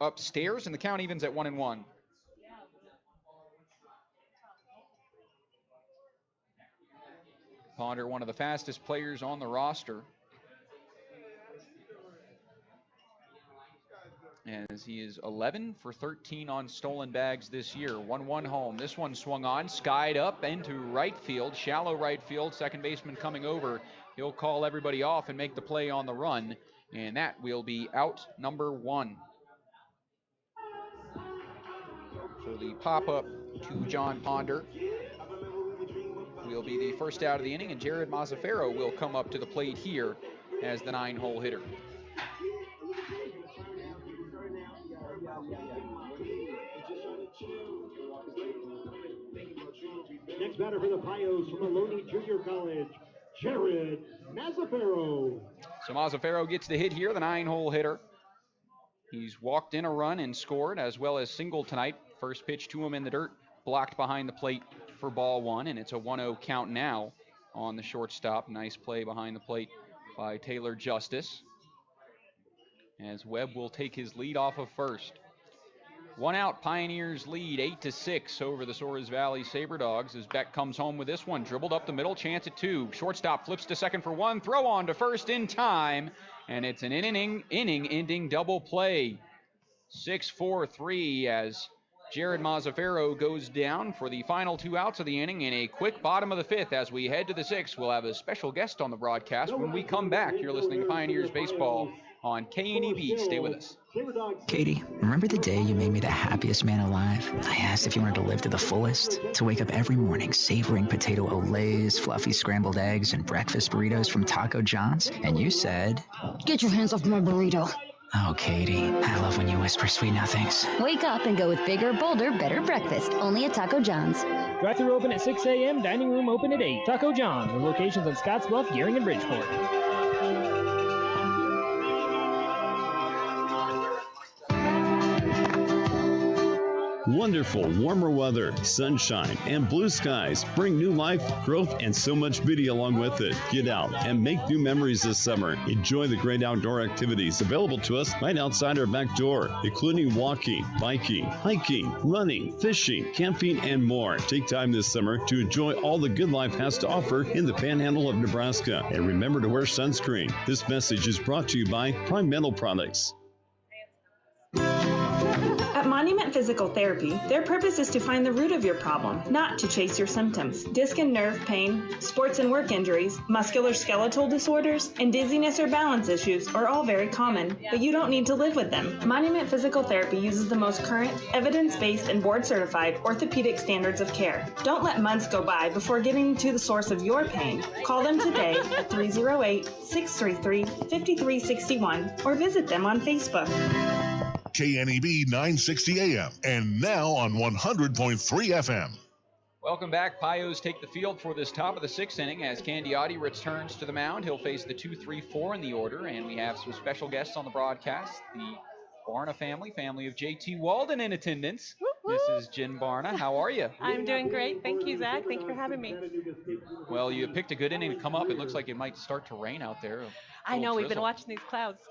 upstairs, and the count evens at 1-1. Ponder, one of the fastest players on the roster, as he is 11 for 13 on stolen bags this year. 1-1 home. This one swung on, skied up into right field, shallow right field. Second baseman coming over. He'll call everybody off and make the play on the run, and that will be out number 1. So the pop-up to John Ponder will be the first out of the inning, and Jared Mazzaferro will come up to the plate here as the 9-hole hitter. Next batter for the Pios from Maloney Junior College, Jared Mazzaferro. So Mazzaferro gets the hit here, the 9-hole hitter. He's walked in a run and scored, as well as singled tonight. First pitch to him in the dirt, blocked behind the plate for ball 1, and it's a 1-0 count now on the shortstop. Nice play behind the plate by Taylor Justice, as Webb will take his lead off of first. 1 out, Pioneers lead 8-6 over the Souris Valley Sabre Dogs as Beck comes home with this one. Dribbled up the middle, chance at 2. Shortstop flips to second for 1, throw on to first in time, and it's an inning-ending double play. 6-4-3 as Jared Mazzaferro goes down for the final 2 outs of the inning in a quick bottom of the 5th. As we head to the 6th, we'll have a special guest on the broadcast. When we come back, you're listening to Pioneers Baseball on KNEB. Stay with us. Katie, remember the day you made me the happiest man alive? I asked if you wanted to live to the fullest, to wake up every morning savoring potato olays, fluffy scrambled eggs, and breakfast burritos from Taco John's, and you said, "Get your hands off my burrito." Oh, Katie, I love when you whisper sweet nothings. Wake up and go with bigger, bolder, better breakfast, only at Taco John's. Drive-thru open at 6 a.m., dining room open at 8. Taco John's, with locations on Scottsbluff, Gearing, and Bridgeport. Wonderful warmer weather, sunshine, and blue skies bring new life, growth, and so much beauty along with it. Get out and make new memories this summer. Enjoy the great outdoor activities available to us right outside our back door, including walking, biking, hiking, running, fishing, camping, and more. Take time this summer to enjoy all the good life has to offer in the Panhandle of Nebraska. And remember to wear sunscreen. This message is brought to you by Prime Mental Products. At Monument Physical Therapy, their purpose is to find the root of your problem, not to chase your symptoms. Disc and nerve pain, sports and work injuries, musculoskeletal disorders, and dizziness or balance issues are all very common, but you don't need to live with them. Monument Physical Therapy uses the most current, evidence-based, and board-certified orthopedic standards of care. Don't let months go by before getting to the source of your pain. Call them today at 308-633-5361 or visit them on Facebook. KNEB 960 AM and now on 100.3 FM. Welcome back. Pios take the field for this top of the 6th inning as Candiotti returns to the mound. He'll face the 2-3-4 in the order, and we have some special guests on the broadcast. The Barna family of JT Walden in attendance. This is Jen Barna. How are you? I'm doing great. Thank you, Zach. Thank you for having me. Well, you picked a good inning to come up. It looks like it might start to rain out there. I know. We've been watching these clouds.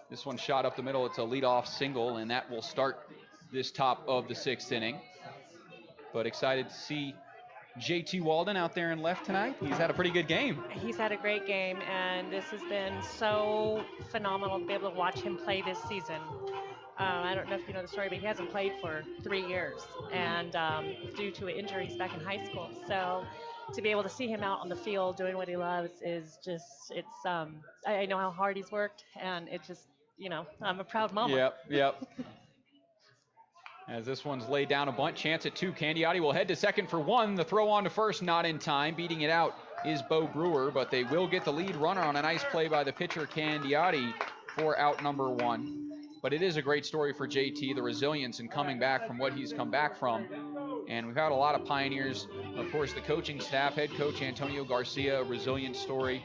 This one shot up the middle. It's a leadoff single, and that will start this top of the 6th inning. But excited to see JT Walden out there in left tonight. He's had a pretty good game. He's had a great game, and this has been so phenomenal to be able to watch him play this season. I don't know if you know the story, but he hasn't played for 3 years, and due to injuries back in high school. So to be able to see him out on the field doing what he loves is just, I know how hard he's worked, and it just, I'm a proud mama. Yep. As this one's laid down a bunt, chance at 2. Candiotti will head to second for 1. The throw on to first, not in time. Beating it out is Bo Brewer, but they will get the lead runner on a nice play by the pitcher Candiotti for out number 1. But it is a great story for JT, the resilience in coming back from what he's come back from. And we've had a lot of Pioneers. Of course, the coaching staff, head coach Antonio Garcia, a resilient story,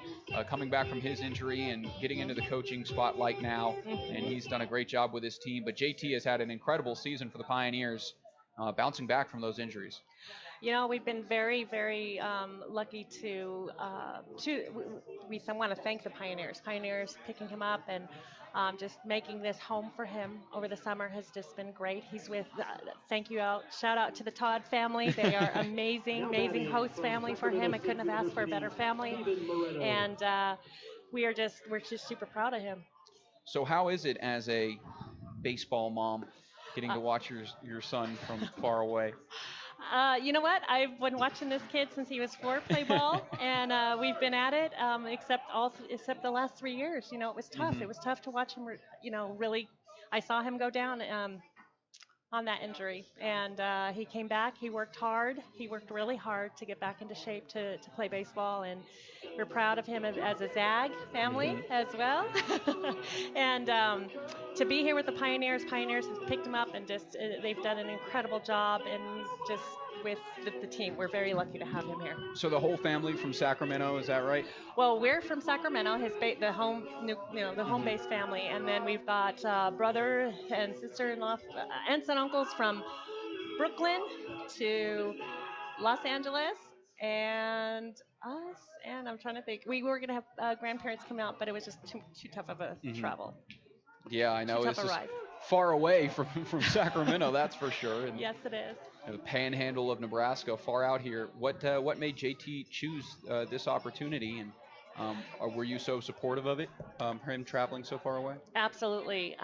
coming back from his injury and getting into the coaching spotlight now. And he's done a great job with his team. But JT has had an incredible season for the Pioneers, bouncing back from those injuries. We've been very, very lucky to we want to thank the Pioneers picking him up and just making this home for him over the summer has just been great. He's with, shout out to the Todd family. They are amazing host family for him. I couldn't have asked for a better family. And we're just super proud of him. So how is it as a baseball mom getting to watch your son from far away? You know what? I've been watching this kid since he was 4, play ball, and we've been at it except the last 3 years. It was tough. It was tough to watch him. Really, I saw him go down on that injury, and he came back. He worked hard. He worked really hard to get back into shape to play baseball, and we're proud of him as a Zag family as well. And to be here with the Pioneers have picked him up and just they've done an incredible job, and just with the team, we're very lucky to have him here. So the whole family from Sacramento, is that right? Well, we're from Sacramento, the home base family, and then we've got brother and sister-in-law, aunts and uncles from Brooklyn to Los Angeles, and us, and I'm trying to think. We were going to have grandparents come out, but it was just too tough of a travel. Yeah, I know. Too It's tough a just ride. far away from Sacramento, that's for sure. And yes, it is. the Panhandle of Nebraska, far out here. What made JT choose this opportunity, and were you so supportive of it, him traveling so far away? Absolutely.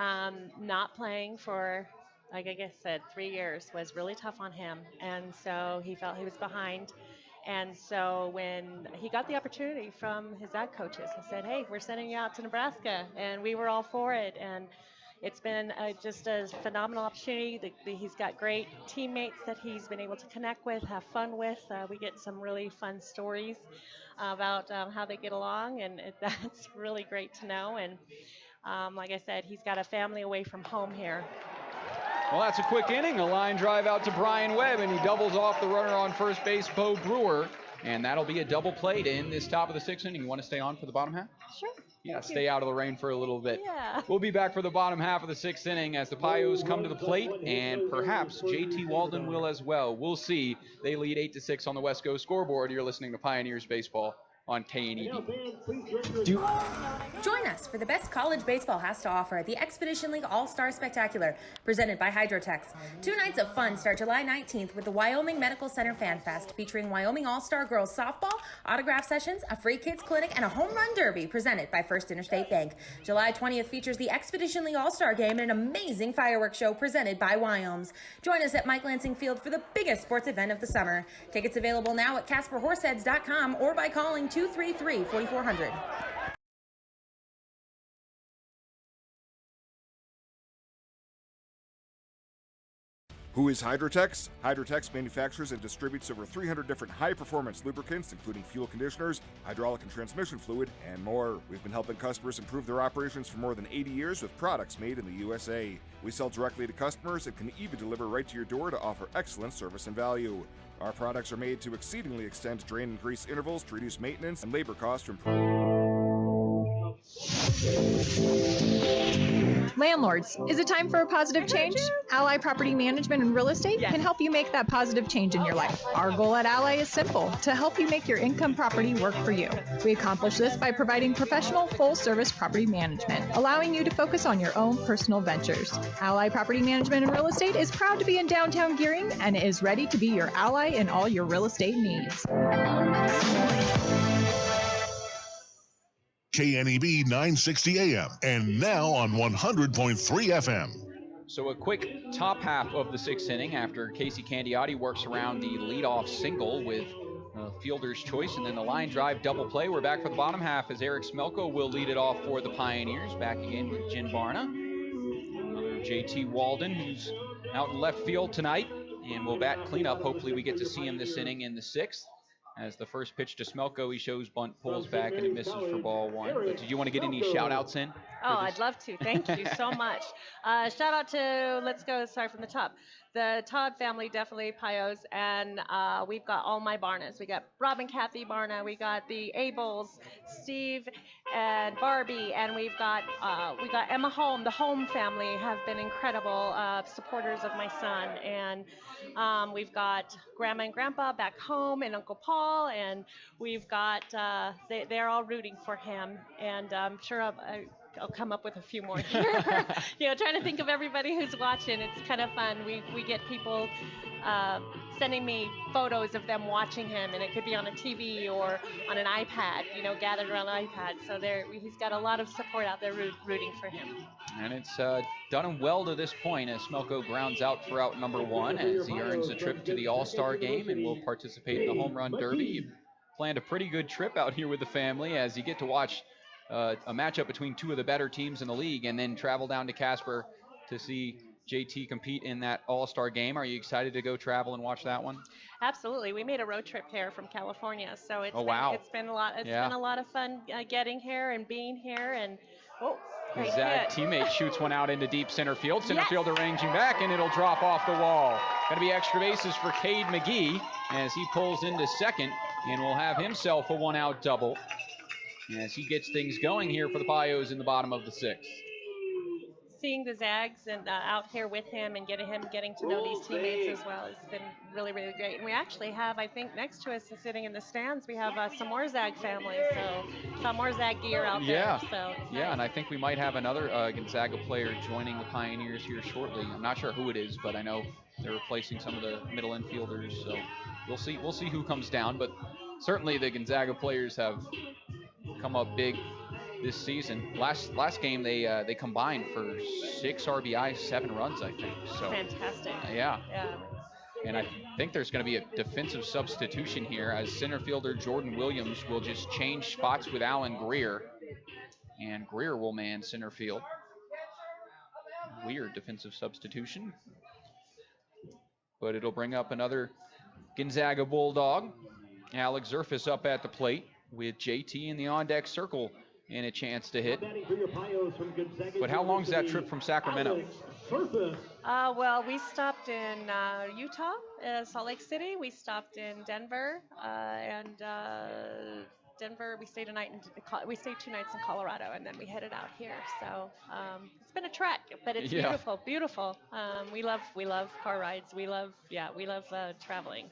Not playing for like I said, 3 years was really tough on him, and so he felt he was behind. And so when he got the opportunity from his ag coaches, he said, "Hey, we're sending you out to Nebraska," and we were all for it. And it's been just a phenomenal opportunity. He's got great teammates that he's been able to connect with, have fun with. We get some really fun stories about how they get along, and that's really great to know. And like I said, he's got a family away from home here. Well, that's a quick inning. A line drive out to Brian Webb, and he doubles off the runner on first base, Bo Brewer. And that'll be a double play to end this top of the sixth inning. You want to stay on for the bottom half? Sure. Yeah, stay out of the rain for a little bit. Yeah. We'll be back for the bottom half of the sixth inning as the Pios come to the plate, and perhaps JT Walden will as well. We'll see. They lead 8-6 on the West Coast scoreboard. You're listening to Pioneers Baseball on KNED. Join us for the best college baseball has to offer at the Expedition League All-Star Spectacular, presented by Hydrotex. 2 nights of fun start July 19th with the Wyoming Medical Center Fan Fest, featuring Wyoming All-Star Girls Softball, autograph sessions, a free kids clinic, and a home run derby presented by First Interstate Bank. July 20th features the Expedition League All-Star Game and an amazing fireworks show presented by Wyoms. Join us at Mike Lansing Field for the biggest sports event of the summer. Tickets available now at CasperHorseheads.com or by calling 233-4400. Who is Hydrotex? Hydrotex manufactures and distributes over 300 different high-performance lubricants, including fuel conditioners, hydraulic and transmission fluid, and more. We've been helping customers improve their operations for more than 80 years with products made in the USA. We sell directly to customers and can even deliver right to your door to offer excellent service and value. Our products are made to exceedingly extend drain and grease intervals to reduce maintenance and labor costs to improve. Landlords, is it time for a positive change? Ally Property Management and Real Estate can help you make that positive change in your life. Our goal at Ally is simple: to help you make your income property work for you. We accomplish this by providing professional, full-service property management, allowing you to focus on your own personal ventures. Ally Property Management and Real Estate is proud to be in downtown Gearing and is ready to be your ally in all your real estate needs. KNEB 960 AM and now on 100.3 FM. So a quick top half of the sixth inning after Casey Candiotti works around the leadoff single with fielder's choice, and then the line drive double play. We're back for the bottom half as Eric Smelko will lead it off for the Pioneers. Back again with Jen Barna. Another JT Walden, who's out in left field tonight and will bat cleanup. Hopefully we get to see him this inning in the sixth. As the first pitch to Smelko, he shows bunt, pulls back, and it misses for ball one. But did you want to get any shout-outs in? Oh, I'd love to. Thank you so much. Shout out to, let's go, sorry, from the top. The Todd family, definitely Pios, and we've got all my Barnas. We got Rob and Kathy Barna, we got the Abels, Steve and Barbie, and we got Emma Holm. The Holm family have been incredible supporters of my son, and we've got Grandma and Grandpa back home, and Uncle Paul, and we've got they're all rooting for him, and I'm sure I'll come up with a few more here. Trying to think of everybody who's watching. It's kind of fun. We get people sending me photos of them watching him, and it could be on a TV or on an iPad, gathered around an iPad. So he's got a lot of support out there rooting for him. And it's done him well to this point as Smelko grounds out for out number one as he earns a trip to the All-Star game and will participate in the Home Run Derby. You planned a pretty good trip out here with the family as you get to watch a matchup between two of the better teams in the league and then travel down to Casper to see JT compete in that All-Star game. Are you excited to go travel and watch that one? Absolutely. We made a road trip here from California, so it's been a lot. It's been a lot of fun getting here and being here. And his Zag teammate shoots one out into deep center field. Center fielder ranging back, and it'll drop off the wall. Going to be extra bases for Cade McGee as he pulls into second and will have himself a one-out double as he gets things going here for the Pios in the bottom of the sixth. Seeing the Zags and out here with him and getting to know these teammates as well has been really, really great. And we actually have, I think, next to us sitting in the stands, we have some more Zag families, so some more Zag gear out there. So nice. And I think we might have another Gonzaga player joining the Pioneers here shortly. I'm not sure who it is, but I know they're replacing some of the middle infielders. So we'll see who comes down. But certainly the Gonzaga players have come up big this season. Last game they combined for 6 RBIs, 7 runs, I think. So fantastic. Yeah. Yeah. And I think there's going to be a defensive substitution here as center fielder Jordan Williams will just change spots with Alan Greer. And Greer will man center field. Weird defensive substitution. But it'll bring up another Gonzaga Bulldog. Alex Zerfus up at the plate with JT in the on-deck circle and a chance to hit. But how long is that trip from Sacramento? Well, we stopped in Utah, Salt Lake City. We stopped in Denver, and Denver. We stayed 2 nights in Colorado, and then we headed out here. So it's been a trek, but it's beautiful, beautiful. We love car rides. We love traveling,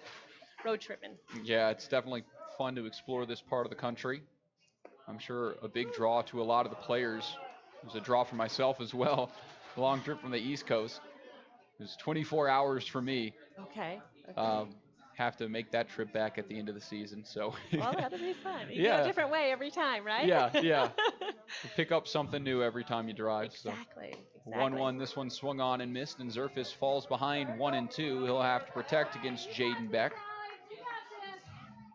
road tripping. Yeah, it's definitely fun to explore this part of the country. I'm sure a big draw to a lot of the players. It was a draw for myself as well. A long trip from the East Coast. It was 24 hours for me. Okay. Have to make that trip back at the end of the season. So. Well, that'll be fun. You go a different way every time, right? Yeah. Pick up something new every time you drive. Exactly. 1-1. This one swung on and missed, and Zerfus falls behind 1-2. He'll have to protect against Jaden Beck.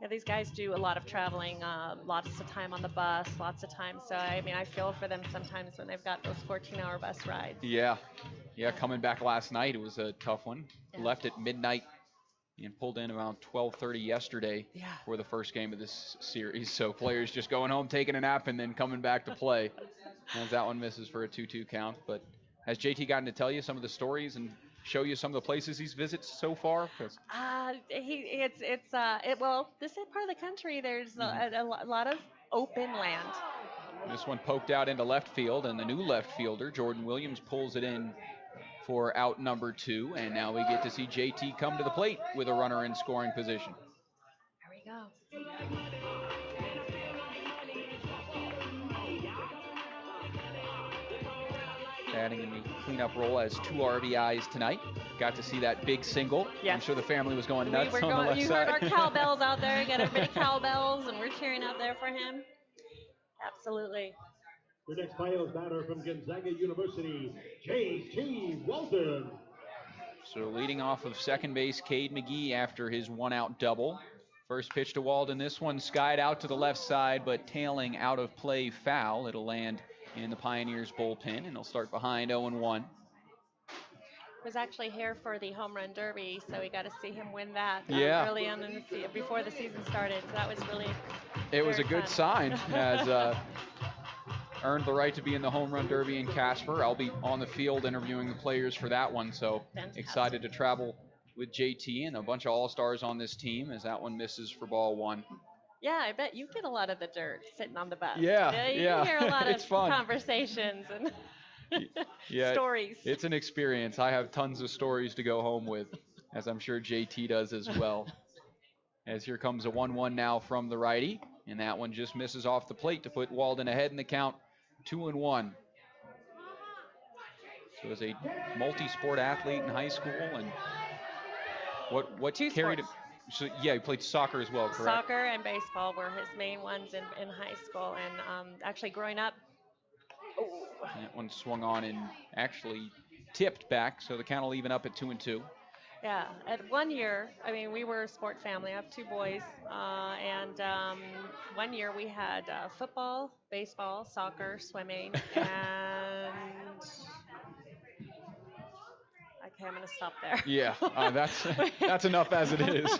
Yeah, these guys do a lot of traveling, lots of time on the bus, lots of time. So, I mean, I feel for them sometimes when they've got those 14-hour bus rides. Yeah, coming back last night, it was a tough one. Yeah. Left at midnight and pulled in around 12:30 yesterday for the first game of this series. So players just going home, taking a nap, and then coming back to play. As that one misses for a 2-2 count. But has JT gotten to tell you some of the stories and show you some of the places he's visited so far? Well, this part of the country, there's a lot of open land. This one poked out into left field, and the new left fielder, Jordan Williams, pulls it in for out number 2, and now we get to see JT come to the plate with a runner in scoring position. There we go. Adding in the cleanup role as 2 RBIs tonight. Got to see that big single. Yes. I'm sure the family was going nuts on the left you side. You heard our cowbells out there. You got everybody cowbells, and we're cheering out there for him. Absolutely. Your next Pios batter from Gonzaga University, J.T. Walton. So leading off of second base, Cade McGee after his 1-out double. First pitch to Walden. This one skied out to the left side, but tailing out of play foul. It'll land in the Pioneers bullpen, and they'll start behind 0-1. Was actually here for the home run derby, so we got to see him win that early on in the before the season started. So that was really it was a good sign as earned the right to be in the home run derby in Casper. I'll be on the field interviewing the players for that one, so excited to travel with JT and a bunch of all-stars on this team as that one misses for ball 1. Yeah, I bet you get a lot of the dirt sitting on the bus. Yeah. You hear a lot of conversations and stories. It's an experience. I have tons of stories to go home with, as I'm sure JT does as well. As here comes a 1-1 now from the righty, and that one just misses off the plate to put Walden ahead in the count, 2-1. So as a multi-sport athlete in high school, and what carried him? So, he played soccer as well, correct? Soccer and baseball were his main ones in high school, and actually growing up. That one swung on and actually tipped back, so the count will even up at 2-2. Yeah, at 1 year, I mean, we were a sport family. I have 2 boys, and 1 year we had football, baseball, soccer, swimming, and okay, I'm going to stop there. Yeah, that's enough as it is.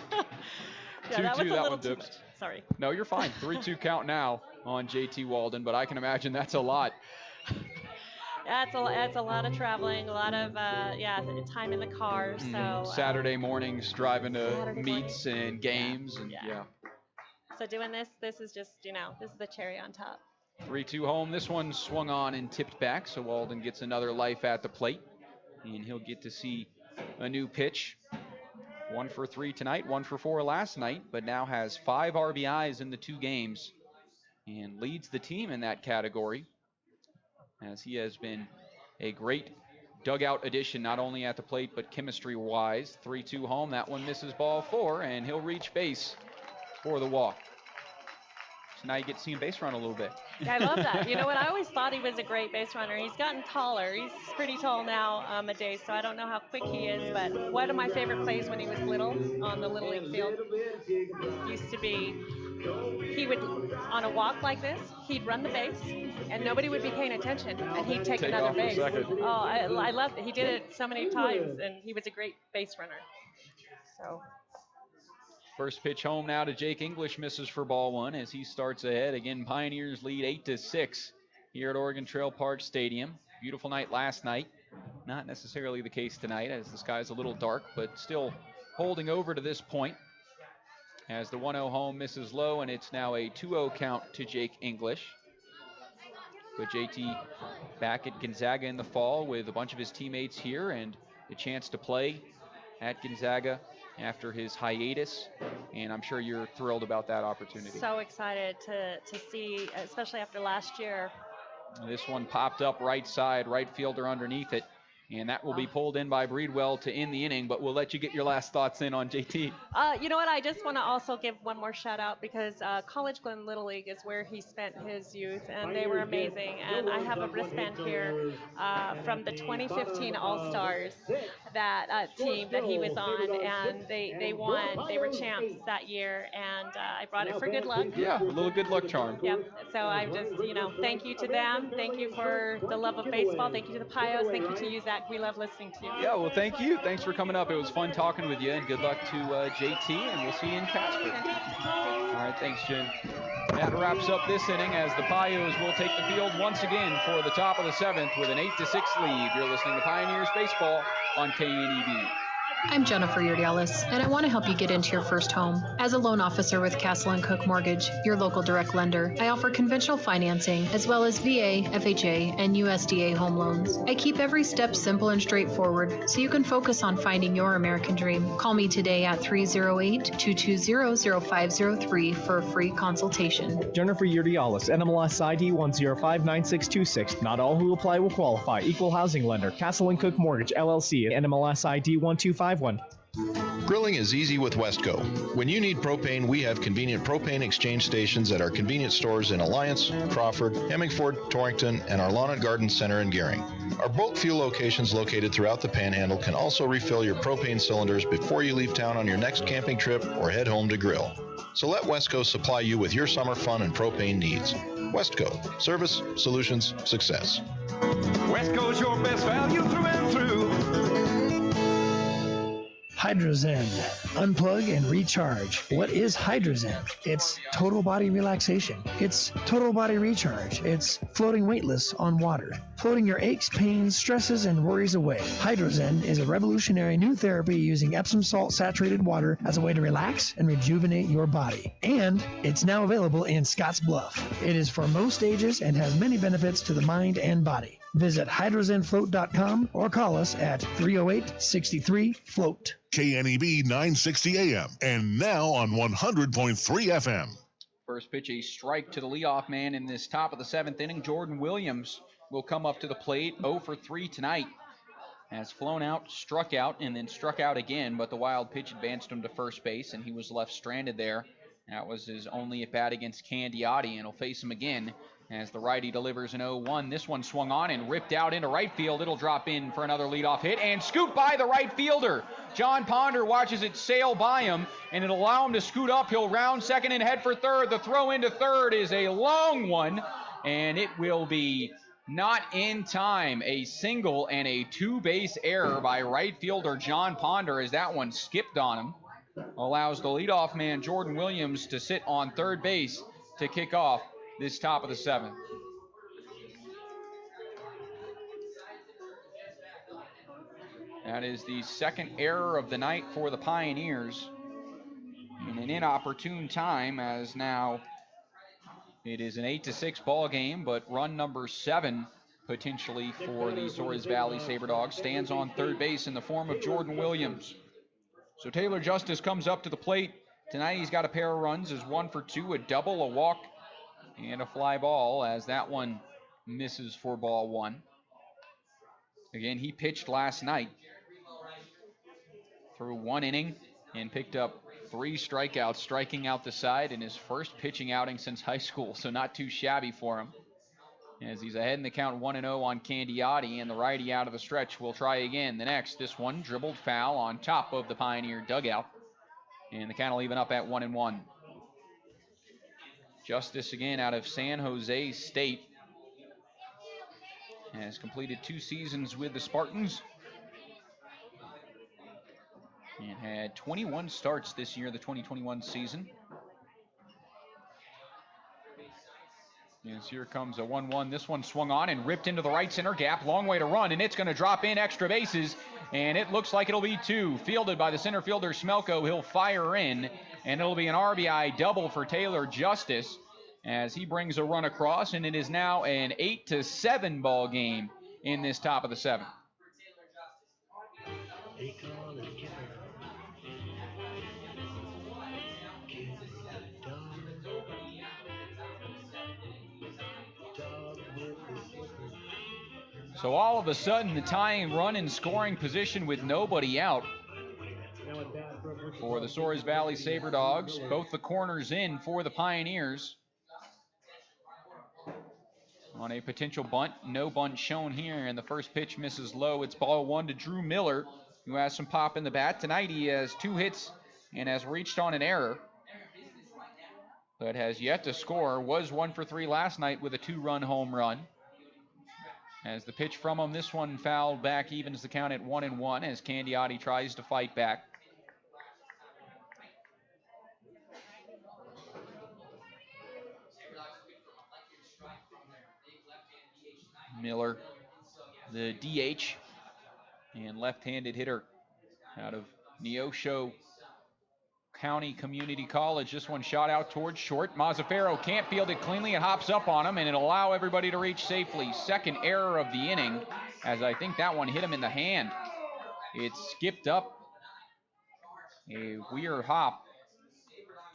2-2, that one dips. Sorry. No, you're fine. 3-2 count now on JT Walden, but I can imagine that's a lot. That's a lot of traveling, a lot of time in the car. So Saturday mornings driving to meets and games and So doing this is just this is the cherry on top. 3-2 home. This one swung on and tipped back, so Walden gets another life at the plate, and he'll get to see a new pitch. 1 for 3 tonight, 1 for 4 last night, but now has 5 RBIs in the 2 games and leads the team in that category, as he has been a great dugout addition, not only at the plate, but chemistry-wise. 3-2 home. That one misses ball 4, and he'll reach base for the walk. So now you get to see him base run a little bit. Yeah, I love that. You know what? I always thought he was a great base runner. He's gotten taller. He's pretty tall now a day, so I don't know how quick he is. But one of my favorite plays when he was little on the Little League field used to be he would, on a walk like this, he'd run the base, and nobody would be paying attention, and he'd take another base. Oh, I loved it. He did it so many times, and he was a great base runner. So. First pitch home now to Jake English, misses for ball one as he starts ahead. Again, Pioneers lead 8-6 here at Oregon Trail Park Stadium. Beautiful night last night. Not necessarily the case tonight as the sky's a little dark, but still holding over to this point. As the 1-0 home misses low, and it's now a 2-0 count to Jake English. But JT back at Gonzaga in the fall with a bunch of his teammates here and the chance to play at Gonzaga after his hiatus, and I'm sure you're thrilled about that opportunity. So excited to see, especially after last year. This one popped up right side, right fielder underneath it, and that will be pulled in by Breedwell to end the inning, but we'll let you get your last thoughts in on JT. You know what? I just want to also give one more shout out because College Glen Little League is where he spent his youth, and they were amazing. And I have a wristband here from the 2015 All-Stars, that team that he was on, and they won. They were champs that year, and I brought it for good luck. Yeah, a little good luck charm. Yeah, so I just, thank you to them. Thank you for the love of baseball. Thank you to the Pios. Thank you to you, Zach. We love listening to you. Yeah, well, thank you. Thanks for coming up. It was fun talking with you, and good luck to JT, and we'll see you in Casper. All right, thanks, Jen. That wraps up this inning as the Pios will take the field once again for the top of the seventh with an 8-6 lead. You're listening to Pioneers Baseball on KNEB. I'm Jennifer Yurdialis, and I want to help you get into your first home. As a loan officer with Castle & Cook Mortgage, your local direct lender, I offer conventional financing as well as VA, FHA, and USDA home loans. I keep every step simple and straightforward so you can focus on finding your American dream. Call me today at 308-220-0503 for a free consultation. Jennifer Yurdialis, NMLS ID 1059626. Not all who apply will qualify. Equal housing lender. Castle & Cook Mortgage, LLC. NMLS ID 12551. Grilling is easy with Westco. When you need propane, we have convenient propane exchange stations at our convenience stores in Alliance, Crawford, Hemmingford, Torrington, and our Lawn and Garden Center in Gering. Our bulk fuel locations located throughout the Panhandle can also refill your propane cylinders before you leave town on your next camping trip or head home to grill. So let Westco supply you with your summer fun and propane needs. Westco. Service, solutions, success. Westco's your best value through and through. Hydrozen. Unplug and recharge. What is Hydrozen? It's total body relaxation. It's total body recharge. It's floating weightless on water. Floating your aches, pains, stresses, and worries away. Hydrozen is a revolutionary new therapy using Epsom salt saturated water as a way to relax and rejuvenate your body. And it's now available in Scottsbluff. It is for most ages and has many benefits to the mind and body. Visit hydrozenfloat.com or call us at 308-63-FLOAT. KNEB 960 AM and now on 100.3 FM. First pitch, a strike to the leadoff man in this top of the seventh inning. Jordan Williams will come up to the plate, 0 for 3 tonight. Has flown out, struck out, and then struck out again, but the wild pitch advanced him to first base, and he was left stranded there. That was his only at-bat against Candiotti, and he'll face him again as the righty delivers an 0-1. This one swung on and ripped out into right field. It'll drop in for another leadoff hit and scoot by the right fielder. John Ponder watches it sail by him, and it'll allow him to scoot up. He'll round second and head for third. The throw into third is a long one, and it will be not in time. A single and a two-base error by right fielder John Ponder as that one skipped on him. Allows the leadoff man Jordan Williams to sit on third base to kick off this top of the seventh. That is the second error of the night for the Pioneers in an inopportune time, as now it is an 8-6 ball game, but run number 7 potentially for the Souris Valley Sabre Dogs stands on third base in the form of Jordan Williams. So Taylor Justice comes up to the plate. Tonight he's got a pair of runs, is 1 for 2, a double, a walk, and a fly ball as that one misses for ball 1. Again, he pitched last night through 1 inning and picked up 3 strikeouts, striking out the side in his first pitching outing since high school, so not too shabby for him. As he's ahead in the count 1-0 on Candiotti, and the righty out of the stretch will try again. The next, this one dribbled foul on top of the Pioneer dugout, and the count will even up at 1-1. Justice again out of San Jose State. Has completed 2 seasons with the Spartans. And had 21 starts this year, the 2021 season. Yes, here comes a 1-1. This one swung on and ripped into the right center gap. Long way to run, and it's going to drop in extra bases. And it looks like it'll be 2. Fielded by the center fielder, Smelko. He'll fire in, and it'll be an RBI double for Taylor Justice as he brings a run across, and it is now an 8-7 ball game in this top of the 7th. So all of a sudden, the tying run in scoring position with nobody out for the Souris Valley Sabre Dogs. Both the corners in for the Pioneers. On a potential bunt, no bunt shown here, and the first pitch misses low. It's ball 1 to Drew Miller, who has some pop in the bat. Tonight he has 2 hits and has reached on an error, but has yet to score. Was 1 for 3 last night with a 2-run home run. As the pitch from him, this one fouled back, evens the count at 1-1 as Candiotti tries to fight back. Miller, the DH and left-handed hitter out of Neosho County Community College. This one shot out towards short. Mazzaferro can't field it cleanly. It hops up on him, and it'll allow everybody to reach safely. Second error of the inning, as I think that one hit him in the hand. It skipped up a weird hop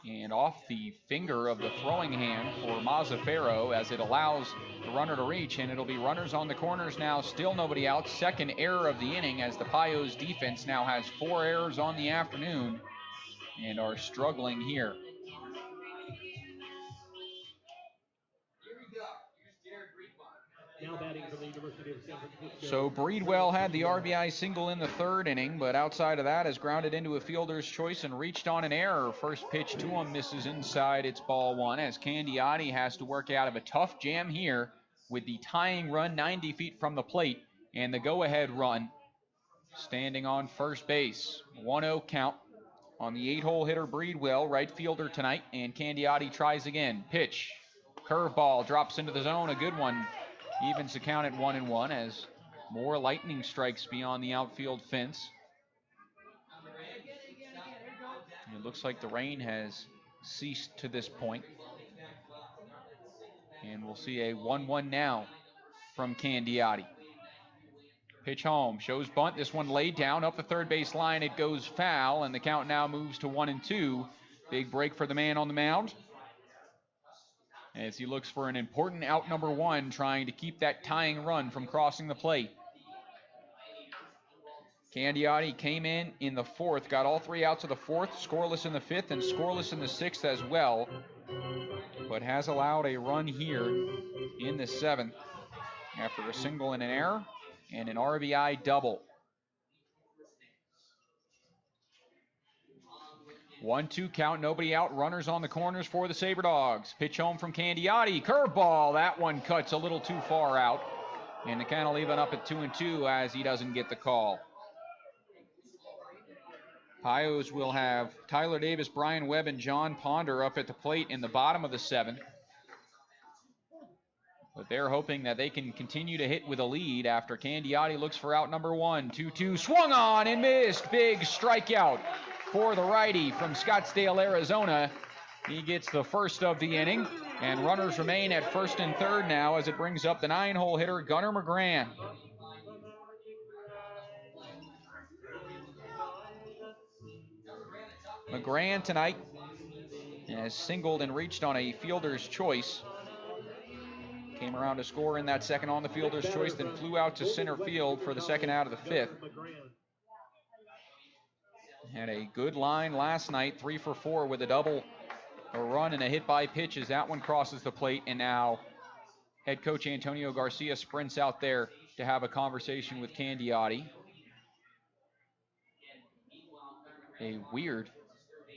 and off the finger of the throwing hand for Mazzaferro as it allows the runner to reach, and it'll be runners on the corners now, still nobody out. Second error of the inning as the Pios defense now has 4 errors on the afternoon and are struggling here. So Breedwell had the RBI single in the 3rd inning, but outside of that has grounded into a fielder's choice and reached on an error. First pitch to him misses inside. It's ball 1 as Candiotti has to work out of a tough jam here with the tying run 90 feet from the plate and the go-ahead run standing on first base. 1-0 count on the 8-hole hitter Breedwell, right fielder tonight, and Candiotti tries again. Pitch, curveball, drops into the zone, a good one. Evens the count at 1-1 as more lightning strikes beyond the outfield fence. It looks like the rain has ceased to this point. And we'll see a 1-1 now from Candiotti. Pitch home, shows bunt. This one laid down up the third base line. It goes foul, and the count now moves to 1-2. Big break for the man on the mound as he looks for an important out number 1, trying to keep that tying run from crossing the plate. Candiotti came in the 4th, got all 3 outs of the 4th, scoreless in the 5th, and scoreless in the 6th as well, but has allowed a run here in the 7th after a single and an error and an RBI double. 1-2 count, nobody out, runners on the corners for the Sabre Dogs. Pitch home from Candiotti, curveball, that one cuts a little too far out, and the count will even up at 2-2 as he doesn't get the call. Pios will have Tyler Davis, Brian Webb, and John Ponder up at the plate in the bottom of the 7th. But they're hoping that they can continue to hit with a lead after Candiotti looks for out number 1. 2-2, swung on and missed. Big strikeout for the righty from Scottsdale, Arizona. He gets the first of the inning, and runners remain at 1st and 3rd now as it brings up the 9-hole hitter, Gunnar McGran. McGran tonight has singled and reached on a fielder's choice. Came around to score in that second on the fielder's choice, then flew out to center field for the second out of the 5th. Had a good line last night, 3 for 4 with a double, a run, and a hit by pitch as that one crosses the plate. And now head coach Antonio Garcia sprints out there to have a conversation with Candiotti. A weird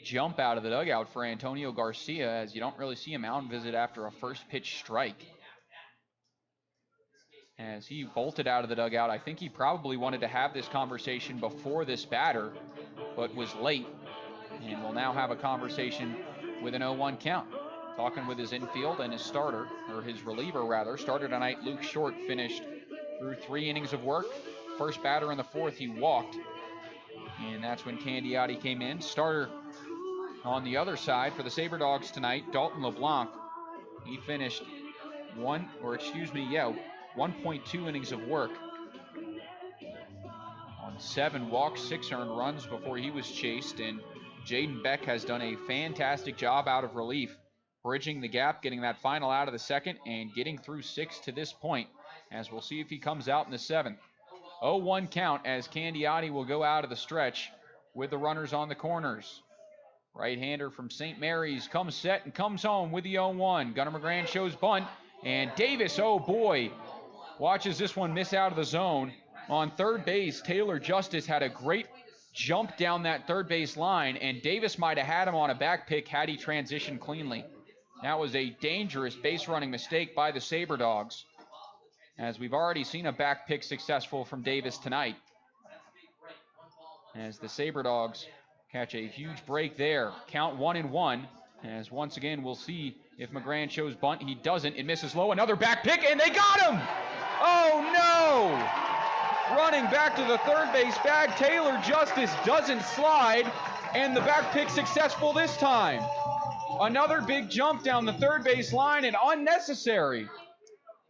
jump out of the dugout for Antonio Garcia, as you don't really see a mound visit after a first pitch strike. As he bolted out of the dugout, I think he probably wanted to have this conversation before this batter, but was late, and will now have a conversation with an 0-1 count. Talking with his infield and his starter, or his reliever rather. Starter tonight, Luke Short, finished through 3 innings of work. First batter in the 4th, he walked, and that's when Candiotti came in. Starter on the other side for the Sabre Dogs tonight, Dalton LeBlanc. He finished 1.2 innings of work on 7 walks, 6 earned runs before he was chased. And Jaden Beck has done a fantastic job out of relief, bridging the gap, getting that final out of the 2nd, and getting through 6 to this point, as we'll see if he comes out in the 7th. 0-1 count as Candiotti will go out of the stretch with the runners on the corners. Right-hander from St. Mary's comes set and comes home with the 0-1. Gunnar McGrann shows bunt, and Davis, oh boy, watches this one miss out of the zone. On third base, Taylor Justice had a great jump down that third base line, and Davis might have had him on a back pick had he transitioned cleanly. That was a dangerous base running mistake by the Sabre Dogs, as we've already seen a back pick successful from Davis tonight. As the Sabre Dogs catch a huge break there. Count 1-1, as once again we'll see if McGrann shows bunt. He doesn't. It misses low. Another back pick, and they got him! Oh no! Running back to the third base bag, Taylor Justice doesn't slide, and the back pick successful this time. Another big jump down the third base line, and unnecessary,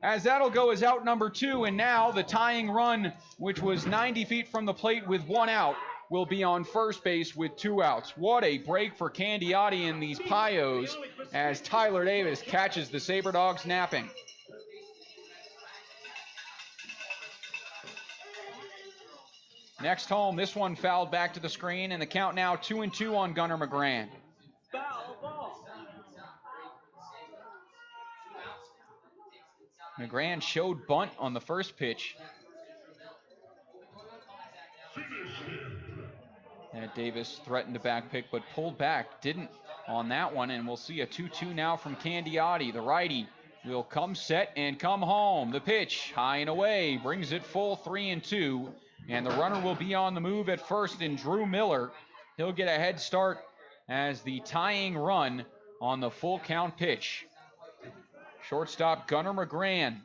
as that'll go as out number 2. And now the tying run, which was 90 feet from the plate with 1 out, will be on first base with 2 outs. What a break for Candiotti and these Pios, as Tyler Davis catches the Sabre Dogs napping. Next home, this one fouled back to the screen, and the count now 2-2 on Gunnar McGrann. McGrann showed bunt on the first pitch. And Davis threatened to back pick, but pulled back. Didn't on that one, and we'll see a 2-2 now from Candiotti. The righty will come set and come home. The pitch, high and away, brings it full 3-2. And the runner will be on the move at first in Drew Miller. He'll get a head start as the tying run on the full count pitch. Shortstop Gunnar McGrann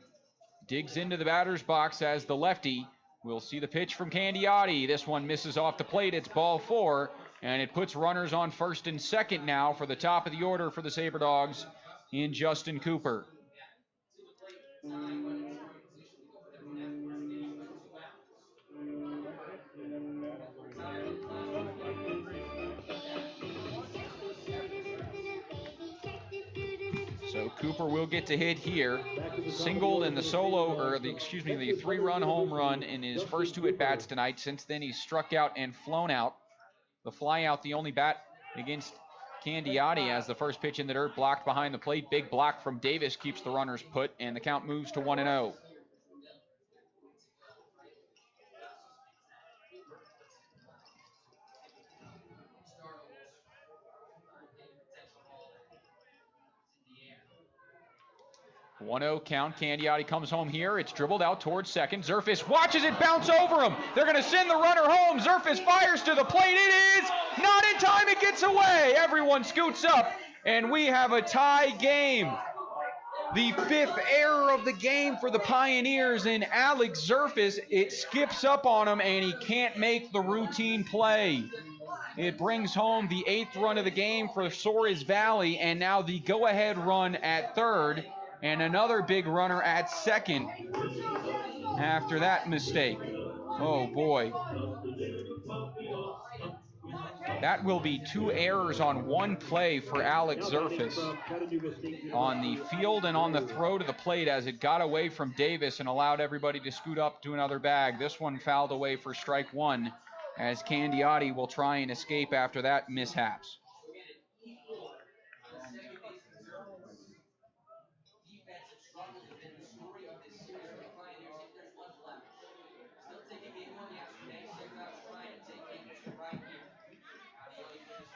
digs into the batter's box as the lefty. We'll see the pitch from Candiotti. This one misses off the plate. It's ball 4, and it puts runners on first and second now for the top of the order for the Sabre Dogs in Justin Cooper. So Cooper will get to hit here. Singled in the the 3-run home run in his first 2 at-bats tonight. Since then, he's struck out and flown out. The fly out, the only bat against Candiotti, as the first pitch in the dirt blocked behind the plate. Big block from Davis keeps the runners put, and the count moves to 1-0. One-0 count. Candiotti comes home here. It's dribbled out towards second. Zerfis watches it bounce over him. They're going to send the runner home. Zerfis fires to the plate. It is not in time. It gets away. Everyone scoots up, and we have a tie game. The 5th error of the game for the Pioneers, and Alex Zerfis, it skips up on him, and he can't make the routine play. It brings home the 8th run of the game for Souris Valley, and now the go-ahead run at third, and another big runner at second after that mistake. Oh boy. That will be 2 errors on 1 play for Alex Zerfis on the field and on the throw to the plate, as it got away from Davis and allowed everybody to scoot up to another bag. This one fouled away for strike 1 as Candiotti will try and escape after that mishaps.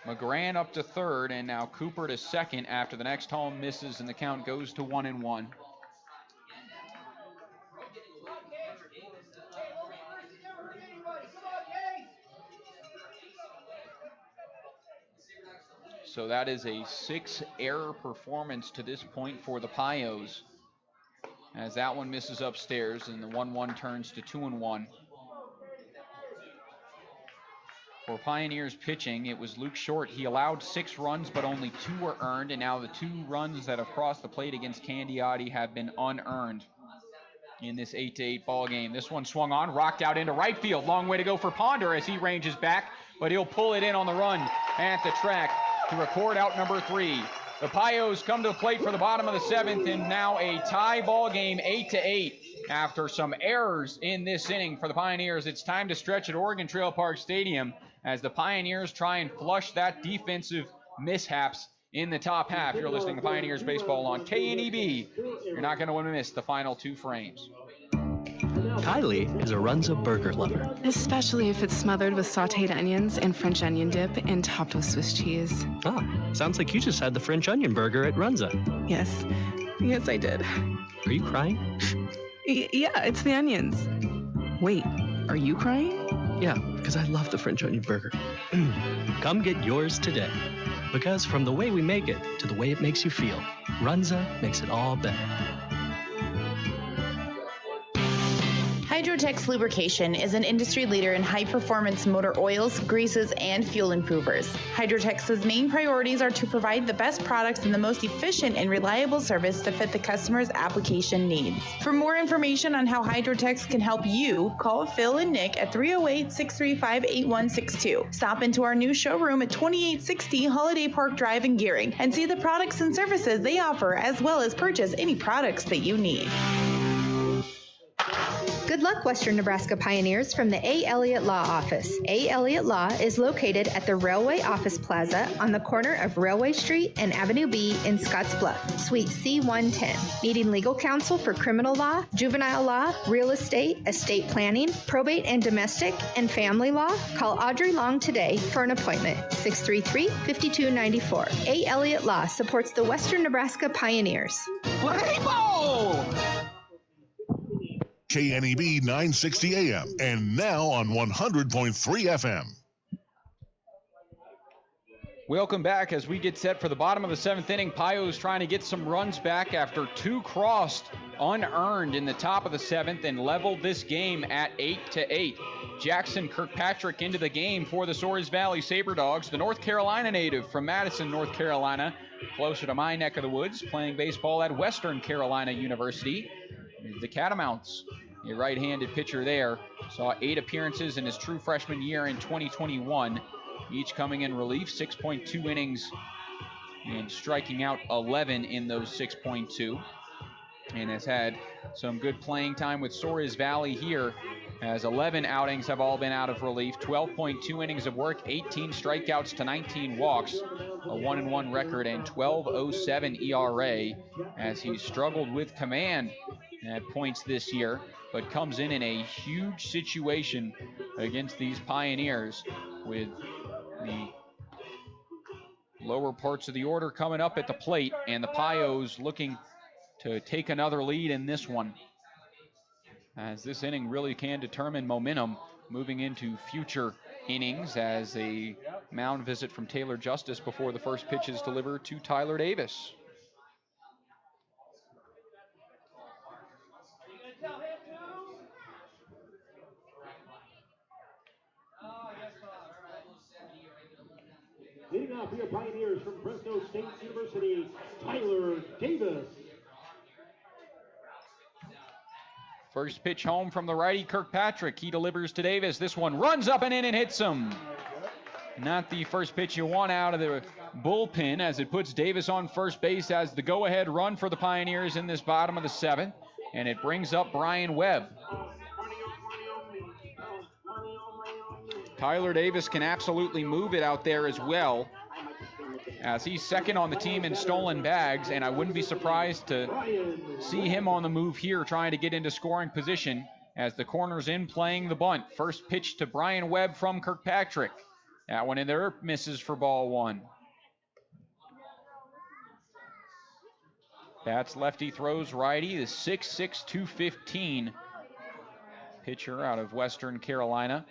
McGran up to third, and now Cooper to second after the next home misses, and the count goes to 1-1. So that is a 6-error performance to this point for the Pios, as that one misses upstairs, and the 1-1 turns to 2-1. For Pioneers pitching, it was Luke Short. He allowed 6 runs, but only 2 were earned, and now the 2 runs that have crossed the plate against Candiotti have been unearned in this 8-8 ball game. This one swung on, rocked out into right field. Long way to go for Ponder as he ranges back, but he'll pull it in on the run at the track to record out number 3. The Pios come to the plate for the bottom of the 7th, and now a tie ball game, 8-8. After some errors in this inning for the Pioneers, it's time to stretch at Oregon Trail Park Stadium as the Pioneers try and flush that defensive mishaps in the top half. You're listening to Pioneers Baseball on KNEB. You're not going to want to miss the final 2 frames. Kylie is a Runza burger lover. Especially if it's smothered with sauteed onions and French onion dip and topped with Swiss cheese. Ah, sounds like you just had the French onion burger at Runza. Yes, I did. Are you crying? Yeah, it's the onions. Wait, are you crying? Yeah, because I love the French onion burger. Come get yours today. Because from the way we make it to the way it makes you feel, Runza makes it all better. Hydrotex Lubrication is an industry leader in high-performance motor oils, greases, and fuel improvers. Hydrotex's main priorities are to provide the best products and the most efficient and reliable service to fit the customer's application needs. For more information on how Hydrotex can help you, call Phil and Nick at 308-635-8162. Stop into our new showroom at 2860 Holiday Park Drive in Gearing and see the products and services they offer, as well as purchase any products that you need. Good luck, Western Nebraska Pioneers, from the A. Elliott Law Office. A. Elliott Law is located at the Railway Office Plaza on the corner of Railway Street and Avenue B in Scottsbluff, Suite C110. Needing legal counsel for criminal law, juvenile law, real estate, estate planning, probate and domestic, and family law? Call Audrey Long today for an appointment. 633-5294. A. Elliott Law supports the Western Nebraska Pioneers. Play ball! KNEB 960 AM and now on 100.3 FM. Welcome back as we get set for the bottom of the 7th inning. Pios trying to get some runs back after 2 crossed unearned in the top of the 7th and leveled this game at 8-8. Jackson Kirkpatrick into the game for the Souris Valley Sabre Dogs, the North Carolina native from Madison, North Carolina, closer to my neck of the woods, playing baseball at Western Carolina University. The Catamounts, a right-handed pitcher there, saw 8 appearances in his true freshman year in 2021, each coming in relief, 6.2 innings, and striking out 11 in those 6.2, and has had some good playing time with Souris Valley here, as 11 outings have all been out of relief, 12.2 innings of work, 18 strikeouts to 19 walks, a 1-1 record, and 12.07 ERA, as he struggled with command at points this year, but comes in a huge situation against these Pioneers, with the lower parts of the order coming up at the plate, and the Pios looking to take another lead in this one, as this inning really can determine momentum moving into future innings, as a mound visit from Taylor Justice before the first pitch is delivered to Tyler Davis. Leading off for your Pioneers from Fresno State University, Tyler Davis. First pitch home from the righty Kirkpatrick. He delivers to Davis. This one runs up and in and hits him. Not the first pitch you want out of the bullpen, as it puts Davis on first base as the go-ahead run for the Pioneers in this bottom of the 7th, and it brings up Brian Webb. Tyler Davis can absolutely move it out there as well, as he's second on the team in stolen bags, and I wouldn't be surprised to see him on the move here trying to get into scoring position as the corner's in playing the bunt. First pitch to Brian Webb from Kirkpatrick. That one in there misses for ball one. That's lefty, throws righty, the 6'6", 215 pitcher out of Western Carolina.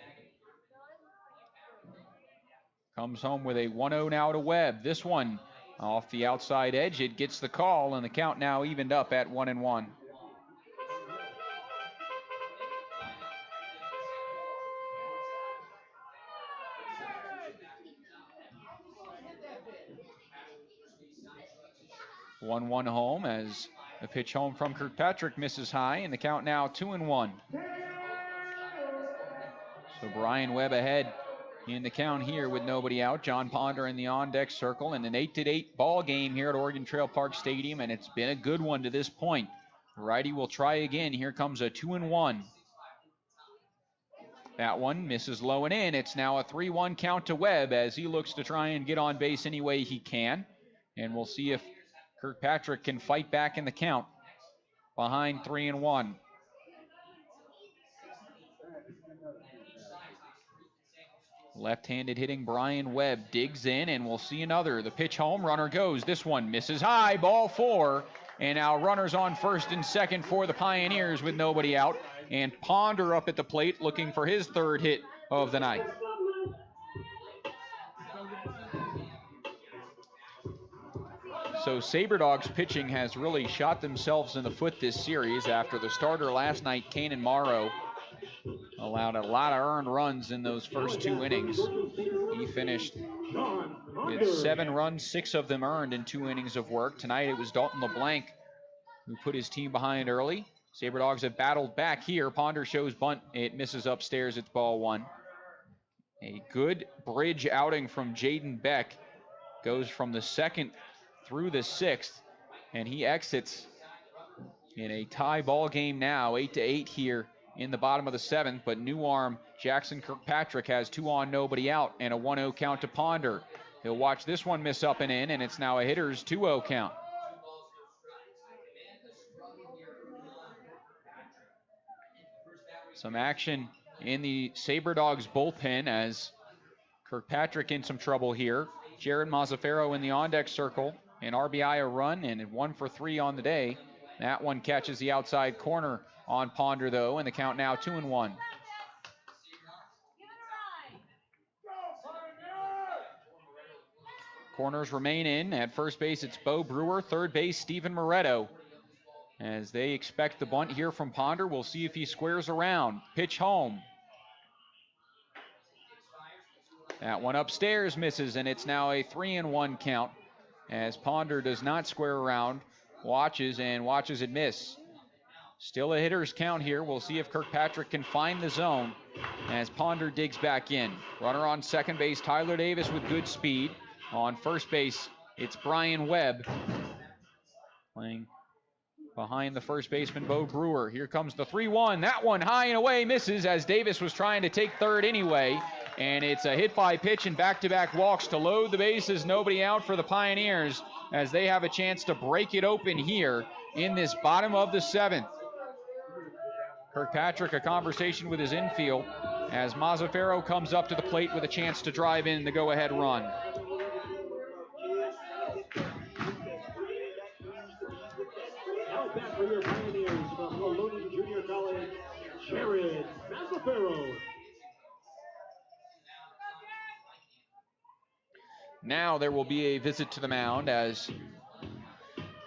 Comes home with a 1-0 now to Webb. This one off the outside edge. It gets the call, and the count now evened up at 1-1. One home as the pitch home from Kirkpatrick misses high, and the count now 2-1. So Brian Webb ahead in the count here with nobody out. John Ponder in the on-deck circle, and an 8-8 ball game here at Oregon Trail Park Stadium, and it's been a good one to this point. The righty will try again. Here comes a 2-1. That one misses low and in. It's now a 3-1 count to Webb as he looks to try and get on base any way he can, and we'll see if Kirkpatrick can fight back in the count behind 3-1. Left-handed hitting Brian Webb digs in, and we'll see another. The pitch home, runner goes. This one misses high, ball 4. And now runners on first and second for the Pioneers with nobody out. And Ponder up at the plate looking for his third hit of the night. So Sabre Dogs pitching has really shot themselves in the foot this series after the starter last night, Kanan Morrow, allowed a lot of earned runs in those first 2 innings. He finished with 7 runs, 6 of them earned in 2 innings of work. Tonight it was Dalton LeBlanc who put his team behind early. Sabre Dogs have battled back here. Ponder shows bunt. It misses upstairs. It's ball 1. A good bridge outing from Jaden Beck. Goes from the 2nd through the 6th, and he exits in a tie ball game now, 8-8 here in the bottom of the 7th, but new arm Jackson Kirkpatrick has 2 on, nobody out, and a 1-0 count to Ponder. He'll watch this one miss up and in, and it's now a hitter's 2-0 count. Some action in the Sabre Dogs bullpen as Kirkpatrick in some trouble here. Jared Mazzaferro in the on-deck circle, an RBI a run, and 1 for 3 on the day. That one catches the outside corner on Ponder, though, and the count now 2-1. Corners remain in. At first base, it's Bo Brewer. Third base, Steven Moretto. As they expect the bunt here from Ponder, we'll see if he squares around. Pitch home. That one upstairs misses, and it's now a 3-1 count as Ponder does not square around, watches it miss. Still a hitter's count here. We'll see if Kirkpatrick can find the zone as Ponder digs back in. Runner on second base, Tyler Davis with good speed. On first base, it's Brian Webb playing behind the first baseman, Bo Brewer. Here comes the 3-1. That one high and away misses as Davis was trying to take third anyway. And it's a hit by pitch and back-to-back walks to load the bases. Nobody out for the Pioneers as they have a chance to break it open here in this bottom of the 7th. Kirkpatrick, a conversation with his infield as Mazzaferro comes up to the plate with a chance to drive in the go-ahead run. Now back for your Pioneers from Logan Junior College, Jared Mazzaferro. Now there will be a visit to the mound as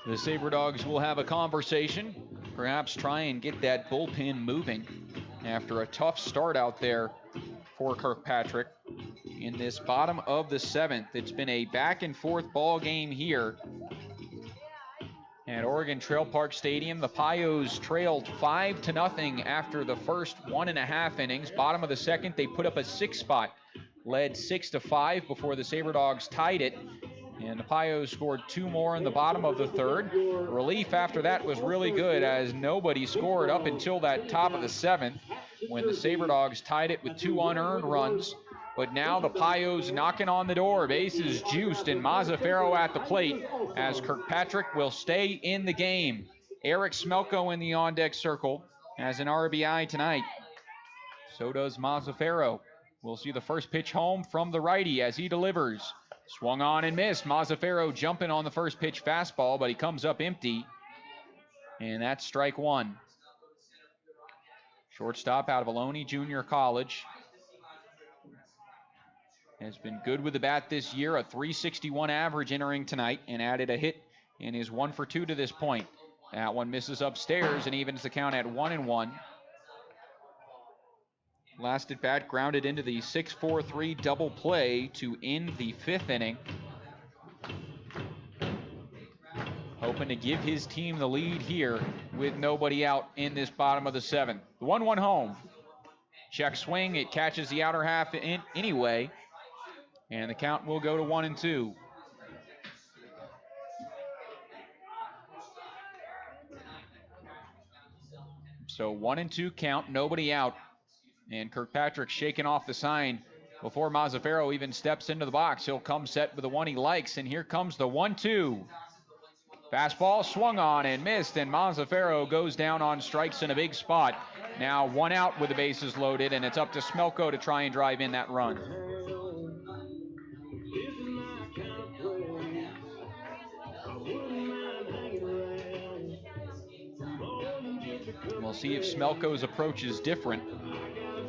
the Sabre Dogs will have a conversation, perhaps try and get that bullpen moving after a tough start out there for Kirkpatrick in this bottom of the 7th. It's been a back and forth ball game here at Oregon Trail Park Stadium. The Pios trailed 5-0 after the first 1.5 innings. Bottom of the 2nd, they put up a 6 spot. Led 6-5 before the Sabre Dogs tied it. And the Pios scored 2 more in the bottom of the 3rd. Relief after that was really good as nobody scored up until that top of the 7th when the Sabre Dogs tied it with 2 unearned runs. but now the Pios knocking on the door. Bases juiced and Mazzaferro at the plate as Kirkpatrick will stay in the game. Eric Smelko in the on-deck circle as an RBI tonight. So does Mazzaferro. We'll see the first pitch home from the righty as he delivers. Swung on and missed. Mazzaferro jumping on the first pitch fastball, but he comes up empty. And that's strike one. Shortstop out of Ohlone Junior College. Has been good with the bat this year, a .361 average entering tonight, and added a hit and is 1 for 2 to this point. That one misses upstairs and evens the count at 1-1. Last at bat grounded into the 6-4-3 double play to end the 5th inning. Hoping to give his team the lead here with nobody out in this bottom of the 7th. The 1-1 home. Check swing, it catches the outer half in anyway, and the count will go to 1-2. So 1-2 count, nobody out. And Kirkpatrick shaking off the sign before Mazzaferro even steps into the box. He'll come set with the one he likes, and here comes the 1-2. Fastball swung on and missed, and Mazzaferro goes down on strikes in a big spot. Now 1 out with the bases loaded, and it's up to Smelko to try and drive in that run. We'll see if Smelko's approach is different.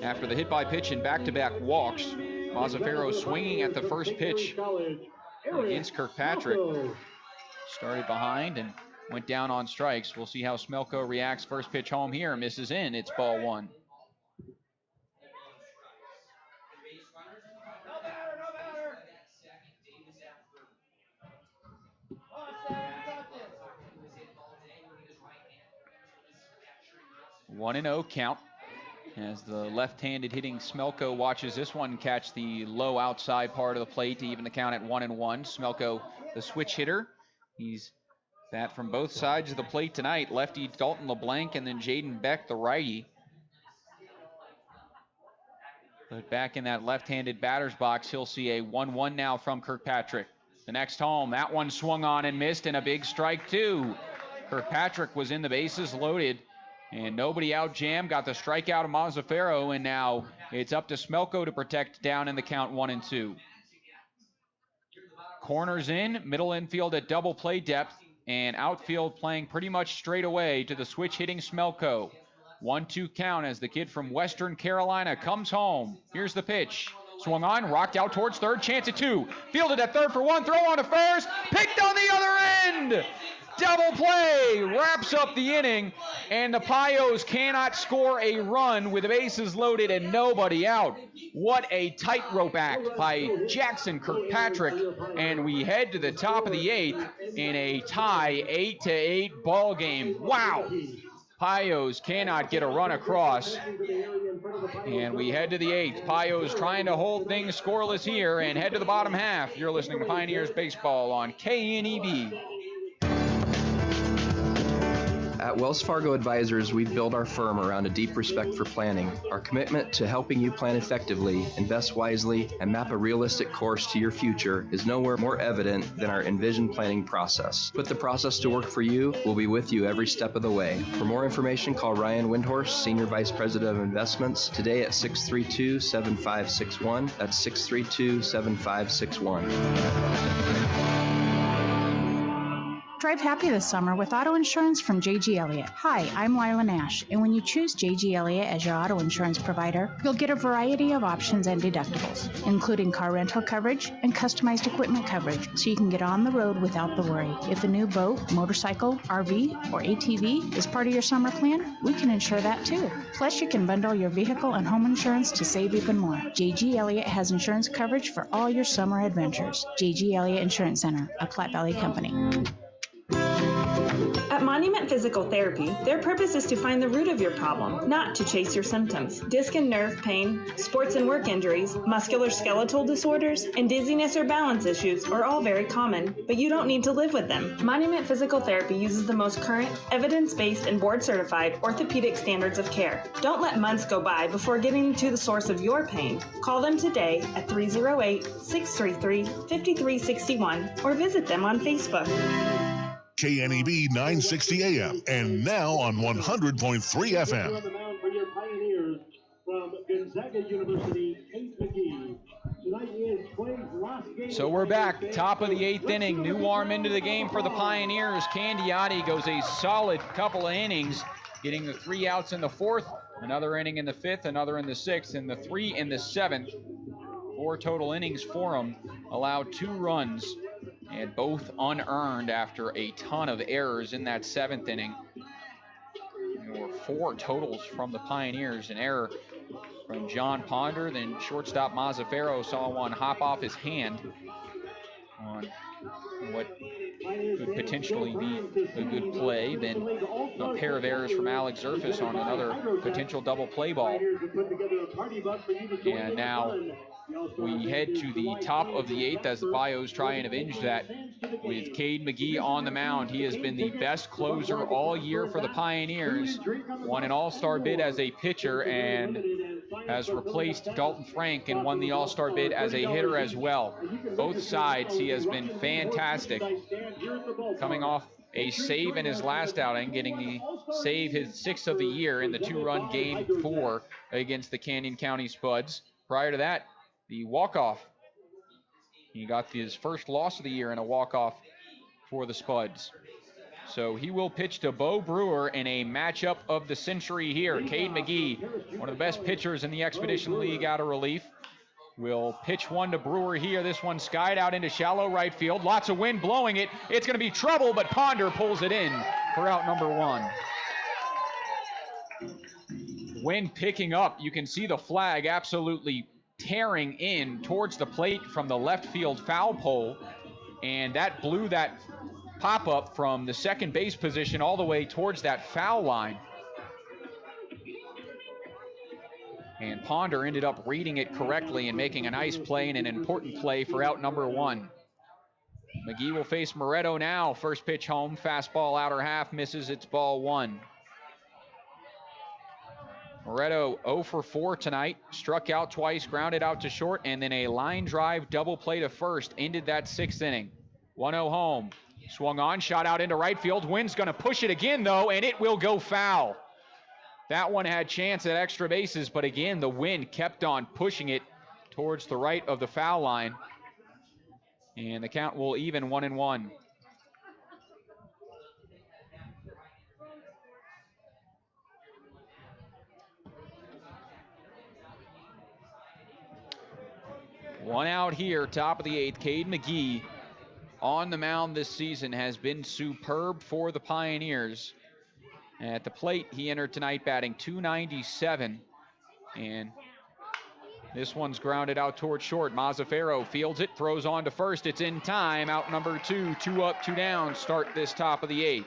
After the hit by pitch and back-to-back walks, Mazzaferro swinging at the first pitch against Kirkpatrick. Started behind and went down on strikes. We'll see how Smelko reacts. First pitch home here, misses in. It's ball 1. One and 0 count as the left-handed hitting Smelko watches this one catch the low outside part of the plate to even the count at 1-1. Smelko, the switch hitter. He's that from both sides of the plate tonight. Lefty Dalton LeBlanc and then Jaden Beck, the righty. But back in that left-handed batter's box, he'll see a 1-1 now from Kirkpatrick. The next home, that one swung on and missed, and a big strike too. Kirkpatrick was in the bases loaded, and nobody out jam, got the strikeout of Mazzaferro, and now it's up to Smelko to protect down in the count 1-2. Corners in, middle infield at double play depth, and outfield playing pretty much straight away to the switch hitting Smelko. 1-2 count as the kid from Western Carolina comes home. Here's the pitch. Swung on, rocked out towards third, chance at 2. Fielded at third for 1, throw on to first, picked on the other end! Double play wraps up the inning, and the Pios cannot score a run with the bases loaded and nobody out. What a tightrope act by Jackson Kirkpatrick, and we head to the top of the 8th in a tie 8-8 ball game. Wow! Pios cannot get a run across, and we head to the 8th. Pios trying to hold things scoreless here and head to the bottom half. You're listening to Pioneers Baseball on KNEB. At Wells Fargo Advisors, we've built our firm around a deep respect for planning. Our commitment to helping you plan effectively, invest wisely, and map a realistic course to your future is nowhere more evident than our Envision planning process. Put the process to work for you. We'll be with you every step of the way. For more information, call Ryan Windhorst, Senior Vice President of Investments, today at 632-7561. That's 632-7561. Drive happy this summer with auto insurance from J.G. Elliott. Hi, I'm Lila Nash, and when you choose J.G. Elliott as your auto insurance provider, you'll get a variety of options and deductibles, including car rental coverage and customized equipment coverage, so you can get on the road without the worry. If a new boat, motorcycle, RV, or ATV is part of your summer plan, we can insure that too. Plus, you can bundle your vehicle and home insurance to save even more. J.G. Elliott has insurance coverage for all your summer adventures. J.G. Elliott Insurance Center, a Platte Valley company. At Monument Physical Therapy, their purpose is to find the root of your problem, not to chase your symptoms. Disc and nerve pain, sports and work injuries, musculoskeletal disorders, and dizziness or balance issues are all very common, but you don't need to live with them. Monument Physical Therapy uses the most current, evidence-based, and board-certified orthopedic standards of care. Don't let months go by before getting to the source of your pain. Call them today at 308-633-5361 or visit them on Facebook. KNEB 960 AM and now on 100.3 FM. On the mound for your Pioneers from Gonzaga University, Kate McGee. Tonight is Clay's last game. So we're back, top of the 8th inning. New arm into the game for the Pioneers. Candiotti goes a solid couple of innings, getting the 3 outs in the 4th, another inning in the 5th, another in the 6th, and the 3 in the 7th. 4 total innings for him, allowed 2 runs, and both unearned after a ton of errors in that 7th inning. There were 4 totals from the Pioneers, an error from John Ponder, then shortstop Mazzaferro saw one hop off his hand on what could potentially be a good play. Then a pair of errors from Alex Zerfus on another potential double play ball. And now we head to the top of the 8th as the Pios try and avenge that with Cade McGee on the mound. He has been the best closer all year for the Pioneers, won an all-star bid as a pitcher and has replaced Dalton Frank and won the all-star bid as a hitter as well. Both sides, he has been fantastic. Coming off a save in his last outing, getting the save his 6th of the year in the 2-run game 4 against the Canyon County Spuds. Prior to that, the walk-off. He got his first loss of the year in a walk-off for the Spuds. So he will pitch to Bo Brewer in a matchup of the century here. Cade McGee, one of the best pitchers in the Expedition League out of relief, will pitch one to Brewer here. This one skied out into shallow right field. Lots of wind blowing it. It's going to be trouble, but Ponder pulls it in for out number 1. Wind picking up. You can see the flag absolutely tearing in towards the plate from the left field foul pole, and that blew that pop-up from the second base position all the way towards that foul line. And Ponder ended up reading it correctly and making a nice play and an important play for out number 1. McGee will face Moretto now. First pitch home, fastball outer half, misses, it's ball 1. Moretto 0 for 4 tonight, struck out twice, grounded out to short, and then a line drive double play to first ended that 6th inning. 1-0 home, swung on, shot out into right field. Wynn's going to push it again, though, and it will go foul. That one had chance at extra bases, but again, the wind kept on pushing it towards the right of the foul line, and the count will even 1-1. One out here, top of the 8th. Cade McGee on the mound this season has been superb for the Pioneers. At the plate, he entered tonight batting .297, and this one's grounded out towards short. Mazzaferro fields it, throws on to first. It's in time. Out number 2, 2 up, 2 down. Start this top of the 8th.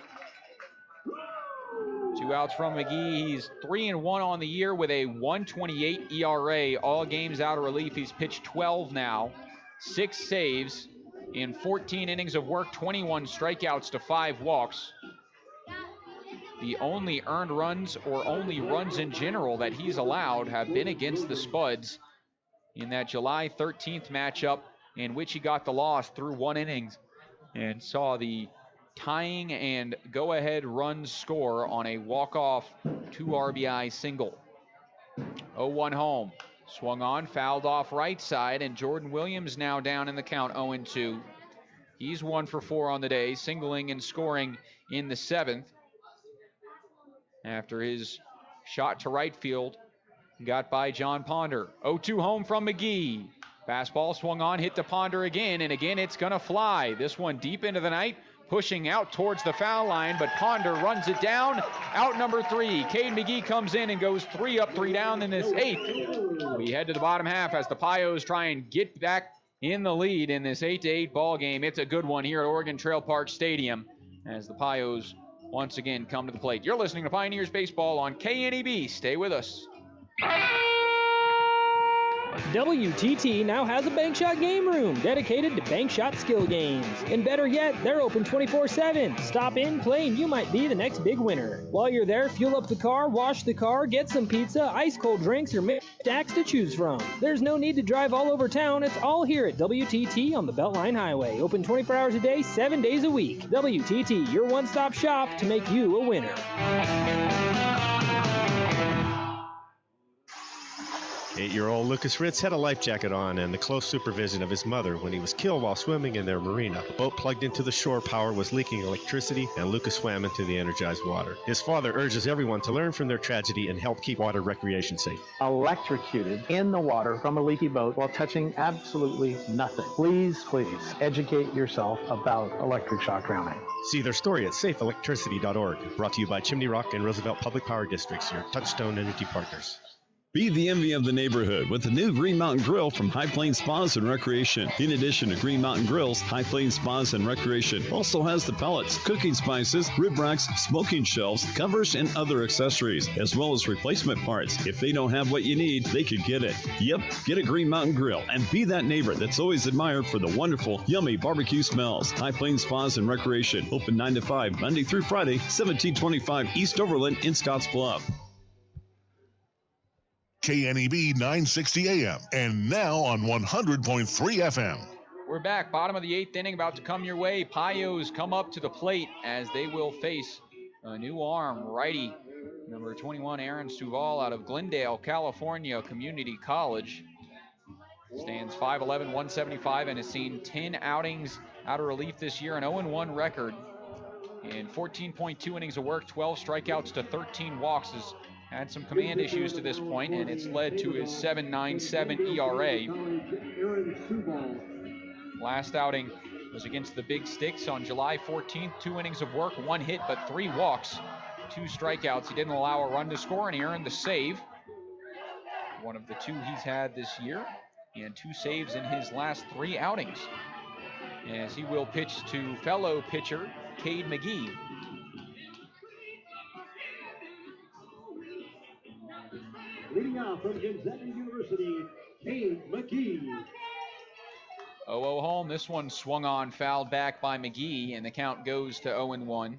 2 outs from McGee. He's 3-1 on the year with a 1.28 ERA. All games out of relief. He's pitched 12 now. 6 saves in 14 innings of work, 21 strikeouts to 5 walks. The only earned runs or only runs in general that he's allowed have been against the Spuds in that July 13th matchup, in which he got the loss through 1 inning and saw the tying and go-ahead runs score on a walk-off 2 RBI single. 0-1 home. Swung on, fouled off right side, and Jordan Williams now down in the count, 0-2. He's 1 for 4 on the day, singling and scoring in the 7th. After his shot to right field got by John Ponder. 0-2 home from McGee. Fastball swung on, hit to Ponder again, and again it's going to fly. This one deep into the night, pushing out towards the foul line, but Ponder runs it down. Out number 3. Cade McGee comes in and goes 3 up, 3 down in this 8th. We head to the bottom half as the Pios try and get back in the lead in this 8-8 ball game. It's a good one here at Oregon Trail Park Stadium as the Pios once again come to the plate. You're listening to Pioneers Baseball on KNEB. Stay with us. WTT now has a bank shot game room dedicated to bank shot skill games. And better yet, they're open 24/7. Stop in, play, and you might be the next big winner. While you're there, fuel up the car, wash the car, get some pizza, ice cold drinks, or mixed stacks to choose from. There's no need to drive all over town. It's all here at WTT on the Beltline Highway. Open 24 hours a day, 7 days a week. WTT, your one-stop shop to make you a winner. 8-year-old Lucas Ritz had a life jacket on and the close supervision of his mother when he was killed while swimming in their marina. The boat plugged into the shore power was leaking electricity, and Lucas swam into the energized water. His father urges everyone to learn from their tragedy and help keep water recreation safe. Electrocuted in the water from a leaky boat while touching absolutely nothing. Please, please educate yourself about electric shock drowning. See their story at safeelectricity.org. Brought to you by Chimney Rock and Roosevelt Public Power Districts, your Touchstone Energy partners. Be the envy of the neighborhood with the new Green Mountain Grill from High Plains Spas and Recreation. In addition to Green Mountain Grills, High Plains Spas and Recreation also has the pellets, cooking spices, rib racks, smoking shelves, covers, and other accessories, as well as replacement parts. If they don't have what you need, they could get it. Yep, get a Green Mountain Grill and be that neighbor that's always admired for the wonderful, yummy barbecue smells. High Plains Spas and Recreation, open 9 to 5, Monday through Friday, 1725 East Overland in Scotts Bluff. KNEB 960 AM, and now on 100.3 FM. We're back, bottom of the 8th inning, about to come your way. Pios come up to the plate as they will face a new arm, righty, number 21, Aaron Suval out of Glendale, California Community College. Stands 5'11", 175, and has seen 10 outings out of relief this year, an 0-1 record. In 14.2 innings of work, 12 strikeouts to 13 walks. Has had some command issues to this point, and it's led to his 7.97 ERA. Last outing was against the Big Sticks on July 14th. 2 innings of work, 1 hit, but 3 walks, 2 strikeouts. He didn't allow a run to score, and he earned the save. One of the 2 he's had this year, and 2 saves in his last 3 outings. As he will pitch to fellow pitcher Cade McGee. Leading off from Gonzaga University, Cade McGee. 0-0 home. This one swung on, fouled back by McGee, and the count goes to 0-1.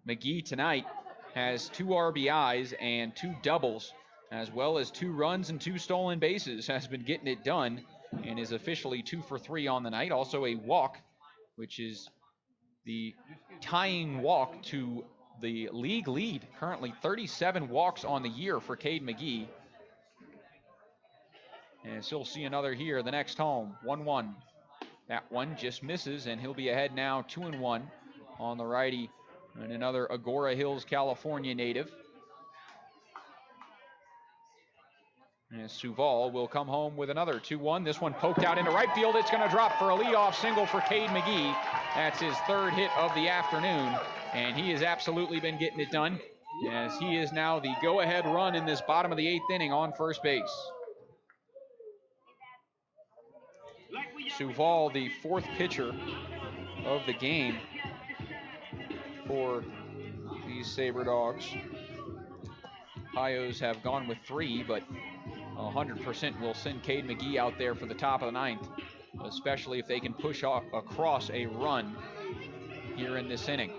McGee tonight has 2 RBIs and 2 doubles, as well as 2 runs and 2 stolen bases. Has been getting it done and is officially 2 for 3 on the night. Also a walk, which is the tying walk to the league lead. Currently 37 walks on the year for Cade McGee. And he'll see another here the next home. 1-1. That one just misses, and he'll be ahead now 2-1 on the righty, and another Agora Hills, California native. And Suval will come home with another 2-1. This one poked out into right field. It's going to drop for a leadoff single for Cade McGee. That's his 3rd hit of the afternoon, and he has absolutely been getting it done, as he is now the go-ahead run in this bottom of the 8th inning on first base. Suval, the 4th pitcher of the game for these Sabre Dogs. Pios have gone with 3, but 100% will send Cade McGee out there for the top of the 9th, especially if they can push off across a run here in this inning.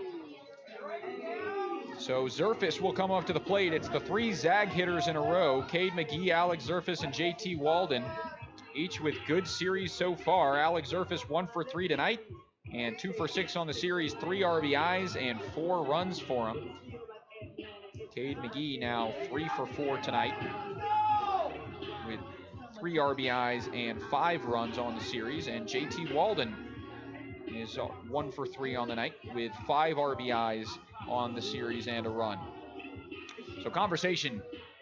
So Zerfis will come up to the plate. It's the 3 Zag hitters in a row, Cade McGee, Alex Zerfis, and JT Walden, each with good series so far. Alex Zerfis 1 for 3 tonight and 2 for 6 on the series, 3 RBIs and 4 runs for him. Cade McGee now 3 for 4 tonight with 3 RBIs and 5 runs on the series, and JT Walden is 1 for 3 on the night with 5 RBIs on the series and a run. So conversation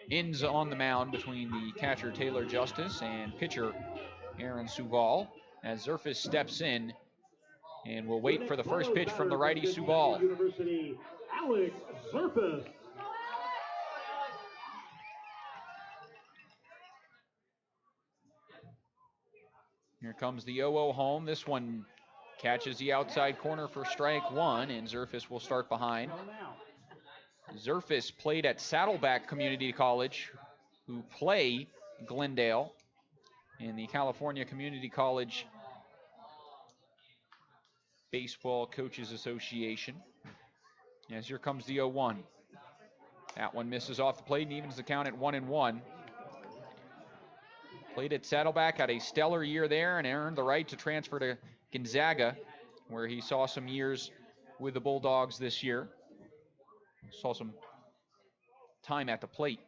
ends on the mound between the catcher Taylor Justice and pitcher Aaron Suval as Zerfis steps in and will wait for the first pitch from the righty Suval. University, Alex Zerfis. Here comes the 0-0 home. This one catches the outside corner for strike 1, and Zerfis will start behind. Zerfis played at Saddleback Community College, who play Glendale in the California Community College Baseball Coaches Association. As here comes the 0-1. That one misses off the plate and evens the count at 1-1. Played at Saddleback, had a stellar year there, and earned the right to transfer to Gonzaga, where he saw some years with the Bulldogs this year. Saw some time at the plate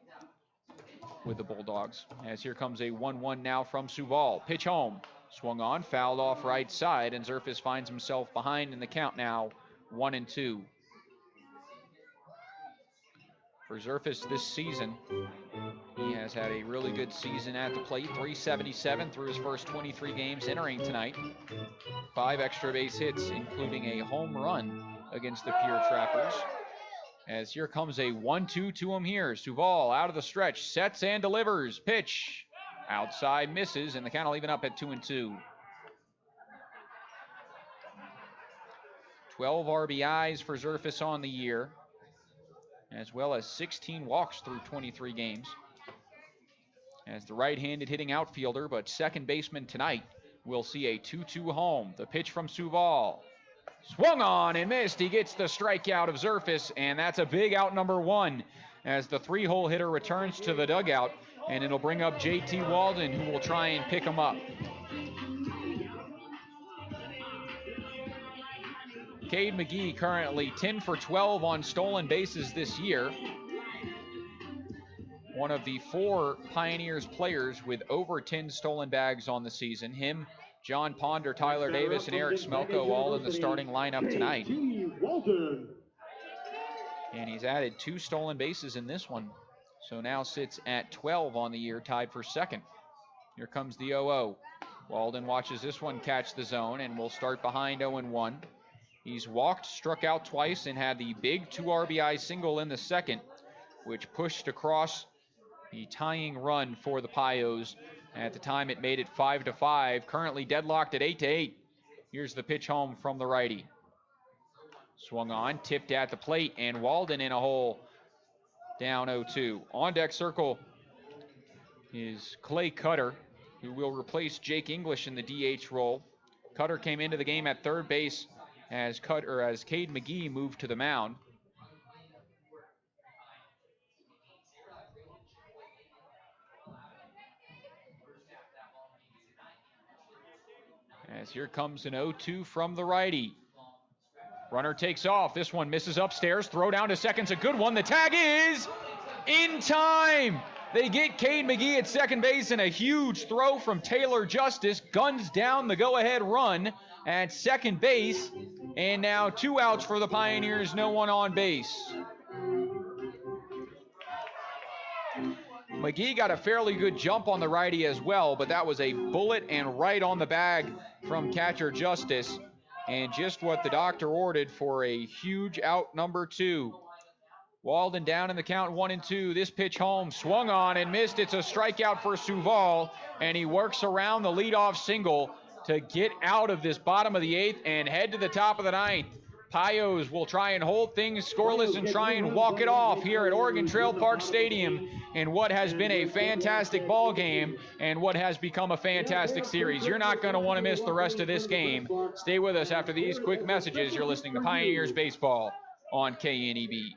with the Bulldogs. As here comes a 1-1 now from Suval. Pitch home. Swung on, fouled off right side, and Zerfis finds himself behind in the count now, 1-2. For Zerfis this season, he has had a really good season at the plate. 377 through his first 23 games entering tonight. 5 extra base hits, including a home run against the Pure Trappers. As here comes a 1-2 to him here. Suval out of the stretch, sets and delivers. Pitch outside, misses, and the count will even up at 2-2. 12 RBIs for Zerfis on the year, as well as 16 walks through 23 games. As the right-handed hitting outfielder, but second baseman tonight, we'll see a 2-2 home. The pitch from Suval. Swung on and missed. He gets the strikeout of Zerfis, and that's a big out number 1 as the 3-hole hitter returns to the dugout, and it'll bring up J.T. Walden, who will try and pick him up. Cade McGee currently 10 for 12 on stolen bases this year. One of the 4 Pioneers players with over 10 stolen bags on the season. Him, John Ponder, Tyler Davis, and Eric Smelko all in the starting lineup tonight. And he's added 2 stolen bases in this one. So now sits at 12 on the year, tied for second. Here comes the 0-0. Walden watches this one catch the zone and will start behind 0-1. He's walked, struck out twice, and had the big 2 RBI single in the second, which pushed across the tying run for the Pios. At the time, it made it 5-5. Currently deadlocked at 8-8. Here's the pitch home from the righty. Swung on, tipped at the plate, and Walden in a hole. Down 0-2. On deck circle is Clay Cutter, who will replace Jake English in the DH role. Cutter came into the game at third base as Cade McGee moved to the mound. As here comes an 0-2 from the righty. Runner takes off. This one misses upstairs. Throw down to second's a good one. The tag is in time. They get Cade McGee at second base, and a huge throw from Taylor Justice guns down the go-ahead run at second base. And now 2 outs for the Pioneers, no one on base. McGee got a fairly good jump on the righty as well, but that was a bullet and right on the bag from catcher Justice. And just what the doctor ordered for a huge out number 2. Walden down in the count 1-2. This pitch home, swung on and missed. It's a strikeout for Suval, and he works around the leadoff single to get out of this bottom of the 8th and head to the top of the 9th. Pios will try and hold things scoreless and try and walk it off here at Oregon Trail Park Stadium in what has been a fantastic ball game and what has become a fantastic series. You're not going to want to miss the rest of this game. Stay with us after these quick messages. You're listening to Pioneers Baseball on KNEB.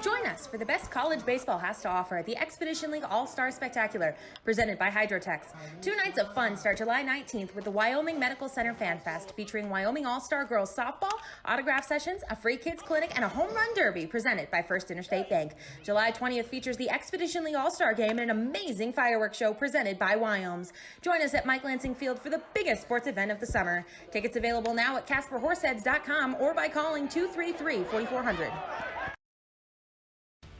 Join us for the best college baseball has to offer at the Expedition League All-Star Spectacular, presented by Hydrotex. 2 nights of fun start July 19th with the Wyoming Medical Center Fan Fest, featuring Wyoming All-Star Girls Softball, autograph sessions, a free kids clinic, and a home run derby presented by First Interstate Bank. July 20th features the Expedition League All-Star Game and an amazing fireworks show presented by Wyoms. Join us at Mike Lansing Field for the biggest sports event of the summer. Tickets available now at CasperHorseheads.com or by calling 233-4400.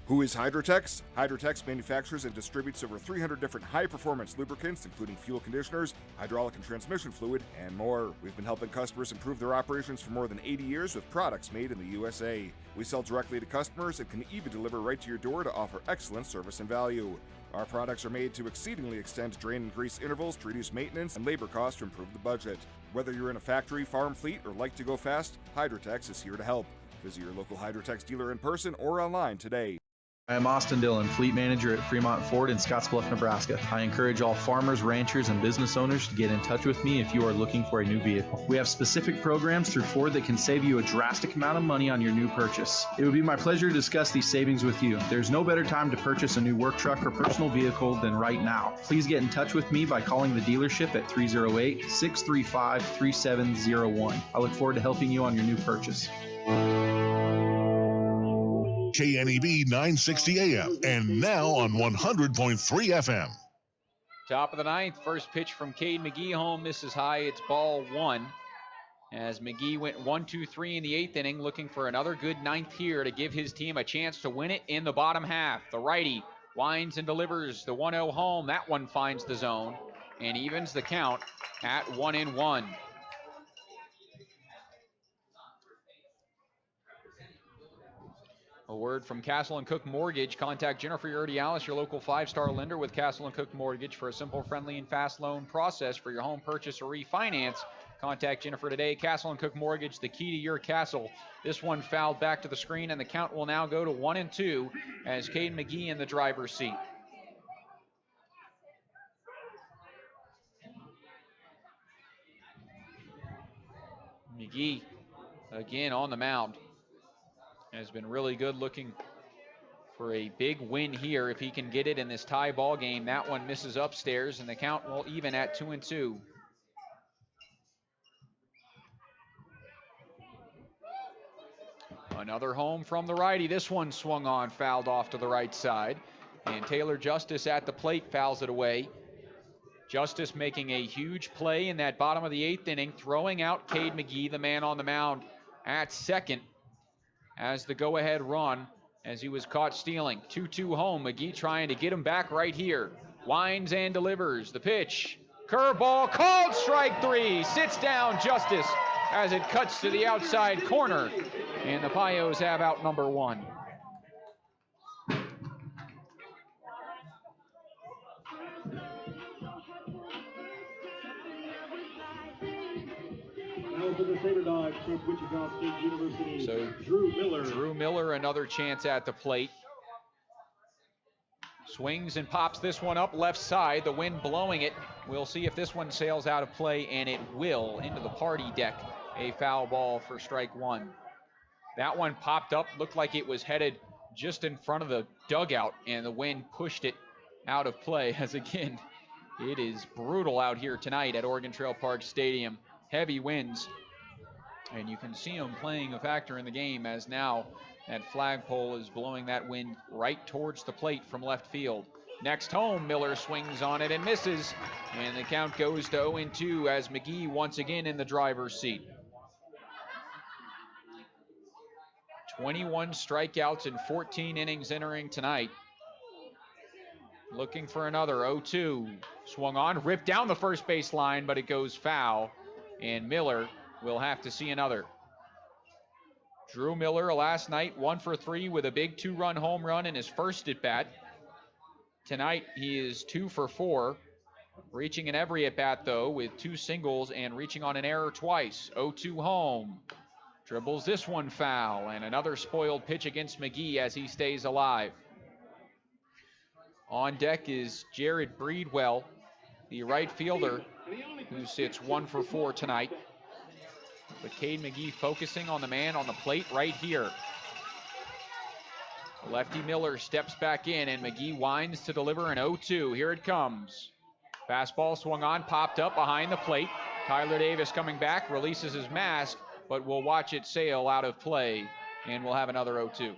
Who is Hydrotex? Hydrotex manufactures and distributes over 300 different high-performance lubricants, including fuel conditioners, hydraulic and transmission fluid, and more. We've been helping customers improve their operations for more than 80 years with products made in the USA. We sell directly to customers and can even deliver right to your door to offer excellent service and value. Our products are made to exceedingly extend drain and grease intervals to reduce maintenance and labor costs to improve the budget. Whether you're in a factory, farm fleet, or like to go fast, Hydrotex is here to help. Visit your local Hydrotex dealer in person or online today. I am Austin Dillon, Fleet Manager at Fremont Ford in Scottsbluff, Nebraska. I encourage all farmers, ranchers, and business owners to get in touch with me if you are looking for a new vehicle. We have specific programs through Ford that can save you a drastic amount of money on your new purchase. It would be my pleasure to discuss these savings with you. There's no better time to purchase a new work truck or personal vehicle than right now. Please get in touch with me by calling the dealership at 308-635-3701. I look forward to helping you on your new purchase. KNEB 960 AM and now on 100.3 FM. Top of the ninth, first pitch from Cade McGee, home, misses high. It's ball one. As McGee went 1-2-3 in the eighth inning, looking for another good ninth here to give his team a chance to win it in the bottom half. The righty winds and delivers the 1-0 home. That one finds the zone and evens the count at 1-1. A word from Castle & Cook Mortgage. Contact Jennifer Urdialis, your local five-star lender with Castle & Cook Mortgage for a simple, friendly, and fast loan process for your home purchase or refinance. Contact Jennifer today. Castle & Cook Mortgage, the key to your castle. This one fouled back to the screen, and the count will now go to 1-2 as Cade McGee in the driver's seat. McGee again on the mound. Has been really good, looking for a big win here if he can get it in this tie ball game. That one misses upstairs, and the count will even at 2-2. Another home from the righty. This one swung on, fouled off to the right side, and Taylor Justice at the plate fouls it away. Justice making a huge play in that bottom of the eighth inning, throwing out Cade McGee, the man on the mound at second, as the go-ahead run as he was caught stealing. 2-2 home. McGee trying to get him back right here. Winds and delivers. The pitch. Curveball called, strike three. Sits down Justice as it cuts to the outside corner. And the Pios have out number one. For the Sabre Dogs from Wichita State University, so Drew Miller. Drew Miller, another chance at the plate. Swings and pops this one up left side, the wind blowing it. We'll see if this one sails out of play, and it will, into the party deck. A foul ball for strike one. That one popped up, looked like it was headed just in front of the dugout, and the wind pushed it out of play, as again, it is brutal out here tonight at Oregon Trail Park Stadium. Heavy winds, and you can see them playing a factor in the game, as now that flagpole is blowing that wind right towards the plate from left field. Next home, Miller swings on it and misses, and the count goes to 0-2 as McGee once again in the driver's seat. 21 strikeouts in 14 innings entering tonight. Looking for another. 0-2, swung on, ripped down the first base line, but it goes foul, and Miller will have to see another. Drew Miller last night 1 for 3 with a big 2-run home run in his first at bat. Tonight he is 2 for 4, reaching in every at bat though with 2 singles and reaching on an error twice. 0-2 home. Dribbles this one foul, and another spoiled pitch against McGee as he stays alive. On deck is Jared Breedwell, the right fielder, who sits 1 for 4 tonight. But Cade McGee focusing on the man on the plate right here. Lefty Miller steps back in, and McGee winds to deliver an 0-2. Here it comes. Fastball swung on, popped up behind the plate. Tyler Davis coming back, releases his mask, but we'll watch it sail out of play, and we'll have another 0-2.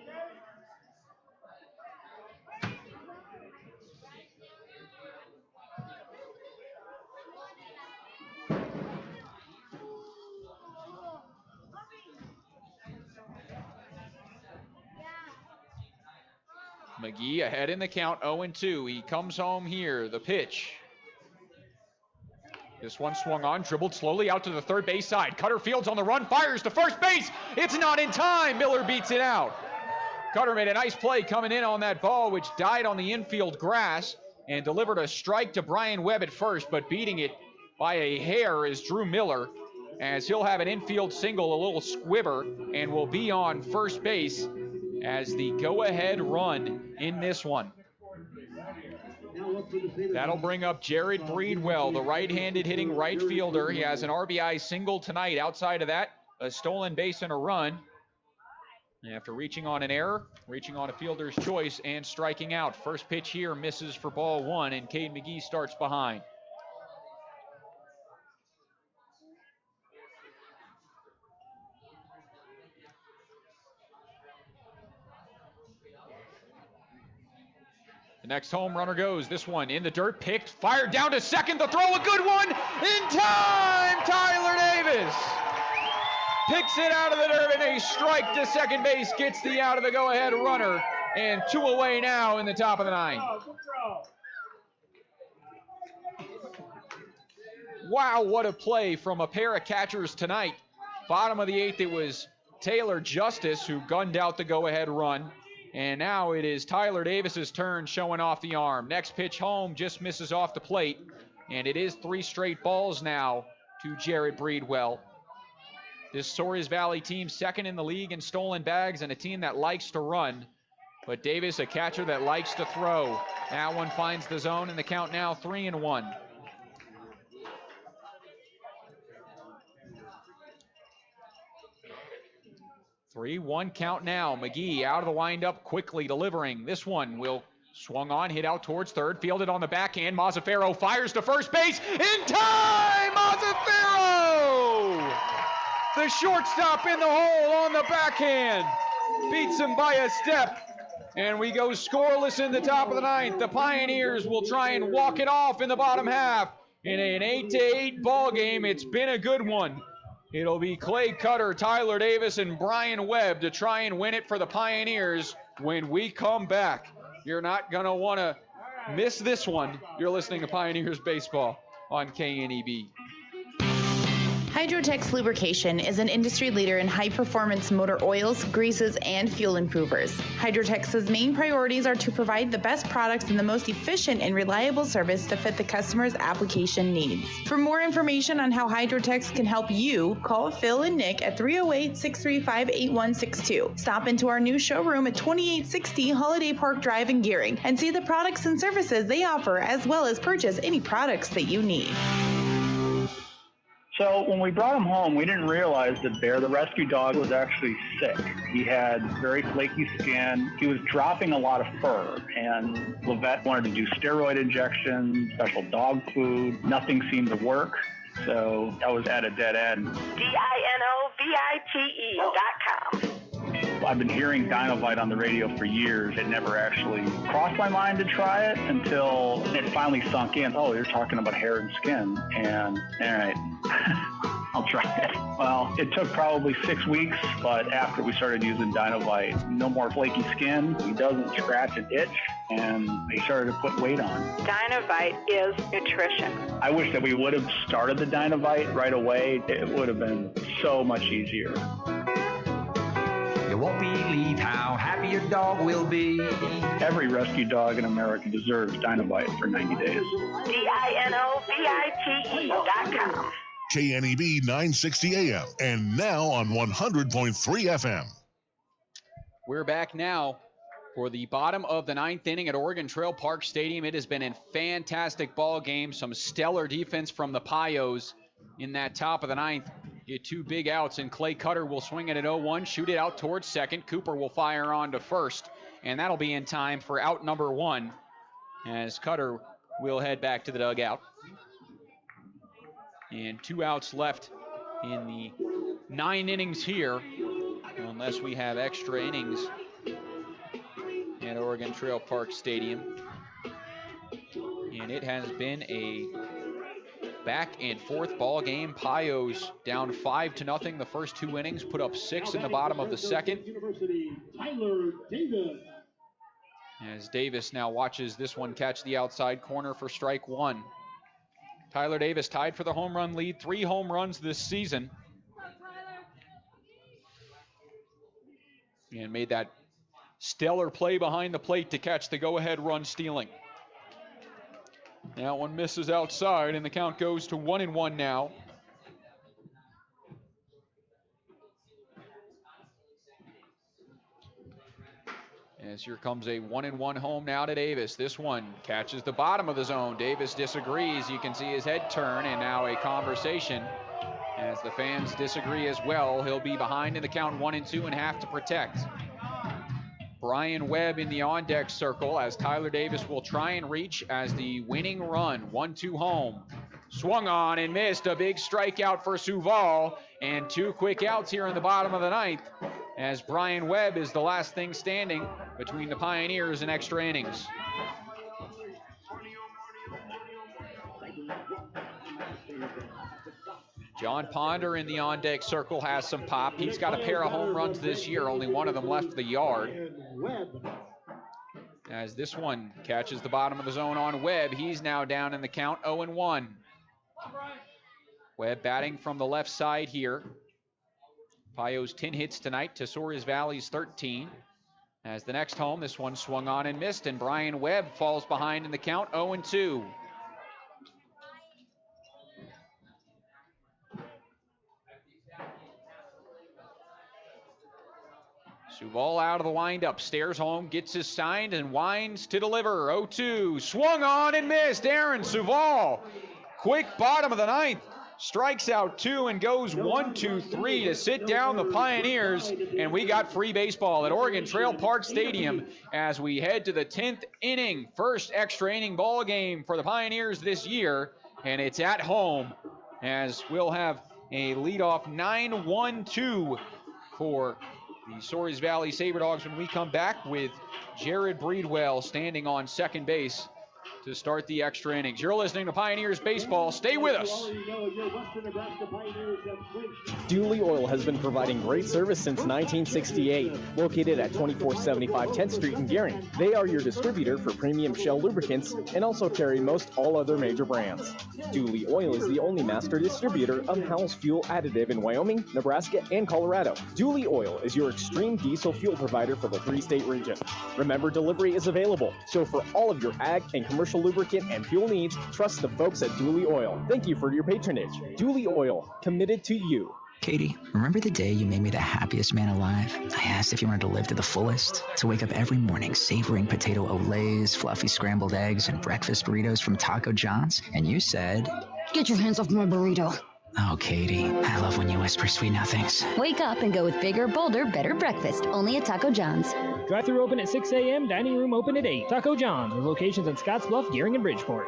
McGee ahead in the count, 0-2. He comes home here. The pitch. This one swung on, dribbled slowly out to the third base side. Cutter fields on the run, fires to first base. It's not in time. Miller beats it out. Cutter made a nice play coming in on that ball, which died on the infield grass, and delivered a strike to Brian Webb at first, but beating it by a hair is Drew Miller. as he'll have an infield single, a little squibber, and will be on first base as the go-ahead run in this one. That'll bring up Jared Breedwell, the right-handed hitting right fielder. He has an RBI single tonight. Outside of that, a stolen base and a run. After reaching on an error, reaching on a fielder's choice, and striking out. First pitch here misses for ball one, and Cade McGee starts behind. The next home runner goes. This one in the dirt, picked, fired down to second. The throw, a good one in time. Tyler Davis picks it out of the dirt, and a strike to second base gets the out of the go-ahead runner. And 2 away now in the top of the ninth. Wow, what a play from a pair of catchers tonight. Bottom of the 8th, it was Taylor Justice who gunned out the go-ahead run. And now it is Tyler Davis's turn, showing off the arm. Next pitch home just misses off the plate. And it is 3 straight balls now to Jared Breedwell. This Souris Valley team second in the league in stolen bags, and a team that likes to run. But Davis, a catcher that likes to throw. That one finds the zone, and the count now 3-1. Three-one count now. McGee out of the windup, quickly delivering. This one will swung on, hit out towards third, fielded on the backhand. Mazzaferro fires to first base. In time, Mazzaferro! The shortstop in the hole on the backhand. Beats him by a step. And we go scoreless in the top of the ninth. The Pioneers will try and walk it off in the bottom half. In an 8-8 ball game, it's been a good one. It'll be Clay Cutter, Tyler Davis, and Brian Webb to try and win it for the Pioneers when we come back. You're not going to want to miss this one. You're listening to Pioneers Baseball on KNEB. Hydrotex Lubrication is an industry leader in high-performance motor oils, greases, and fuel improvers. Hydrotex's main priorities are to provide the best products and the most efficient and reliable service to fit the customer's application needs. For more information on how Hydrotex can help you, call Phil and Nick at 308-635-8162. Stop into our new showroom at 2860 Holiday Park Drive in Gearing and see the products and services they offer, as well as purchase any products that you need. So when we brought him home, we didn't realize that Bear, the rescue dog, was actually sick. He had very flaky skin. He was dropping a lot of fur, and Levette wanted to do steroid injections, special dog food. Nothing seemed to work, so I was at a dead end. DINOVITE.com. I've been hearing Dinovite on the radio for years. It never actually crossed my mind to try it until it finally sunk in. Oh, you're talking about hair and skin. And, all right, I'll try it. Well, it took probably 6 weeks, but after we started using Dinovite, no more flaky skin. He doesn't scratch and itch, and he started to put weight on. Dinovite is nutrition. I wish that we would have started the Dinovite right away. It would have been so much easier. You won't believe how happy your dog will be. Every rescue dog in America deserves Dinovite for 90 days. DINOVITE.com. KNEB 960 AM and now on 100.3 FM. We're back now for the bottom of the ninth inning at Oregon Trail Park Stadium. It has been a fantastic ball game. Some stellar defense from the Pios in that top of the ninth. Get 2 big outs, and Clay Cutter will swing it at 0-1, shoot it out towards second. Cooper will fire on to first, and that'll be in time for out number 1 as Cutter will head back to the dugout. And 2 outs left in the 9 innings here, unless we have extra innings at Oregon Trail Park Stadium. And it has been a back and forth ball game. Pios down 5-0 the first 2 innings, put up 6 in the bottom of the second. As Davis now watches this one catch the outside corner for strike 1. Tyler Davis tied for the home run lead, 3 home runs this season. And made that stellar play behind the plate to catch the go-ahead run stealing. That one misses outside, and the count goes to 1-1 now. As here comes a 1-1 home now to Davis. This one catches the bottom of the zone. Davis disagrees. You can see his head turn, and now a conversation as the fans disagree as well. He'll be behind in the count 1-2 and have to protect. Brian Webb in the on-deck circle as Tyler Davis will try and reach as the winning run. 1-2 home. Swung on and missed. A big strikeout for Suval, and 2 quick outs here in the bottom of the ninth as Brian Webb is the last thing standing between the Pioneers and extra innings. John Ponder in the on-deck circle has some pop. He's got a pair of home runs this year. Only one of them left the yard. As this one catches the bottom of the zone on Webb, he's now down in the count 0-1. Webb batting from the left side here. Pios 10 hits tonight to Souris Valley's 13. As the next home, this one swung on and missed, and Brian Webb falls behind in the count 0-2. Suval out of the windup, stares home, gets his signed, and winds to deliver. 0-2, swung on and missed. Aaron Suval, quick bottom of the ninth, strikes out 2 and goes 1-2-3 to sit down the Pioneers. And we got free baseball at Oregon Trail Park Stadium as we head to the 10th inning, first extra inning ball game for the Pioneers this year. And it's at home as we'll have a leadoff 9-1-2 for the Souris Valley Sabre Dogs when we come back, with Jared Breedwell standing on second base to start the extra innings. You're listening to Pioneers Baseball. Stay with us. Dooley Oil has been providing great service since 1968. Located at 2475 10th Street in Gearing, they are your distributor for premium Shell lubricants and also carry most all other major brands. Dooley Oil is the only master distributor of Howell's Fuel Additive in Wyoming, Nebraska, and Colorado. Dooley Oil is your extreme diesel fuel provider for the 3-state region. Remember, delivery is available, so for all of your ag and commercial lubricant and fuel needs, trust the folks at Dooley Oil. Thank you for your patronage. Dooley Oil, committed to you. Katie, remember the day you made me the happiest man alive? I asked if you wanted to live to the fullest, to wake up every morning savoring potato olays, fluffy scrambled eggs, and breakfast burritos from Taco John's, and you said, "Get your hands off my burrito." Oh, Katie, I love when you whisper sweet nothings. Wake up and go with bigger, bolder, better breakfast, only at Taco John's. Drive-thru open at 6 a.m., dining room open at 8. Taco John's, with locations in Scottsbluff, Gearing, and Bridgeport.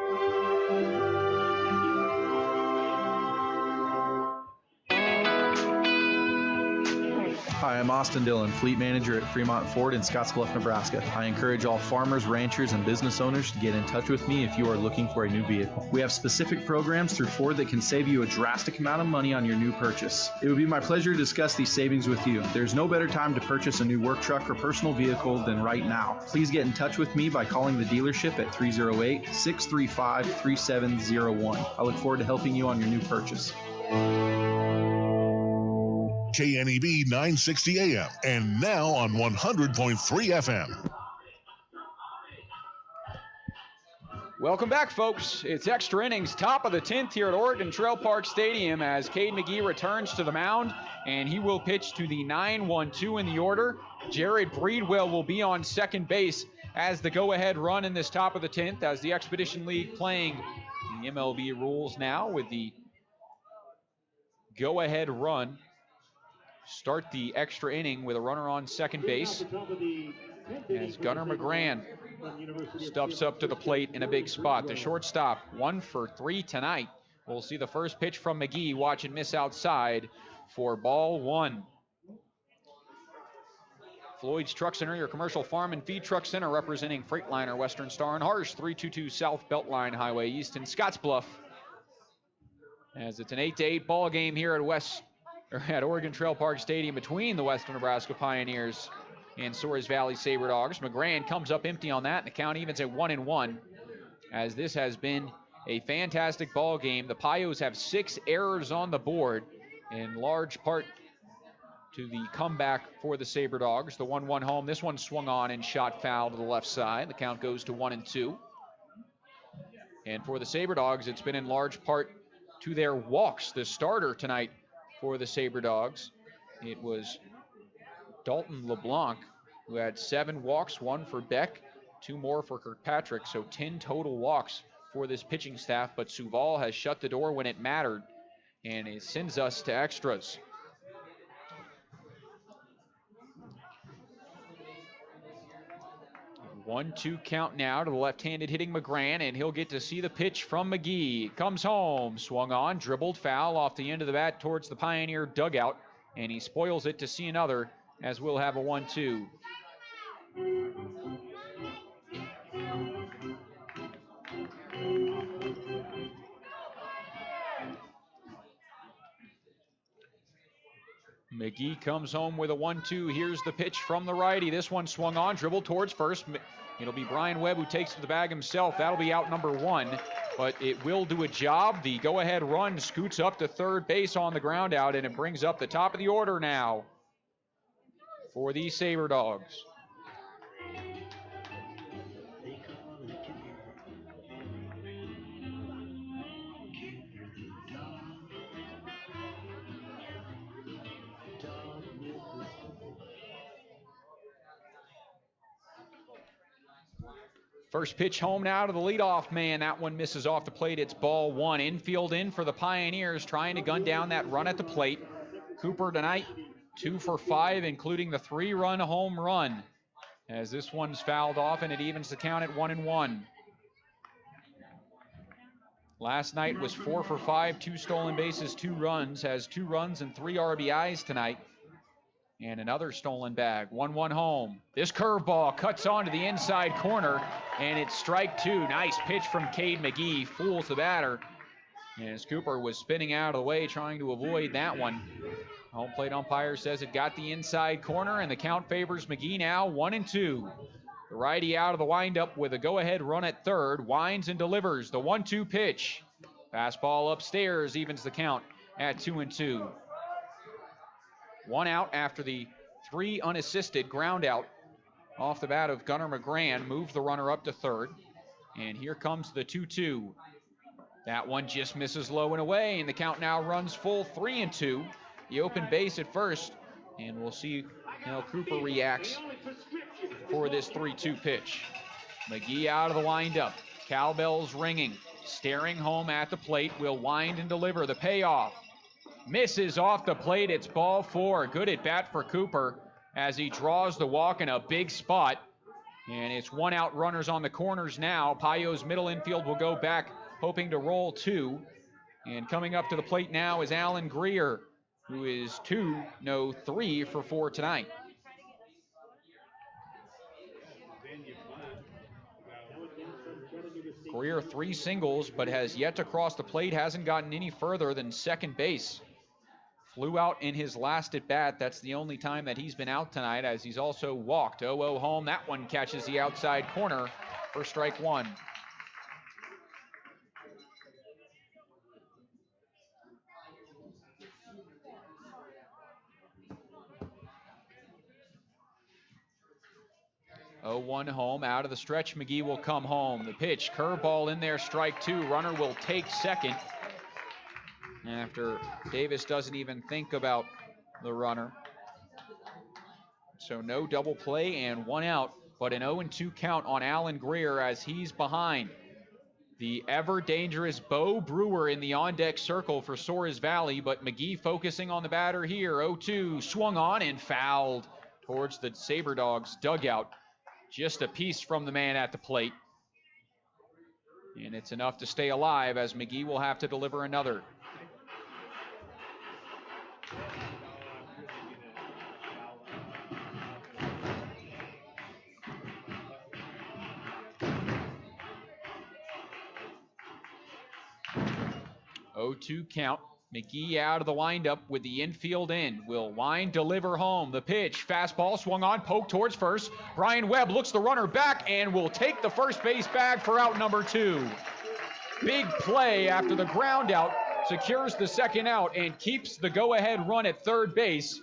Hi, I'm Austin Dillon, Fleet Manager at Fremont Ford in Scottsbluff, Nebraska. I encourage all farmers, ranchers, and business owners to get in touch with me if you are looking for a new vehicle. We have specific programs through Ford that can save you a drastic amount of money on your new purchase. It would be my pleasure to discuss these savings with you. There's no better time to purchase a new work truck or personal vehicle than right now. Please get in touch with me by calling the dealership at 308-635-3701. I look forward to helping you on your new purchase. KNEB 960 AM and now on 100.3 FM. Welcome back, folks. It's extra innings, top of the 10th here at Oregon Trail Park Stadium as Cade McGee returns to the mound, and he will pitch to the 9-1-2 in the order. Jared Breedwell will be on second base as the go-ahead run in this top of the 10th, as the Expedition League playing the MLB rules now with the go-ahead run. Start the extra inning with a runner on second base as Gunnar McGran stuffs up to the plate in a big spot. The shortstop, 1 for 3 tonight. We'll see the first pitch from McGee. Watch and miss outside for ball 1. Floyd's Truck Center, your commercial farm and feed truck center, representing Freightliner, Western Star and Harsh, 322 South Beltline Highway East in Scottsbluff. As it's an 8-8 ball game here at Oregon Trail Park Stadium between the Western Nebraska Pioneers and Souris Valley Sabre Dogs. McGran comes up empty on that, and the count evens at 1-1, as this has been a fantastic ball game. The Pios have 6 errors on the board, in large part to the comeback for the Sabre Dogs. The 1-1 home, this one swung on and shot foul to the left side. The count goes to 1-2. And for the Sabre Dogs, it's been in large part to their walks. The starter tonight for the Sabre Dogs, it was Dalton LeBlanc who had 7 walks, 1 for Beck, 2 more for Kirkpatrick, so 10 total walks for this pitching staff. But Suval has shut the door when it mattered, and it sends us to extras. One-two count now to the left-handed hitting McGran, and he'll get to see the pitch from McGee. Comes home, swung on, dribbled, foul off the end of the bat towards the Pioneer dugout, and he spoils it to see another, as we'll have a 1-2. McGee comes home with a 1-2. Here's the pitch from the righty. This one swung on, dribbled towards first. It'll be Brian Webb who takes to the bag himself. That'll be out number 1, but it will do a job. The go-ahead run scoots up to third base on the ground out, and it brings up the top of the order now for the Sabre Dogs. First pitch home now to the leadoff man. That one misses off the plate. It's ball 1. Infield in for the Pioneers, trying to gun down that run at the plate. Cooper tonight 2 for 5, including the 3-run home run, as this one's fouled off, and it evens the count at 1-1. Last night was 4 for 5, 2 stolen bases, 2 runs. Has 2 runs and 3 RBIs tonight. And another stolen bag. 1-1 home. This curveball cuts onto the inside corner, and it's strike 2. Nice pitch from Cade McGee. Fools the batter. As Cooper was spinning out of the way, trying to avoid that one. Home plate umpire says it got the inside corner, and the count favors McGee now, 1-2. The righty out of the windup with a go-ahead run at third. Winds and delivers the 1-2 pitch. Fastball upstairs evens the count at 2-2. 1 out after the 3 unassisted ground out off the bat of Gunnar McGran. Moved the runner up to third. And here comes the 2-2. That one just misses low and away, and the count now runs full, 3-2. The open base at first, and we'll see how Cooper reacts for this 3-2 pitch. McGee out of the windup. Cowbells ringing. Staring home at the plate. Will wind and deliver the payoff. Misses off the plate. It's ball 4. Good at bat for Cooper as he draws the walk in a big spot. And it's 1 out, runners on the corners now. Pios middle infield will go back, hoping to roll 2. And coming up to the plate now is Alan Greer, who is 3 for 4 tonight. Greer 3 singles, but has yet to cross the plate, hasn't gotten any further than second base. Flew out in his last at bat. That's the only time that he's been out tonight, as he's also walked. 0-0 home. That one catches the outside corner for strike 1. Oh, 0-1 home. Out of the stretch, McGee will come home. The pitch, curveball in there, strike 2. Runner will take second after Davis doesn't even think about the runner. So no double play and 1 out, but an 0-2 count on Alan Greer as he's behind the ever-dangerous Bo Brewer in the on-deck circle for Souris Valley, but McGee focusing on the batter here. 0-2, swung on and fouled towards the Sabre Dogs dugout. Just a piece from the man at the plate. And it's enough to stay alive as McGee will have to deliver another. Oh-2 count. McGee out of the windup with the infield in. Will wind, deliver home. The pitch, fastball swung on, poke towards first. Brian Webb looks the runner back and will take the first base bag for out number 2. Big play after the ground out. Secures the second out and keeps the go-ahead run at third base.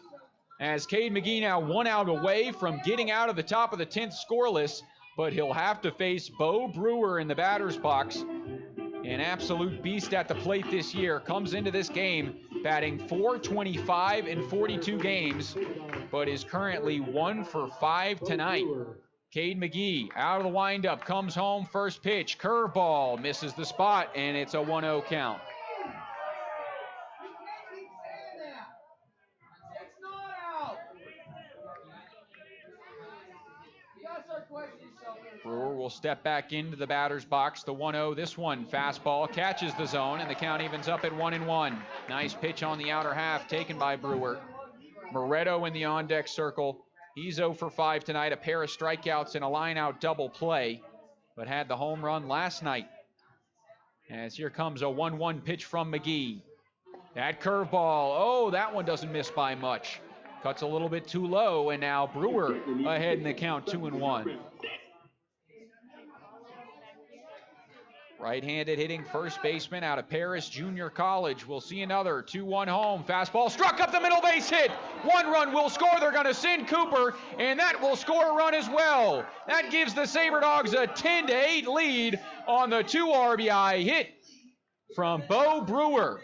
As Cade McGee now 1 out away from getting out of the top of the 10th scoreless, but he'll have to face Bo Brewer in the batter's box. An absolute beast at the plate this year. Comes into this game batting .425 in 42 games, but is currently 1 for 5 tonight. Cade McGee out of the windup, comes home, first pitch, curveball, misses the spot, and it's a 1-0 count. Brewer will step back into the batter's box. The 1-0, this one, fastball, catches the zone, and the count evens up at 1-1. Nice pitch on the outer half, taken by Brewer. Moretto in the on-deck circle. He's 0 for 5 tonight, a pair of strikeouts and a line-out double play, but had the home run last night. As here comes a 1-1 pitch from McGee. That curveball, oh, that one doesn't miss by much. Cuts a little bit too low, and now Brewer ahead in the count, 2-1. Right-handed hitting first baseman out of Paris Junior College. We'll see another 2-1 home. Fastball struck up the middle, base hit. 1 run will score. They're going to send Cooper, and that will score a run as well. That gives the Sabre Dogs a 10-8 lead on the 2 RBI hit from Bo Brewer.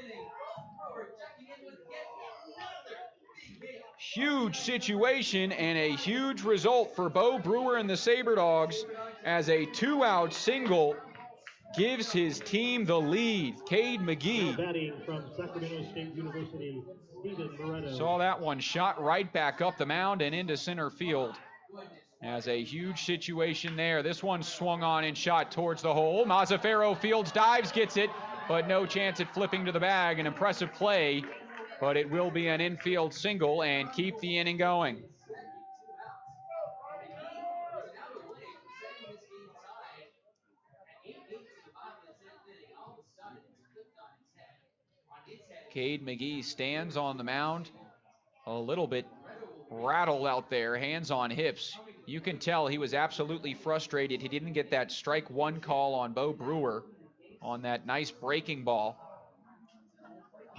Huge situation and a huge result for Bo Brewer and the Sabre Dogs as a 2-out single gives his team the lead. Cade McGee batting from Sacramento State University, Stephen Moretto. Saw that one shot right back up the mound and into center field. As a huge situation there. This one swung on and shot towards the hole. Mazzaferro fields, dives, gets it, but no chance at flipping to the bag. An impressive play, but it will be an infield single and keep the inning going. Cade McGee stands on the mound, a little bit rattled out there, hands on hips. You can tell he was absolutely frustrated. He didn't get that strike 1 call on Bo Brewer on that nice breaking ball.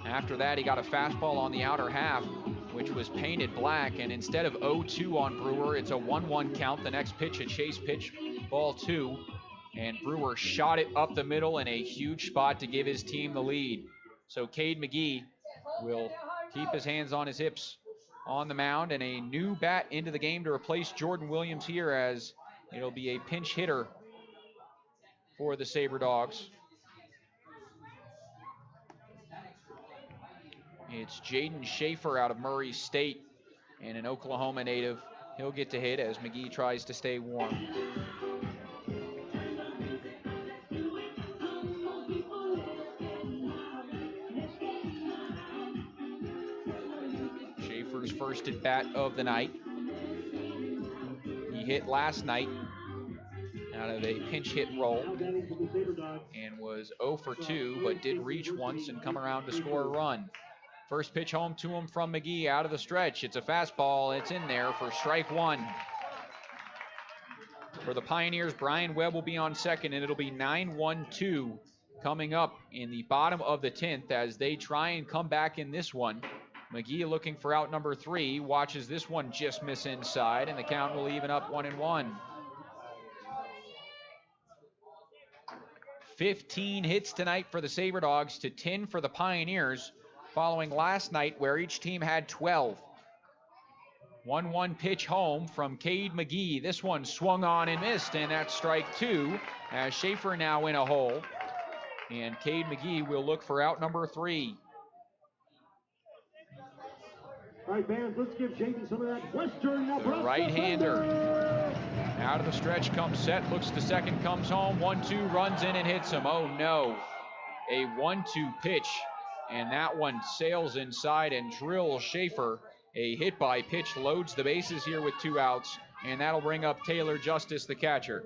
After that, he got a fastball on the outer half, which was painted black, and instead of 0-2 on Brewer, it's a 1-1 count. The next pitch, a chase pitch, ball 2, and Brewer shot it up the middle in a huge spot to give his team the lead. So Cade McGee will keep his hands on his hips on the mound, and a new bat into the game to replace Jordan Williams here, as it'll be a pinch hitter for the Sabre Dogs. It's Jaden Schaefer out of Murray State, and an Oklahoma native. He'll get to hit as McGee tries to stay warm. Schaefer's first at bat of the night. He hit last night out of a pinch hit roll and was 0 for 2, but did reach once and come around to score a run. First pitch home to him from McGee out of the stretch. It's a fastball. It's in there for strike 1. For the Pioneers, Brian Webb will be on second, and it'll be 9-1-2 coming up in the bottom of the 10th as they try and come back in this one. McGee looking for out number 3, watches this one just miss inside, and the count will even up 1-1. 15 hits tonight for the Sabre Dogs to 10 for the Pioneers, following last night where each team had 12. 1-1 pitch home from Cade McGee. This one swung on and missed, and that's strike 2 as Schaefer now in a hole. And Cade McGee will look for out number 3. All right, fans, let's give Jaden some of that Western Nebraska. Right-hander. Out of the stretch comes set, looks to second, comes home, 1-2, runs in and hits him. Oh no, a 1-2 pitch. And that one sails inside and drills Schaefer. A hit by pitch loads the bases here with 2 outs, and that'll bring up Taylor Justice, the catcher.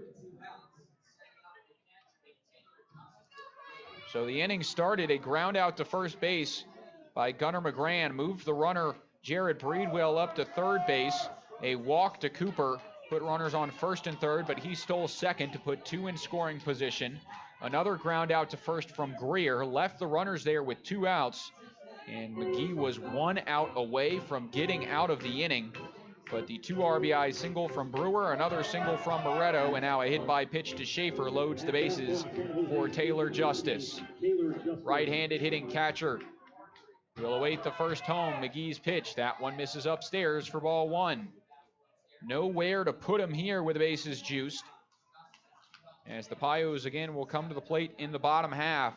So the inning started a ground out to first base by Gunnar McGran, moved the runner Jared Breedwell up to third base. A walk to Cooper, put runners on first and third, but he stole second to put 2 in scoring position. Another ground out to first from Greer, left the runners there with 2 outs, and McGee was 1 out away from getting out of the inning. But the 2 RBI single from Brewer, another single from Moretto, and now a hit by pitch to Schaefer loads the bases for Taylor Justice. Right-handed hitting catcher We'll await the first home. McGee's pitch. That one misses upstairs for ball one. Nowhere to put him here with the bases juiced. As the Pios again will come to the plate in the bottom half.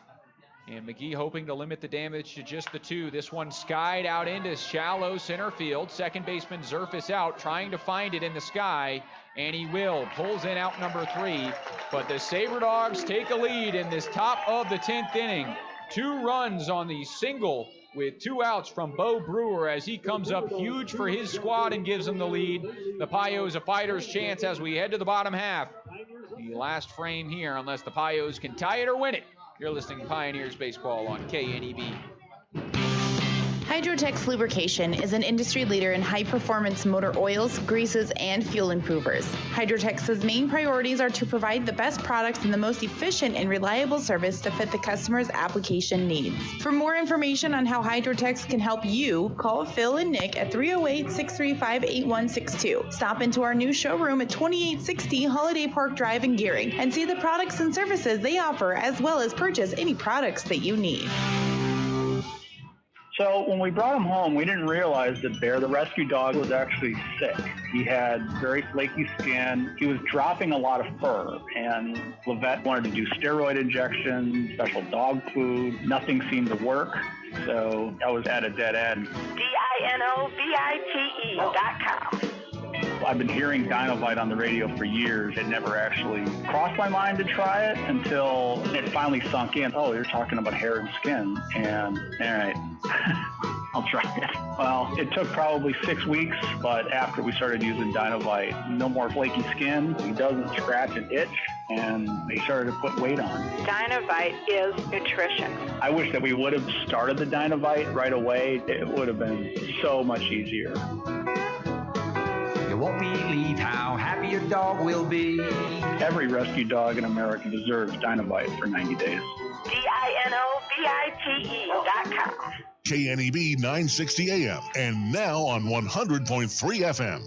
And McGee hoping to limit the damage to just the two. This one skied out into shallow center field. Second baseman Zerfus out, trying to find it in the sky. And he will. Pulls in out number 3. But the Sabre Dogs take a lead in this top of the 10th inning. 2 runs on the single with 2 outs from Bo Brewer as he comes up huge for his squad and gives them the lead. The Pios a fighter's chance as we head to the bottom half. The last frame here, unless the Pios can tie it or win it. You're listening to Pioneers Baseball on KNEB. Hydrotex Lubrication is an industry leader in high-performance motor oils, greases, and fuel improvers. Hydrotex's main priorities are to provide the best products and the most efficient and reliable service to fit the customer's application needs. For more information on how Hydrotex can help you, call Phil and Nick at 308-635-8162. Stop into our new showroom at 2860 Holiday Park Drive in Gearing and see the products and services they offer, as well as purchase any products that you need. So when we brought him home, we didn't realize that Bear, the rescue dog, was actually sick. He had very flaky skin. He was dropping a lot of fur, and Levette wanted to do steroid injections, special dog food. Nothing seemed to work, so I was at a dead end. DINOVITE.com. I've been hearing Dinovite on the radio for years. It never actually crossed my mind to try it until it finally sunk in. Oh, you're talking about hair and skin. And, all right, I'll try it. Well, it took probably 6 weeks, but after we started using Dinovite, no more flaky skin. He doesn't scratch and itch, and he started to put weight on. Dinovite is nutrition. I wish that we would have started the Dinovite right away. It would have been so much easier. You won't believe how happy your dog will be. Every rescue dog in America deserves Dinovite for 90 days. DINOVITE.com. KNEB 960 AM and now on 100.3 FM.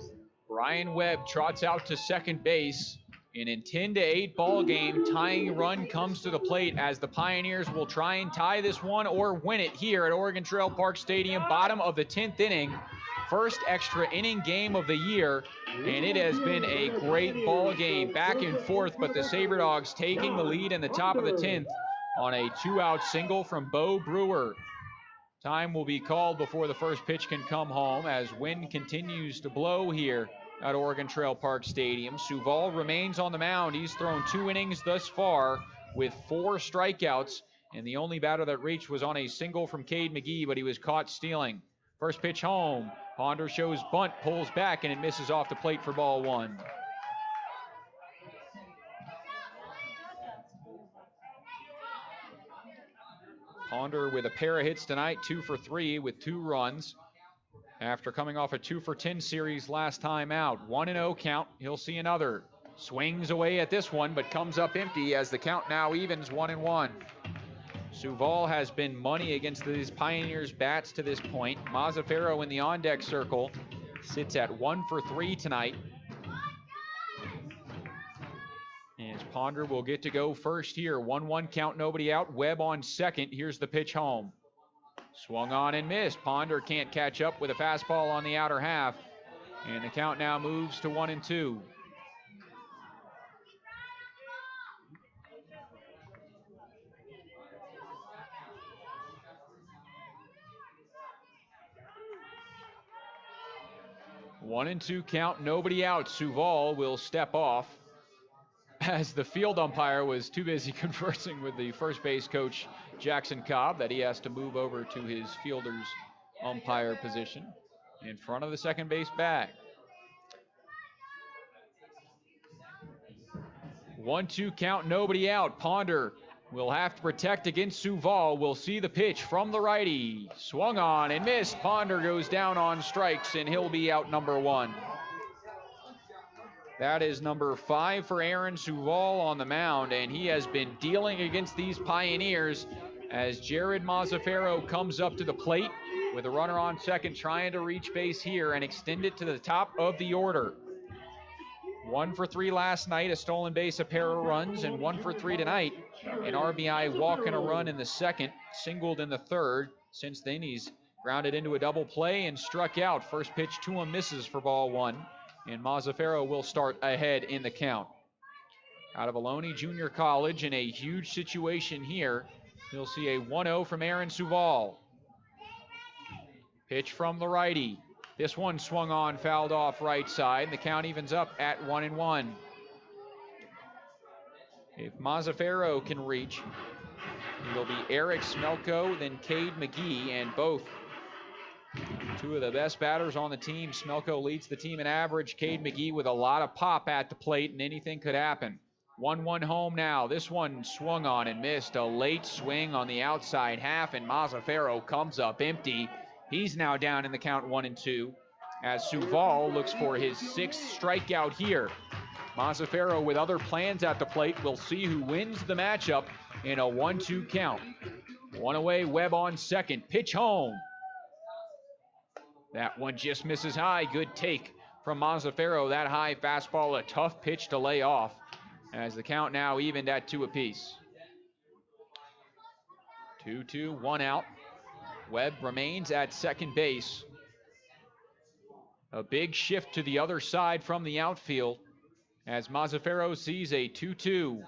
Brian Webb trots out to second base. In a 10-8 ball game, tying run comes to the plate as the Pioneers will try and tie this one or win it here at Oregon Trail Park Stadium, bottom of the 10th inning. First extra inning game of the year, and it has been a great ball game, back and forth, but the Sabre Dogs taking the lead in the top of the 10th on a 2-out single from Bo Brewer. Time will be called before the first pitch can come home as wind continues to blow here at Oregon Trail Park Stadium. Suval remains on the mound. He's thrown 2 innings thus far with 4 strikeouts, and the only batter that reached was on a single from Cade McGee, but he was caught stealing. First pitch home. Ponder shows bunt, pulls back, and it misses off the plate for ball 1. Ponder with a pair of hits tonight, 2 for 3 with 2 runs. After coming off a 2 for 10 series last time out. 1-0 count, he'll see another. Swings away at this one, but comes up empty as the count now evens 1-1. Suval has been money against these Pioneers bats to this point. Mazzaferro in the on-deck circle sits at 1 for 3 tonight. As Ponder will get to go first here. 1-1 count, nobody out. Webb on second. Here's the pitch home. Swung on and missed. Ponder can't catch up with a fastball on the outer half. And the count now moves to 1-2. One and 2 count, nobody out. Suval will step off as the field umpire was too busy conversing with the first base coach, Jackson Cobb, that he has to move over to his fielder's umpire position in front of the second base bag. 1-2 count, nobody out. Ponder will have to protect against Suval. We'll see the pitch from the righty. Swung on and missed. Ponder goes down on strikes, and he'll be out number 1. That is number 5 for Aaron Suval on the mound, and he has been dealing against these Pioneers as Jared Mazzaferro comes up to the plate with a runner on second, trying to reach base here and extend it to the top of the order. 1 for 3 last night, a stolen base, a pair of runs, and 1 for 3 tonight. An RBI walk and a run in the second, singled in the third. Since then, he's Grounded into a double play and struck out. First pitch to him misses for ball one. And Mazzaferro will start ahead in the count. Out of Ohlone Junior College in a huge situation here. You'll see a 1-0 from Aaron Suval. Pitch from the righty. This one swung on, fouled off right side. The count evens up at 1-1. If Mazzaferro can reach, it'll be Eric Smelko, then Cade McGee, and both two of the best batters on the team. Smelko leads the team in average. Cade McGee with a lot of pop at the plate, and anything could happen. 1-1 home now. This one swung on and missed. A late swing on the outside half, and Mazzaferro comes up empty. He's now down in the count 1-2 as Suval looks for his 6th strikeout here. Mazzaferro with other plans at the plate. We'll see who wins the matchup in a 1-2 count. One away, Webb on second. Pitch home. That one just misses high. Good take from Mazzaferro. That high fastball, a tough pitch to lay off as the count now evened at 2 apiece. 2-2, 1 out. Webb remains at second base. A big shift to the other side from the outfield as Mazzaferro sees a 2-2.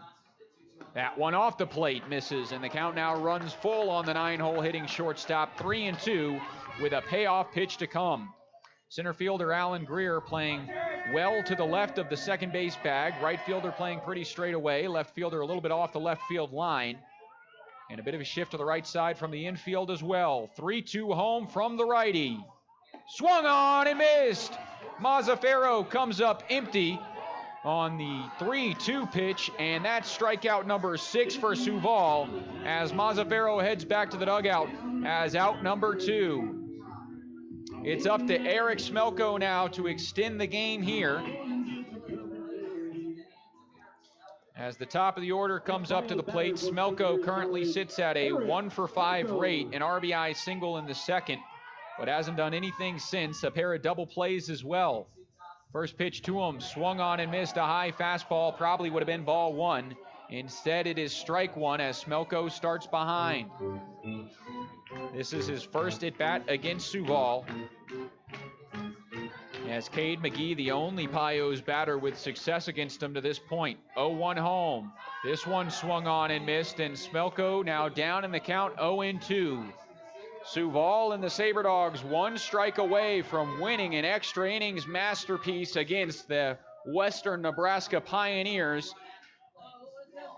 That one off the plate misses, and the count now runs full on the 9-hole hitting shortstop. 3-2 with a payoff pitch to come. Center fielder Alan Greer playing well to the left of the second base bag. Right fielder playing pretty straight away. Left fielder a little bit off the left field line. And a bit of a shift to the right side from the infield as well. 3-2 home from the righty. Swung on and missed. Mazzaferro comes up empty on the 3-2 pitch, and that's strikeout number 6 for Suval as Mazzaferro heads back to the dugout as out number 2. It's up to Eric Smelko now to extend the game here. As the top of the order comes up to the plate, Smelko currently sits at a 1-for-5 rate, an RBI single in the second, but hasn't done anything since. A pair of double plays as well. First pitch to him, swung on and missed. A high fastball, probably would have been ball one. Instead, it is strike one as Smelko starts behind. This is his first at-bat against Suval. As Cade McGee, the only Pios batter with success against him to this point. 0-1 home. This one swung on and missed, and Smelko now down in the count 0-2. Suval and the Sabre Dogs 1 strike away from winning an extra innings masterpiece against the Western Nebraska Pioneers.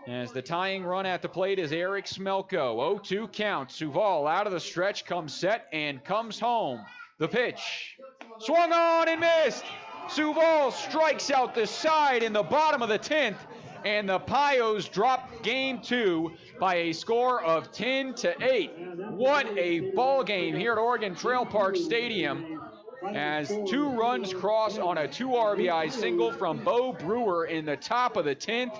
As the tying run at the plate is Eric Smelko. 0-2 count. Suval out of the stretch, comes set and comes home. The pitch. Swung on and missed. Suval strikes out the side in the bottom of the 10th, and the Pios drop game 2 by a score of 10-8. What a ball game here at Oregon Trail Park Stadium as 2 runs cross on a 2 RBI single from Bo Brewer in the top of the 10th.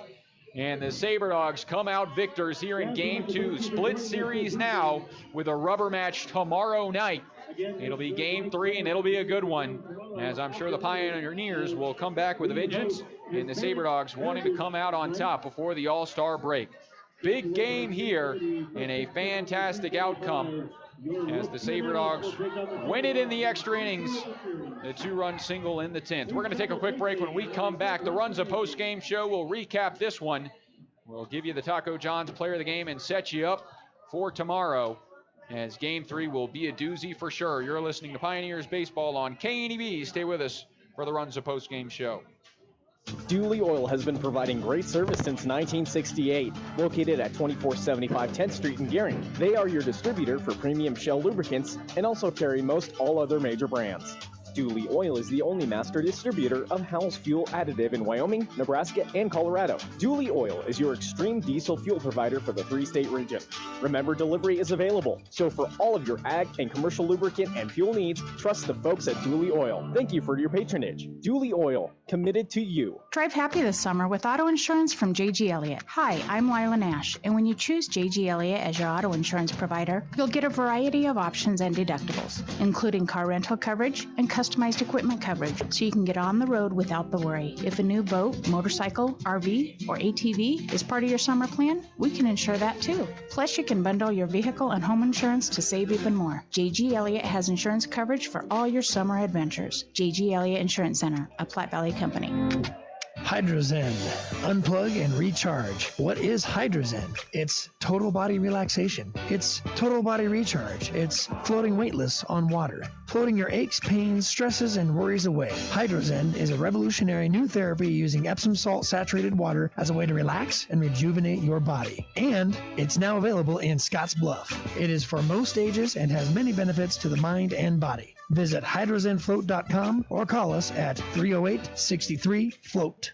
And the Sabre Dogs come out victors here in game 2. Split series now with a rubber match tomorrow night. It'll be game 3, and it'll be a good one, as I'm sure the Pioneers will come back with a vengeance, and the Sabre Dogs wanting to come out on top before the All-Star break. Big game here, and a fantastic outcome as the Sabre Dogs win it in the extra innings. The 2-run single in the 10th. We're going to take a quick break. When we come back, the Runza post-game show will recap this one. We'll give you the Taco John's player of the game and set you up for tomorrow, as game 3 will be a doozy for sure. You're listening to Pioneers Baseball on KNEB. Stay with us for the Runza post-game show. Dooley Oil has been providing great service since 1968. Located at 2475 10th Street in Gearing, they are your distributor for premium Shell lubricants and also carry most all other major brands. Dooley Oil is the only master distributor of Howell's Fuel Additive in Wyoming, Nebraska, and Colorado. Dooley Oil is your extreme diesel fuel provider for the 3-state region. Remember, delivery is available, so for all of your ag and commercial lubricant and fuel needs, trust the folks at Dooley Oil. Thank you for your patronage. Dooley Oil, committed to you. Drive happy this summer with auto insurance from J.G. Elliott. Hi, I'm Lila Nash, and when you choose J.G. Elliott as your auto insurance provider, you'll get a variety of options and deductibles, including car rental coverage and custom customized equipment coverage so you can get on the road without the worry. If a new boat, motorcycle, RV, or ATV is part of your summer plan, we can insure that too. Plus, you can bundle your vehicle and home insurance to save even more. J.G. Elliott has insurance coverage for all your summer adventures. J.G. Elliott Insurance Center, a Platte Valley company. Hydrozen. Unplug and recharge. What is Hydrozen? It's total body relaxation. It's total body recharge. It's floating weightless on water. Floating your aches, pains, stresses, and worries away. Hydrozen is a revolutionary new therapy using Epsom salt saturated water as a way to relax and rejuvenate your body. And it's now available in Scottsbluff. It is for most ages and has many benefits to the mind and body. Visit hydrozenfloat.com or call us at 308-63-FLOAT.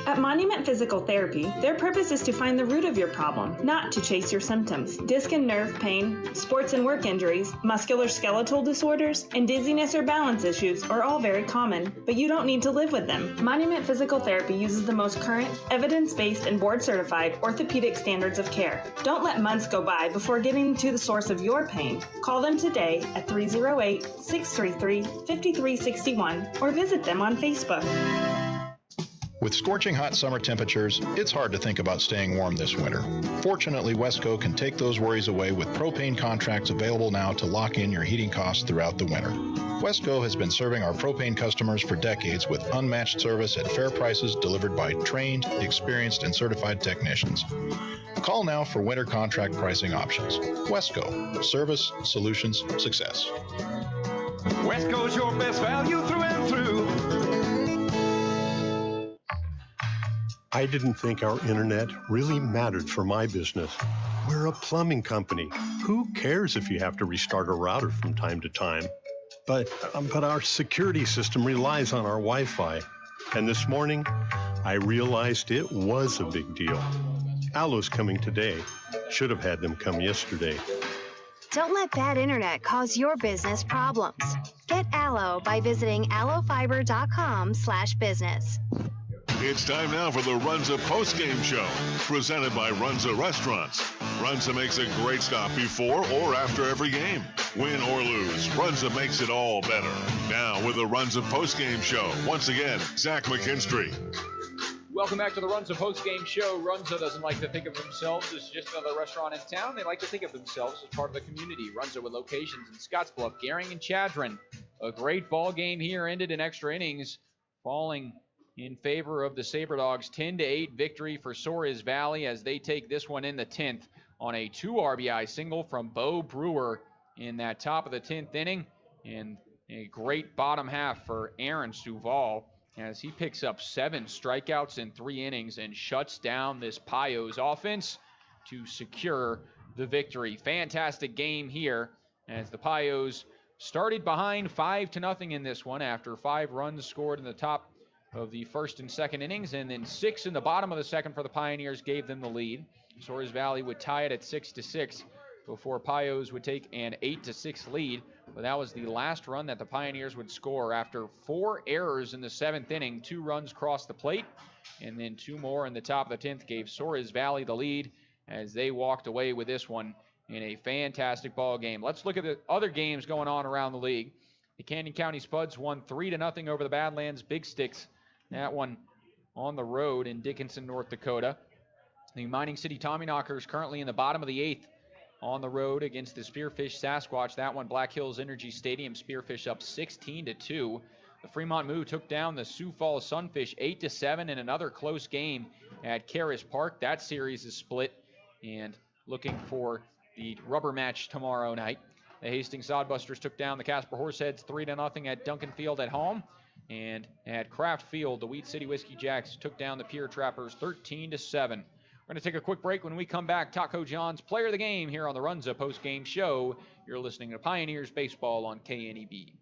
At Monument Physical Therapy, their purpose is to find the root of your problem, not to chase your symptoms. Disc and nerve pain, sports and work injuries, musculoskeletal disorders, and dizziness or balance issues are all very common, but you don't need to live with them. Monument Physical Therapy uses the most current, evidence-based, and board-certified orthopedic standards of care. Don't let months go by before getting to the source of your pain. Call them today at 308-633-5361 or visit them on Facebook. With scorching hot summer temperatures, it's hard to think about staying warm this winter. Fortunately, Wesco can take those worries away with propane contracts available now to lock in your heating costs throughout the winter. Wesco has been serving our propane customers for decades with unmatched service at fair prices delivered by trained, experienced, and certified technicians. Call now for winter contract pricing options. Wesco. Service, solutions, success. Wesco's your best value through and through. I didn't think our internet really mattered for my business. We're a plumbing company. Who cares if you have to restart a router from time to time? But our security system relies on our Wi-Fi. And this morning, I realized it was a big deal. Allo's coming today. Should have had them come yesterday. Don't let bad internet cause your business problems. Get Allo by visiting allofiber.com/business. It's time now for the Runza postgame show, presented by Runza Restaurants. Runza makes a great stop before or after every game. Win or lose, Runza makes it all better. Now with the Runza postgame show, once again, Zach McKinstry. Welcome back to the Runza postgame show. Runza doesn't like to think of themselves as just another restaurant in town. They like to think of themselves as part of the community. Runza with locations in Scottsbluff, Gering, and Chadron. A great ball game here ended in extra innings, falling in favor of the Sabre Dogs. 10-8 victory for Souris Valley as they take this one in the 10th on a 2 RBI single from Bo Brewer in that top of the 10th inning. And a great bottom half for Aaron Suval as he picks up 7 strikeouts in 3 innings and shuts down this Pios offense to secure the victory. Fantastic game here as the Pios started behind 5-0 in this one after 5 runs scored in the top of the first and second innings, and then 6 in the bottom of the second for the Pioneers gave them the lead. Souris Valley would tie it at 6-6 before Pios would take an 8-6 lead, but that was the last run that the Pioneers would score after 4 errors in the 7th inning. 2 runs crossed the plate, and then 2 more in the top of the 10th gave Souris Valley the lead as they walked away with this one in a fantastic ball game. Let's look at the other games going on around the league. The Canyon County Spuds won 3-0 over the Badlands Big Sticks. That one on the road in Dickinson, North Dakota. The Mining City Tommyknockers currently in the bottom of the 8th on the road against the Spearfish Sasquatch. That one, Black Hills Energy Stadium. Spearfish up 16-2. The Fremont Moo took down the Sioux Falls Sunfish 8-7 in another close game at Caris Park. That series is split and looking for the rubber match tomorrow night. The Hastings Sodbusters took down the Casper Horseheads 3-0 at Duncan Field at home. And at Kraft Field, the Wheat City Whiskey Jacks took down the Pier Trappers 13-7. We're going to take a quick break. When we come back, Taco John's Player of the Game here on the Runza postgame show. You're listening to Pioneers Baseball on KNEB.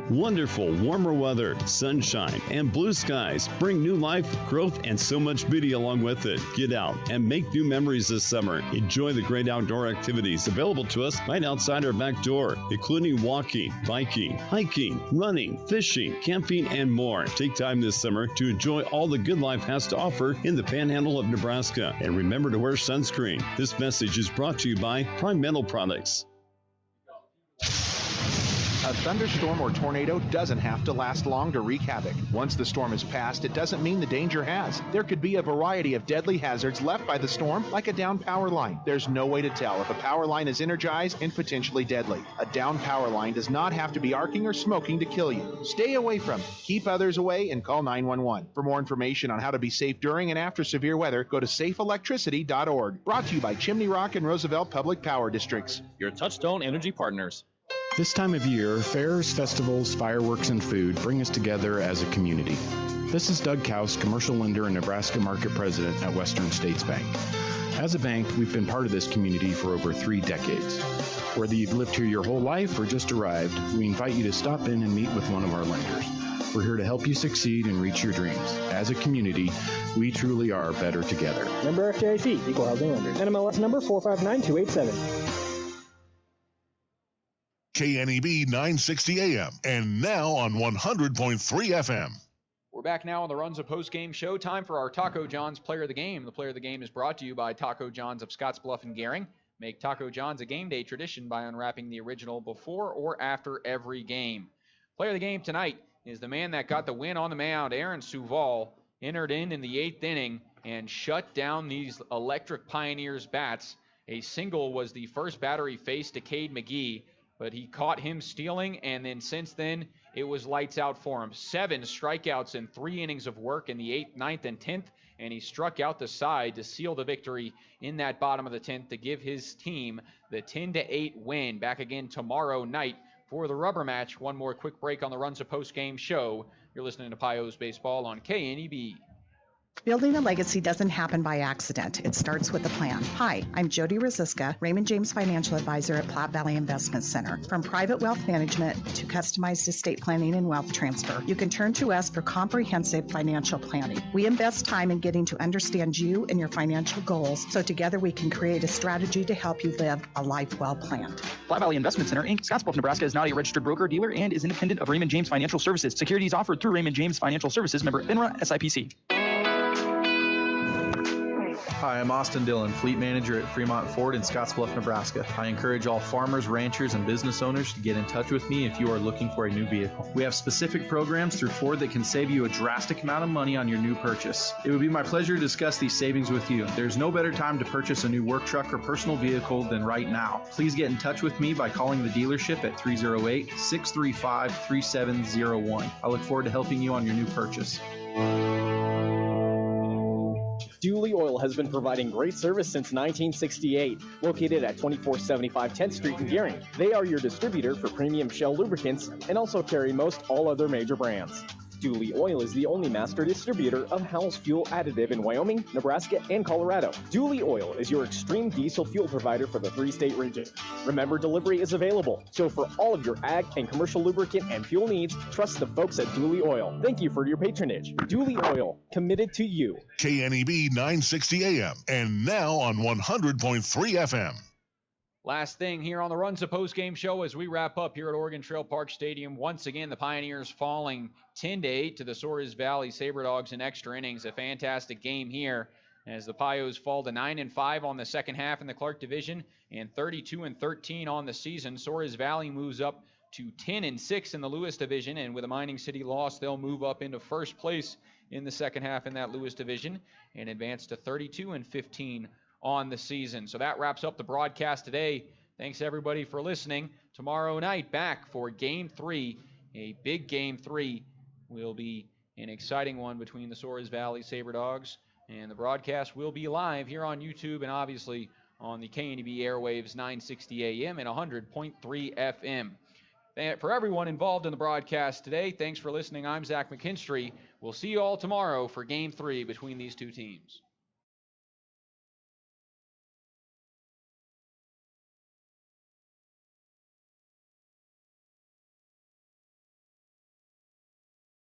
Wonderful warmer weather, sunshine, and blue skies bring new life, growth, and so much beauty along with it. Get out and make new memories this summer. Enjoy the great outdoor activities available to us right outside our back door, including walking, biking, hiking, running, fishing, camping, and more. Take time this summer to enjoy all the good life has to offer in the Panhandle of Nebraska. And remember to wear sunscreen. This message is brought to you by Prime Metal Products. A thunderstorm or tornado doesn't have to last long to wreak havoc. Once the storm is past, it doesn't mean the danger has. There could be a variety of deadly hazards left by the storm, like a down power line. There's no way to tell if a power line is energized and potentially deadly. A down power line does not have to be arcing or smoking to kill you. Stay away from it. Keep others away and call 911. For more information on how to be safe during and after severe weather, go to safeelectricity.org. Brought to you by Chimney Rock and Roosevelt Public Power Districts. Your Touchstone Energy partners. This time of year, fairs, festivals, fireworks, and food bring us together as a community. This is Doug Kaus, commercial lender and Nebraska market president at Western States Bank. As a bank, we've been part of this community for over 3 decades. Whether you've lived here your whole life or just arrived, we invite you to stop in and meet with one of our lenders. We're here to help you succeed and reach your dreams. As a community, we truly are better together. Member FDIC, Equal Housing Lender. NMLS number 459287. KNEB 960 AM and now on 100.3 FM. We're back now on the Runza post-game show. Time for our Taco John's Player of the Game. The Player of the Game is brought to you by Taco John's of Scottsbluff and Gering. Make Taco John's a game day tradition by unwrapping the original before or after every game. Player of the game tonight is the man that got the win on the mound. Aaron Suval entered in the 8th inning and shut down these electric Pioneers bats. A single was the first batter he faced to Cade McGee, but he caught him stealing, and then since then, it was lights out for him. 7 strikeouts in 3 innings of work in the 8th, 9th, and 10th, and he struck out the side to seal the victory in that bottom of the 10th to give his team the 10-8 win. Back again tomorrow night for the rubber match. One more quick break on the Runza post-game show. You're listening to Pios Baseball on KNEB. Building a legacy doesn't happen by accident. It starts with a plan. Hi, I'm Jody Rosiska, Raymond James Financial Advisor at Platte Valley Investment Center. From private wealth management to customized estate planning and wealth transfer, you can turn to us for comprehensive financial planning. We invest time in getting to understand you and your financial goals, so together we can create a strategy to help you live a life well planned. Platte Valley Investment Center, Inc., Scottsbluff, Nebraska is not a registered broker, dealer, and is independent of Raymond James Financial Services. Securities offered through Raymond James Financial Services, member FINRA, SIPC. Hi, I'm Austin Dillon, Fleet Manager at Fremont Ford in Scottsbluff, Nebraska. I encourage all farmers, ranchers, and business owners to get in touch with me if you are looking for a new vehicle. We have specific programs through Ford that can save you a drastic amount of money on your new purchase. It would be my pleasure to discuss these savings with you. There's no better time to purchase a new work truck or personal vehicle than right now. Please get in touch with me by calling the dealership at 308-635-3701. I look forward to helping you on your new purchase. Dooley Oil has been providing great service since 1968. Located at 2475 10th Street in Gering, they are your distributor for premium Shell lubricants and also carry most all other major brands. Dooley Oil is the only master distributor of Howell's fuel additive in Wyoming, Nebraska, and Colorado. Dooley Oil is your extreme diesel fuel provider for the 3-state region. Remember, delivery is available, so for all of your ag and commercial lubricant and fuel needs, trust the folks at Dooley Oil. Thank you for your patronage. Dooley Oil, committed to you. KNEB 960 AM and now on 100.3 FM. Last thing here on the Runza post-game show as we wrap up here at Oregon Trail Park Stadium. Once again, the Pioneers falling 10-8 to the Souris Valley Sabre Dogs in extra innings. A fantastic game here as the Pios fall to 9-5 on the second half in the Clark Division and 32-13 on the season. Souris Valley moves up to 10-6 in the Lewis Division, and with a Mining City loss, they'll move up into first place in the second half in that Lewis Division and advance to 32-15 on the season. So that wraps up the broadcast today. Thanks everybody for listening. Tomorrow night back for Game 3, a big Game 3 will be an exciting one between the Souris Valley Sabre Dogs, and the broadcast will be live here on YouTube and obviously on the KNEB airwaves 960 AM and 100.3 FM. For everyone involved in the broadcast today, thanks for listening. I'm Zach McKinstry. We'll see you all tomorrow for Game 3 between these two teams.